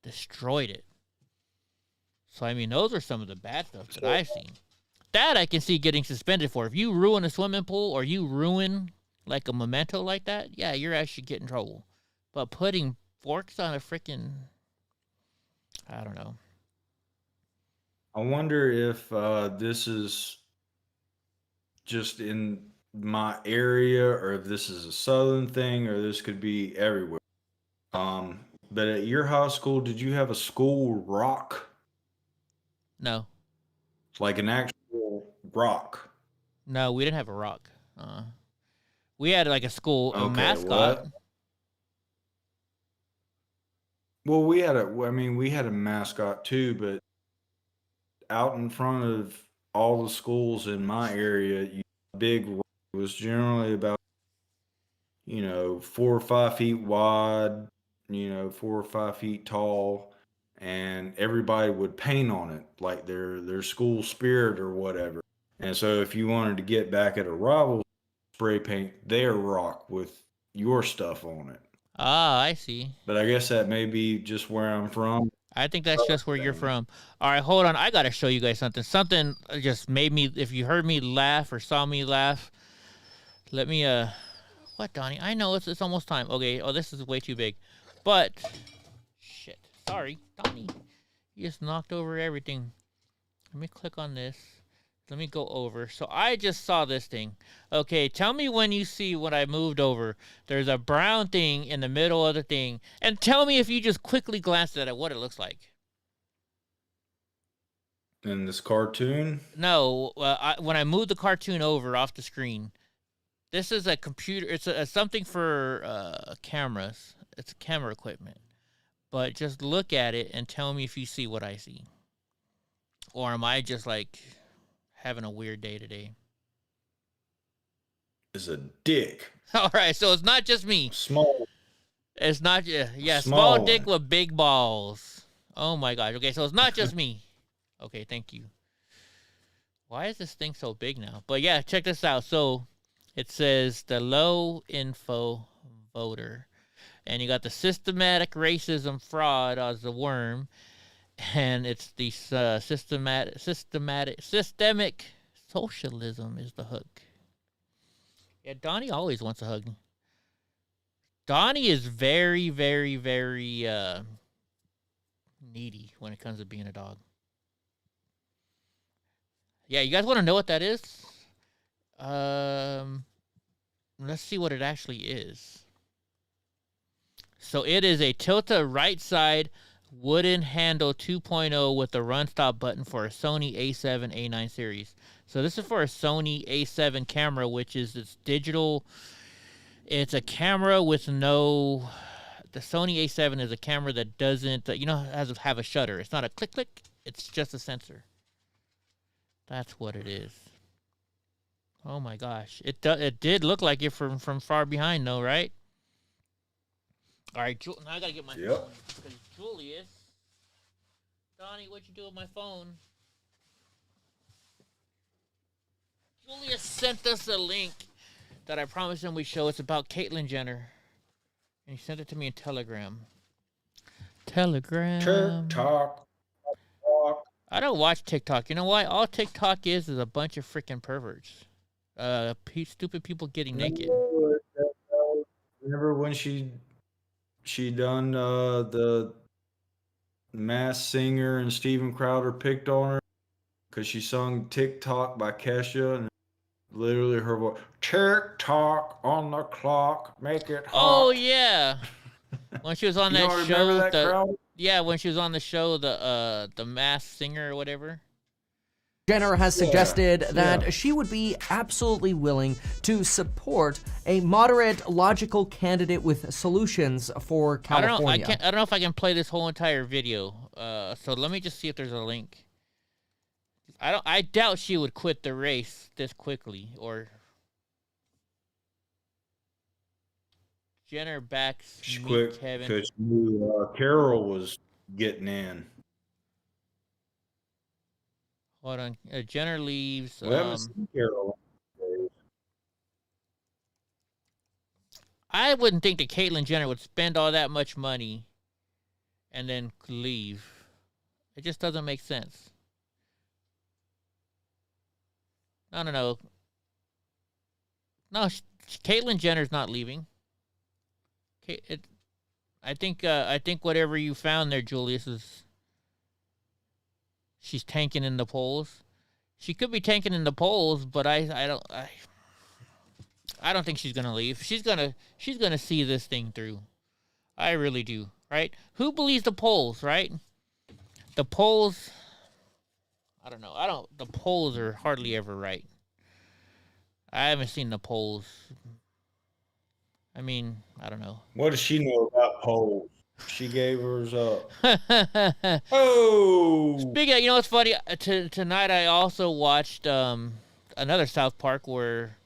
destroyed it. So I mean, those are some of the bad stuff that I've seen. That I can see getting suspended for. If you ruin a swimming pool or you ruin like a memento like that, yeah, you're actually getting in trouble. But putting forks on a freaking, I don't know. I wonder if this is just in my area, or if this is a southern thing, or this could be everywhere. But at your high school, did you have a school rock? No. Like an actual rock? No, we didn't have a rock. We had like a mascot. What? Well, we had a mascot too, but out in front of all the schools in my area, big was generally about 4 or 5 feet wide, 4 or 5 feet tall, and everybody would paint on it like their school spirit or whatever. And so if you wanted to get back at a rival, spray paint their rock with your stuff on it. Ah, I see. But I guess that may be just where I'm from. I think that's just where you're from. All right, hold on. I got to show you guys something. Something just made me, if you heard me laugh or saw me laugh, let me, what, Donnie? I know it's almost time. Okay, oh, this is way too big. But, shit. Sorry, Donnie. You just knocked over everything. Let me click on this. Let me go over. So I just saw this thing. Okay, tell me when you see when I moved over. There's a brown thing in the middle of the thing. And tell me if you just quickly glanced at it, what it looks like. In this cartoon? No, when I moved the cartoon over off the screen, this is a computer. It's something for cameras. It's camera equipment. But just look at it and tell me if you see what I see. Or am I just like having a weird day today? Is a dick. All right, so it's not just me. Small. It's not, small dick with big balls. Oh my gosh. Okay, so it's not just me. Okay, thank you. Why is this thing so big now? But yeah, check this out. So it says the low info voter. And you got the systematic racism fraud as the worm. And it's the systemic socialism is the hook. Yeah, Donnie always wants a hug. Donnie is very, very, very needy when it comes to being a dog. Yeah, you guys want to know what that is? Let's see what it actually is. So it is a tilted right side Wooden handle 2.0 with a run stop button for a Sony A7 A9 series. So this is for a Sony A7 camera, which is this digital. It's a camera with no. The Sony A7 is a camera that doesn't, has to have a shutter. It's not a click click. It's just a sensor. That's what it is. Oh my gosh, it did look like it from far behind, though, right? All right, now I gotta get my phone because Julius, Donnie, what'd you do with my phone? Julius sent us a link that I promised him we'd show. It's about Caitlyn Jenner, and he sent it to me in Telegram. TikTok. I don't watch TikTok. You know why? All TikTok is a bunch of freaking perverts. Stupid people getting naked. Remember when she done the Masked Singer and Steven Crowder picked on her because she sung TikTok by Kesha, and literally her voice, TikTok on the clock, make it hot. Oh yeah. When she was on that show, when she was on the show, the Masked Singer or whatever. Jenner has suggested that she would be absolutely willing to support a moderate, logical candidate with solutions for California. I don't know if I can play this whole entire video. So let me just see if there's a link. I doubt she would quit the race this quickly, or Jenner backs Meet Kevin because Carol was getting in. Hold on. Jenner leaves. I wouldn't think that Caitlyn Jenner would spend all that much money and then leave. It just doesn't make sense. No. No, Caitlyn Jenner's not leaving. I think whatever you found there, Julius, is she's tanking in the polls. She could be tanking in the polls, but I don't think she's gonna leave. She's gonna see this thing through. I really do. Right? Who believes the polls? Right? The polls. I don't know. The polls are hardly ever right. I haven't seen the polls. I mean, I don't know. What does she know about polls? She gave hers up. Oh! Speaking of, what's funny? Tonight I also watched another South Park where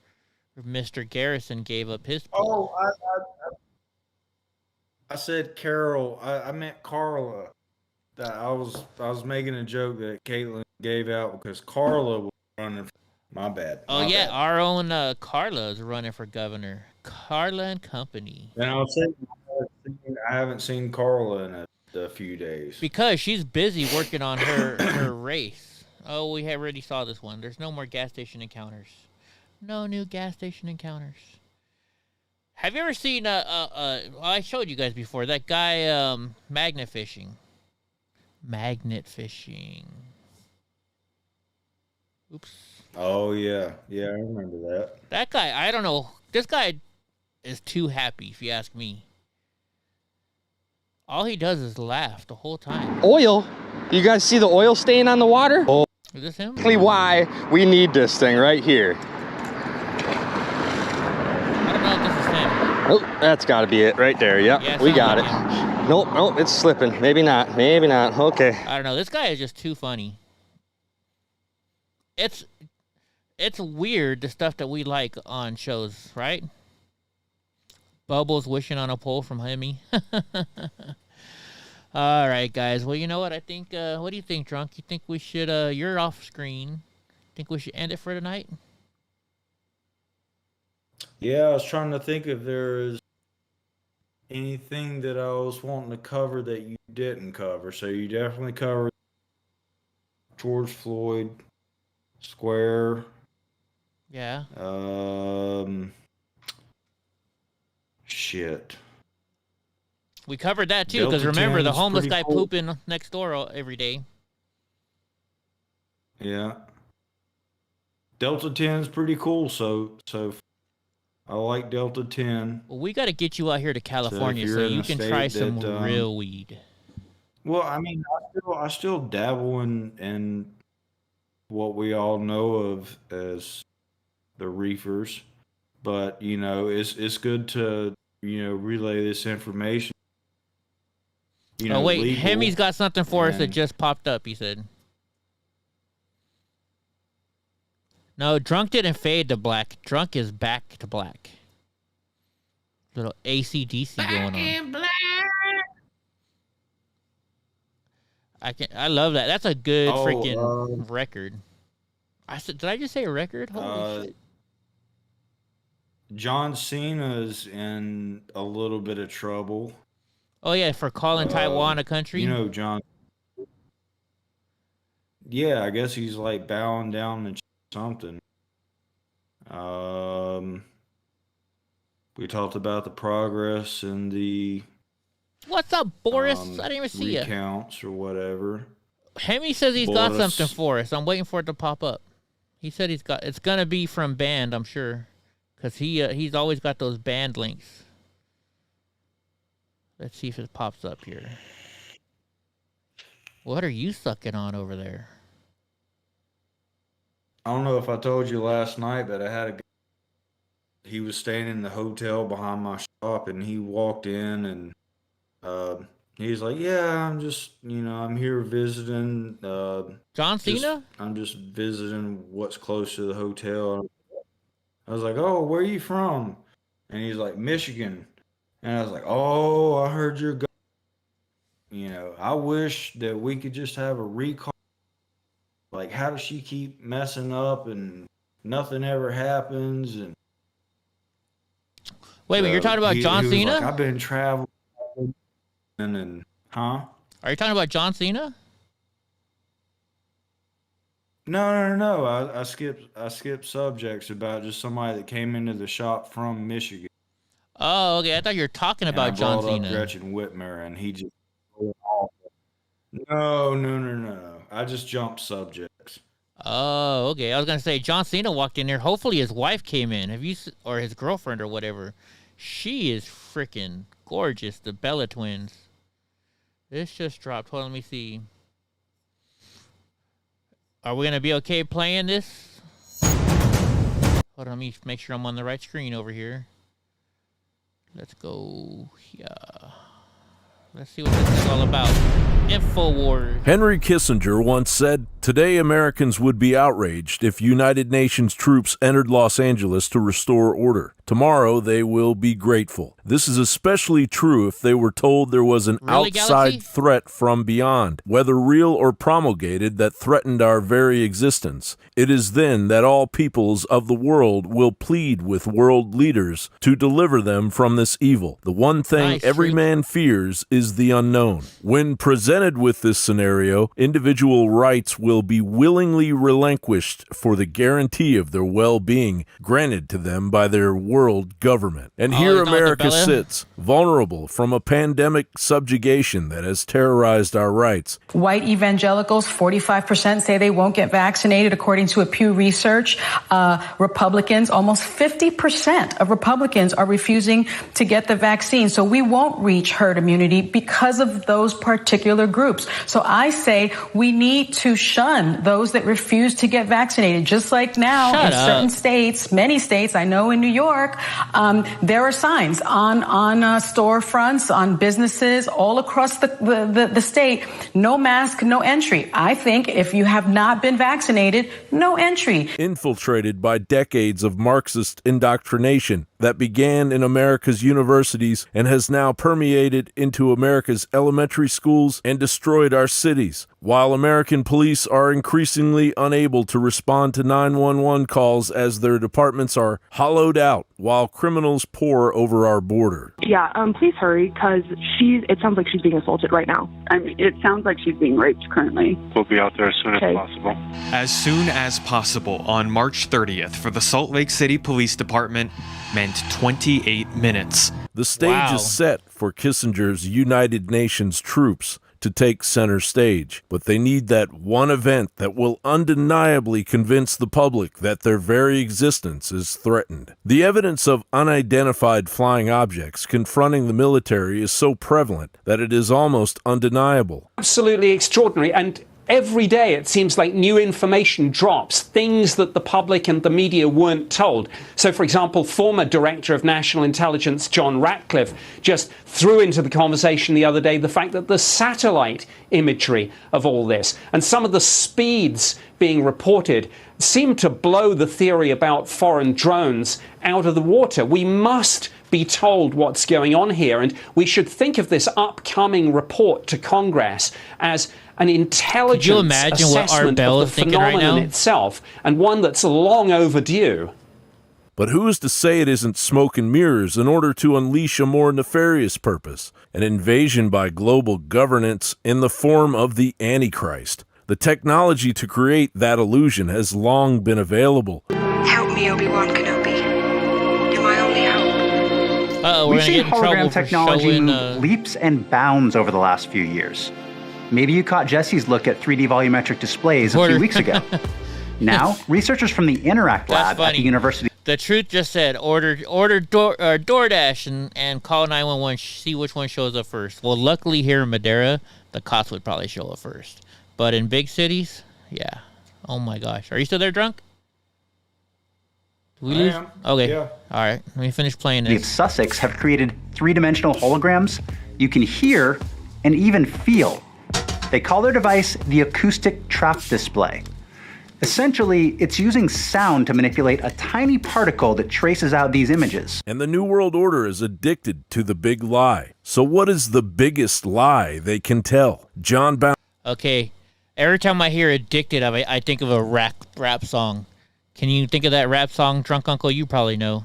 Mr. Garrison gave up his poll. Oh, I said Carol. I meant Carla. That I was making a joke that Caitlyn gave out because Carla was running. My bad. Oh, yeah. Our own Carla is running for governor. Carla and company. And I was saying, I haven't seen Carla in a few days. Because she's busy working on her race. Oh, we already saw this one. There's no more gas station encounters. No new gas station encounters. Have you ever seen, I showed you guys before, that guy magnet fishing. Magnet fishing. Oops. Oh, yeah. Yeah, I remember that. That guy, I don't know. This guy is too happy, if you ask me. All he does is laugh the whole time. Oil? You guys see the oil stain on the water? Oh. Is this him? Exactly why we need this thing right here. I don't know if this is him. Oh, that's got to be it right there. Yep, Yeah, we got like it. Him. Nope, it's slipping. Maybe not. Okay. I don't know. This guy is just too funny. It's weird, the stuff that we like on shows, right? Bubbles wishing on a pole from Hemi. All right, guys. Well, you know what? I think, what do you think, Drunk? You think we should, you're off screen. Think we should end it for tonight? Yeah, I was trying to think if there's anything that I was wanting to cover that you didn't cover. So you definitely covered George Floyd, Square. Yeah. Shit. We covered that too, because remember the homeless guy pooping next door every day. Yeah. Delta 10 is pretty cool, so I like Delta 10. Well, we got to get you out here to California so you can try some real weed. Well, I mean, I still dabble in what we all know of as the reefers, but it's good to relay this information. Oh wait, legal Hemi's got something for us that and- just popped up. He said. No, drunk didn't fade to black. Drunk is back to black. Little AC/DC going on. I love that. That's a good freaking record. Did I just say a record? Holy shit. John Cena's in a little bit of trouble. Oh yeah, for calling Taiwan a country. John. Yeah, I guess he's like bowing down to something. We talked about the progress and the What's up, Boris? I didn't even see you. Recounts or whatever. Hemi says he's got Boris. something for us. I'm waiting for it to pop up. He said it's gonna be from band, I'm sure, because he's always got those band links. Let's see if it pops up here. What are you sucking on over there? I don't know if I told you last night, but I had a guy. He was staying in the hotel behind my shop, and he walked in, and he's like, "Yeah, I'm just, I'm here visiting." John Cena? I'm just visiting what's close to the hotel. I was like, "Oh, where are you from?" And he's like, "Michigan." And I was like, "Oh, I heard you're going." I wish that we could just have a recall. Like, how does she keep messing up and nothing ever happens? And wait a minute, you're talking about John he was Cena? like, I've been traveling, and huh? Are you talking about John Cena? No. I skipped subjects about just somebody that came into the shop from Michigan. Oh, okay. I thought you were talking And about I John brought up Cena. Gretchen Whitmer, and he just no. I just jumped subjects. Oh, okay. I was gonna say John Cena walked in there. Hopefully his wife came in. Or his girlfriend or whatever? She is freaking gorgeous. The Bella twins. This just dropped. Hold on, let me see. Are we gonna be okay playing this? Hold on, let me make sure I'm on the right screen over here. Let's go here. Let's see what this is all about. InfoWars. Henry Kissinger once said, "Today Americans would be outraged if United Nations troops entered Los Angeles to restore order. Tomorrow they will be grateful. This is especially true if they were told there was an outside threat from beyond, whether real or promulgated, that threatened our very existence. It is then that all peoples of the world will plead with world leaders to deliver them from this evil. The one thing every man fears is the unknown. When presented with this scenario, individual rights will be willingly relinquished for the guarantee of their well-being granted to them by their world government. And here America sits, vulnerable from a pandemic subjugation that has terrorized our rights. White evangelicals, 45% say they won't get vaccinated, according to a Pew Research. Republicans, almost 50% of Republicans are refusing to get the vaccine. So we won't reach herd immunity because of those particular groups. So I say we need to shun those that refuse to get vaccinated. Just like now in certain states, many states, I know in New York, there are signs on storefronts, on businesses all across the state, no mask, no entry. I think if you have not been vaccinated, no entry. Infiltrated by decades of Marxist indoctrination that began in America's universities and has now permeated into America's elementary schools and destroyed our cities. While American police are increasingly unable to respond to 911 calls as their departments are hollowed out while criminals pour over our border. Yeah, please hurry, because it sounds like she's being assaulted right now. I mean, it sounds like she's being raped currently. We'll be out there as soon as possible. As soon as possible on March 30th for the Salt Lake City Police Department meant 28 minutes. The stage is set for Kissinger's United Nations troops to take center stage, but they need that one event that will undeniably convince the public that their very existence is threatened. The evidence of unidentified flying objects confronting the military is so prevalent that it is almost undeniable. Absolutely extraordinary, and every day it seems like new information drops, things that the public and the media weren't told. So, for example, former Director of National Intelligence John Ratcliffe just threw into the conversation the other day the fact that the satellite imagery of all this and some of the speeds being reported seem to blow the theory about foreign drones out of the water. We must be told what's going on here, and we should think of this upcoming report to Congress as an intelligence Could you imagine what Art Bell is thinking right now? Itself, and one that's long overdue. But who is to say it isn't smoke and mirrors in order to unleash a more nefarious purpose, an invasion by global governance in the form of the Antichrist? The technology to create that illusion has long been available. Help me, Obi-Wan Kenobi. You're my only hope. We've seen hologram technology move leaps and bounds over the last few years. Maybe you caught Jesse's look at 3D volumetric displays a few weeks ago. Now, researchers from the Interact Lab at the University... The Truth just said, order DoorDash and call 911, see which one shows up first. Well, luckily here in Madera, the cops would probably show up first. But in big cities, yeah. Oh my gosh. Are you still there, drunk? Did we lose? am. Okay. Yeah. All right. Let me finish playing of this. Sussex have created three-dimensional holograms you can hear and even feel. They call their device the acoustic trap display. Essentially, it's using sound to manipulate a tiny particle that traces out these images. And the New World Order is addicted to the big lie. So what is the biggest lie they can tell? John Bound. Okay. Every time I hear addicted, I think of a rap song. Can you think of that rap song, Drunk Uncle? You probably know.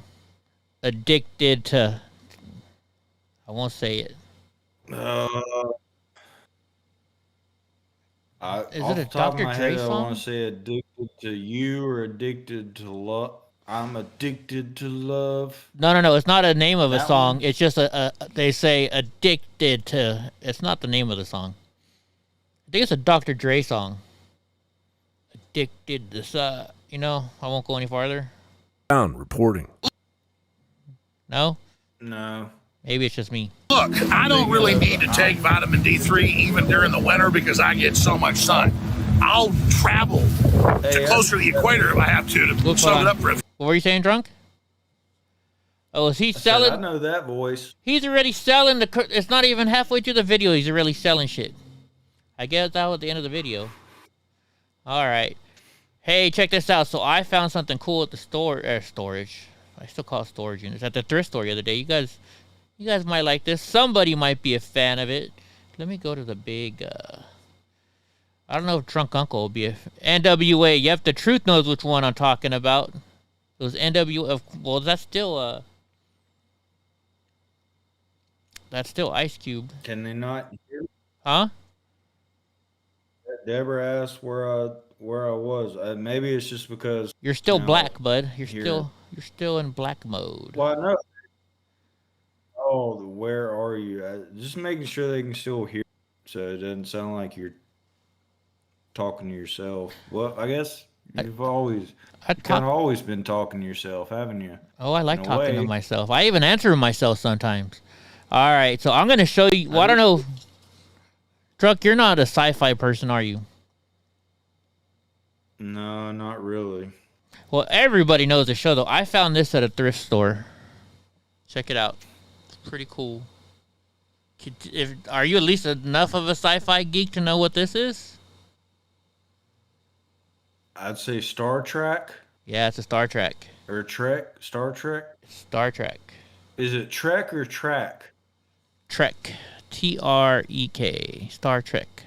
Addicted to... I won't say it. Is it a Dr. Dre I song? want to say addicted to you or addicted to love. I'm addicted to love. No. It's not a name of a That song. one? It's just they say addicted to. It's not the name of the song. I think it's a Dr. Dre song. Addicted to, I won't go any farther. Bound reporting. No? No. Maybe it's just me. Look, I don't really need to take vitamin D3 even during the winter because I get so much sun. I'll travel to closer to the equator if I have to soak it up for a... What were you saying, drunk? Oh, is he selling? I know that voice. He's already selling it's not even halfway through the video. He's already selling shit. I guess that was at the end of the video. All right. Hey, check this out. So I found something cool at the storage. I still call it storage units. At the thrift store the other day. You guys might like this. Somebody might be a fan of it. Let me go to the big... I don't know if Drunk Uncle will be a... NWA. Yep, the Truth knows which one I'm talking about. It was NWA. Well, that's still... That's still Ice Cube. Can they not hear? Huh? Deborah asked where I was. Maybe it's just because you're still black, bud. You're still in black mode. Well, I know. Oh, where are you? Just making sure they can still hear, so it doesn't sound like you're talking to yourself. Well, I guess you've always been talking to yourself, haven't you? Oh, I like talking to myself. I even answer myself sometimes. All right, so I'm gonna show you. Well, I don't know. Truck, you're not a sci-fi person, are you? No, not really. Well, everybody knows the show, though. I found this at a thrift store. Check it out. It's pretty cool. Are you at least enough of a sci-fi geek to know what this is? I'd say Star Trek. Yeah, it's a Star Trek. Or Trek? Star Trek? Star Trek. Is it Trek or Track? Trek. Trek. Star Trek.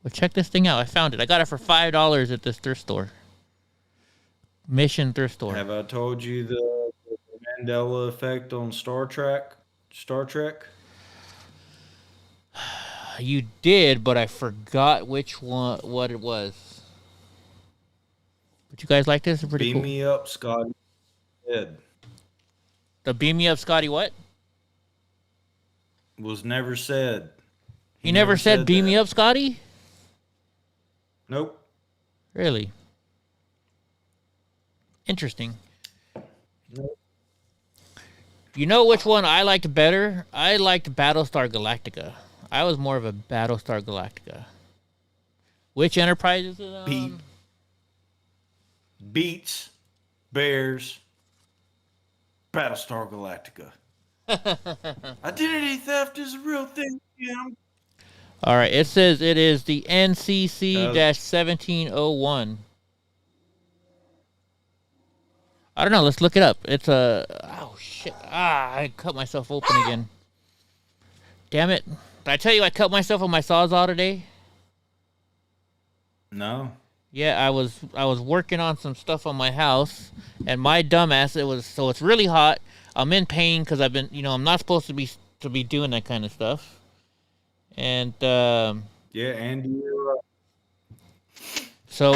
Well, check this thing out. I found it. I got it for $5 at this thrift store. Mission thrift store. Have I told you the Mandela effect on Star Trek? You did, but I forgot which one, what it was. But you guys like this? It's pretty cool. Beam me up, Scotty. Dead. The beam me up, Scotty what? Was never said. He never said beam me up, Scotty? Nope. Really? Interesting. Nope. You know which one I liked better? I liked Battlestar Galactica. I was more of a Battlestar Galactica. Which Enterprise is it on? Beats, Bears, Battlestar Galactica. Identity theft is a real thing, Jim. All right, it says it is the NCC-1701. I don't know. Let's look it up. It's a... Oh, shit. I cut myself open again. Damn it. Did I tell you I cut myself with my Sawzall today? No. Yeah, I was working on some stuff on my house, and my dumbass, it's really hot. I'm in pain because I've been, I'm not supposed to be doing that kind of stuff. And yeah, Andy. So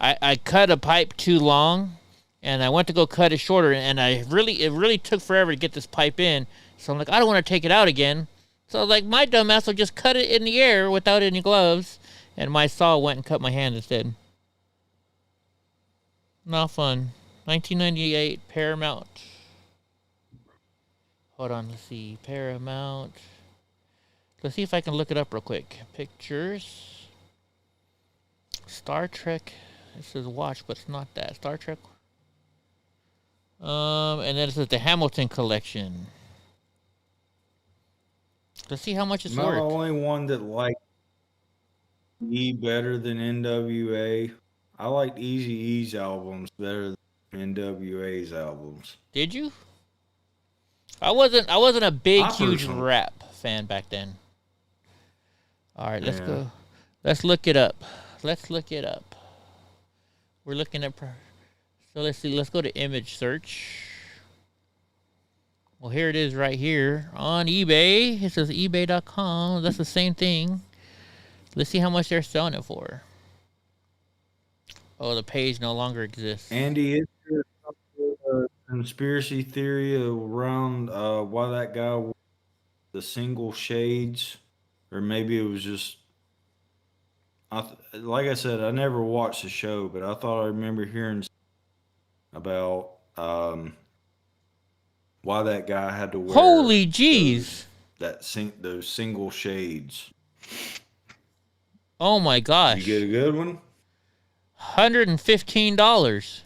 I cut a pipe too long, and I went to go cut it shorter, and it really took forever to get this pipe in. So I'm like, I don't want to take it out again. So I was like, my dumbass will just cut it in the air without any gloves, and my saw went and cut my hand instead. Not fun. 1998 Paramount. Hold on, let's see. Paramount. Let's see if I can look it up real quick. Pictures. Star Trek. It says watch, but it's not that. Star Trek. And then it says the Hamilton Collection. Let's see how much it's Am I worth. the only one that liked E better than NWA? I liked Eazy-E's albums better than NWA's albums. Did you? I wasn't a big, huge personally. rap fan back then. All right, let's Yeah. go. Let's look it up. We're looking at... So let's see. Let's go to image search. Well, here it is right here on eBay. It says ebay.com. That's the same thing. Let's see how much they're selling it for. Oh, the page no longer exists. Andy, is there a conspiracy theory around why that guy wore the single shades? Or maybe it was just... like I said, I never watched the show, but I thought I remember hearing about why that guy had to wear... Holy jeez! Those single shades. Oh my gosh. You get a good one? $115.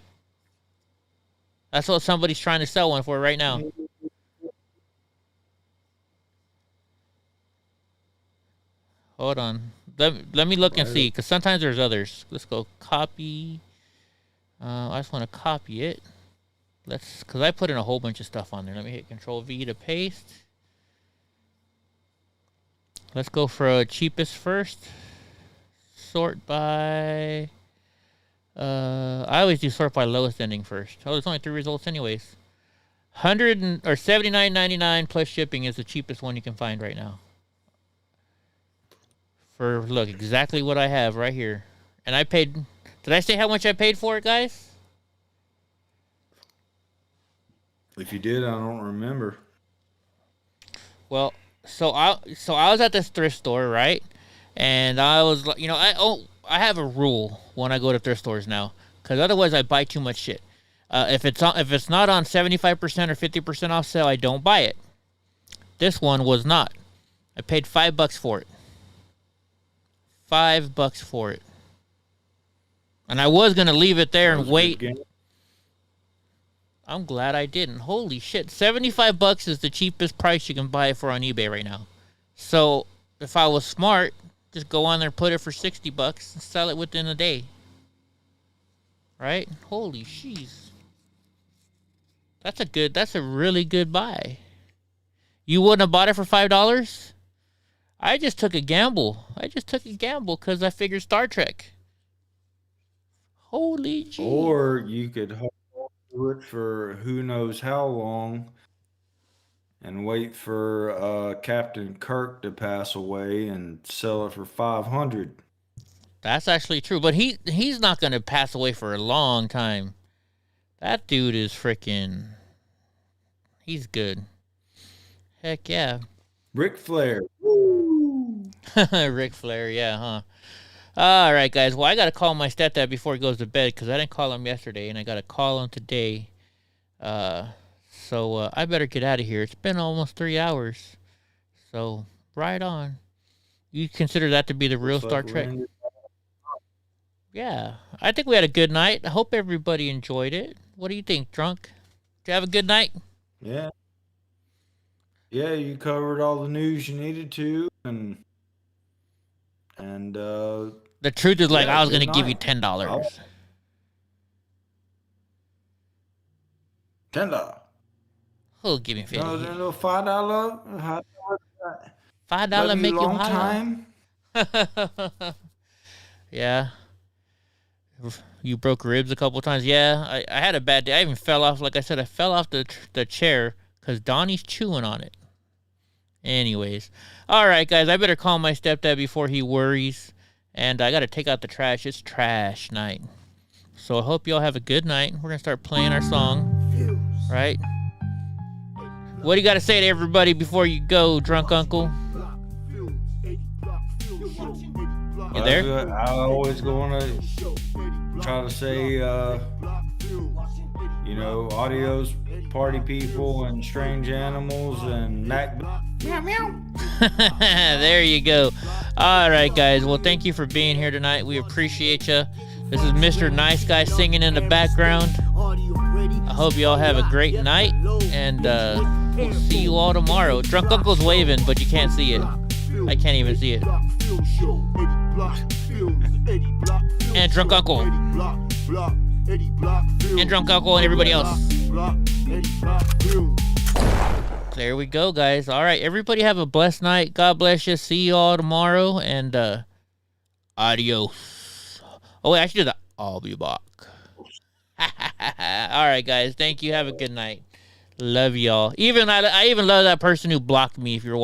That's what somebody's trying to sell one for right now. Hold on. Let me look and see, because sometimes there's others. Let's go copy. I just want to copy it. Because I put in a whole bunch of stuff on there. Let me hit Control V to paste. Let's go for cheapest first. Sort by... I always do sort by lowest ending first. Oh, there's only 3 results anyways. $79.99 plus shipping is the cheapest one you can find right now. For, look, exactly what I have right here. And I paid... Did I say how much I paid for it, guys? If you did, I don't remember. Well, so I was at this thrift store, right? And I was like, I have a rule when I go to thrift stores now, because otherwise I buy too much shit. If it's not on 75% or 50% off sale, I don't buy it. This one was not. I paid $5 for it. $5 for it. And I was gonna leave it there and wait. I'm glad I didn't. Holy shit. $75 is the cheapest price you can buy it for on eBay right now. So if I was smart, just go on there and put it for $60 and sell it within a day. Right? Holy jeez. That's a really good buy. You wouldn't have bought it for $5? I just took a gamble. Because I figured Star Trek. Holy jeez. Or you could hold on to it for who knows how long and wait for Captain Kirk to pass away and sell it for $500. That's actually true, but he's not going to pass away for a long time. That dude is freaking... He's good. Heck yeah. Ric Flair. Woo! Ric Flair, yeah, huh? All right, guys. Well, I got to call my stepdad before he goes to bed because I didn't call him yesterday, and I got to call him today. So I better get out of here. It's been almost 3 hours. So, right on. You consider that to be the real Star Trek? Yeah. I think we had a good night. I hope everybody enjoyed it. What do you think, Drunk? Did you have a good night? Yeah. Yeah, you covered all the news you needed to, and the truth is, like, I was gonna give you $10. $10. Who'll give me 50? No, no, $5. $5 make you long holler. time. Yeah. You broke ribs a couple times. Yeah, I had a bad day. I even fell off. Like I said, I fell off the chair because Donnie's chewing on it. Anyways. All right, guys. I better call my stepdad before he worries. And I got to take out the trash. It's trash night. So I hope y'all have a good night. We're going to start playing our song. Right? What do you got to say to everybody before you go, Drunk Uncle? You there? I always going to try to say, adios, party people, and strange animals, and meow meow. There you go. All right, guys. Well, thank you for being here tonight. We appreciate you. This is Mr. Nice Guy singing in the background. I hope you all have a great night, and we'll see you all tomorrow. Drunk Uncle's waving, but you can't see it. I can't even see it. And Drunk Uncle. And Drunk Uncle and everybody else. There we go, guys. All right, everybody have a blessed night. God bless you. See you all tomorrow, and adios. Oh, wait, I should do that. I'll be back. All right, guys. Thank you. Have a good night. Love y'all. I even love that person who blocked me if you're watching.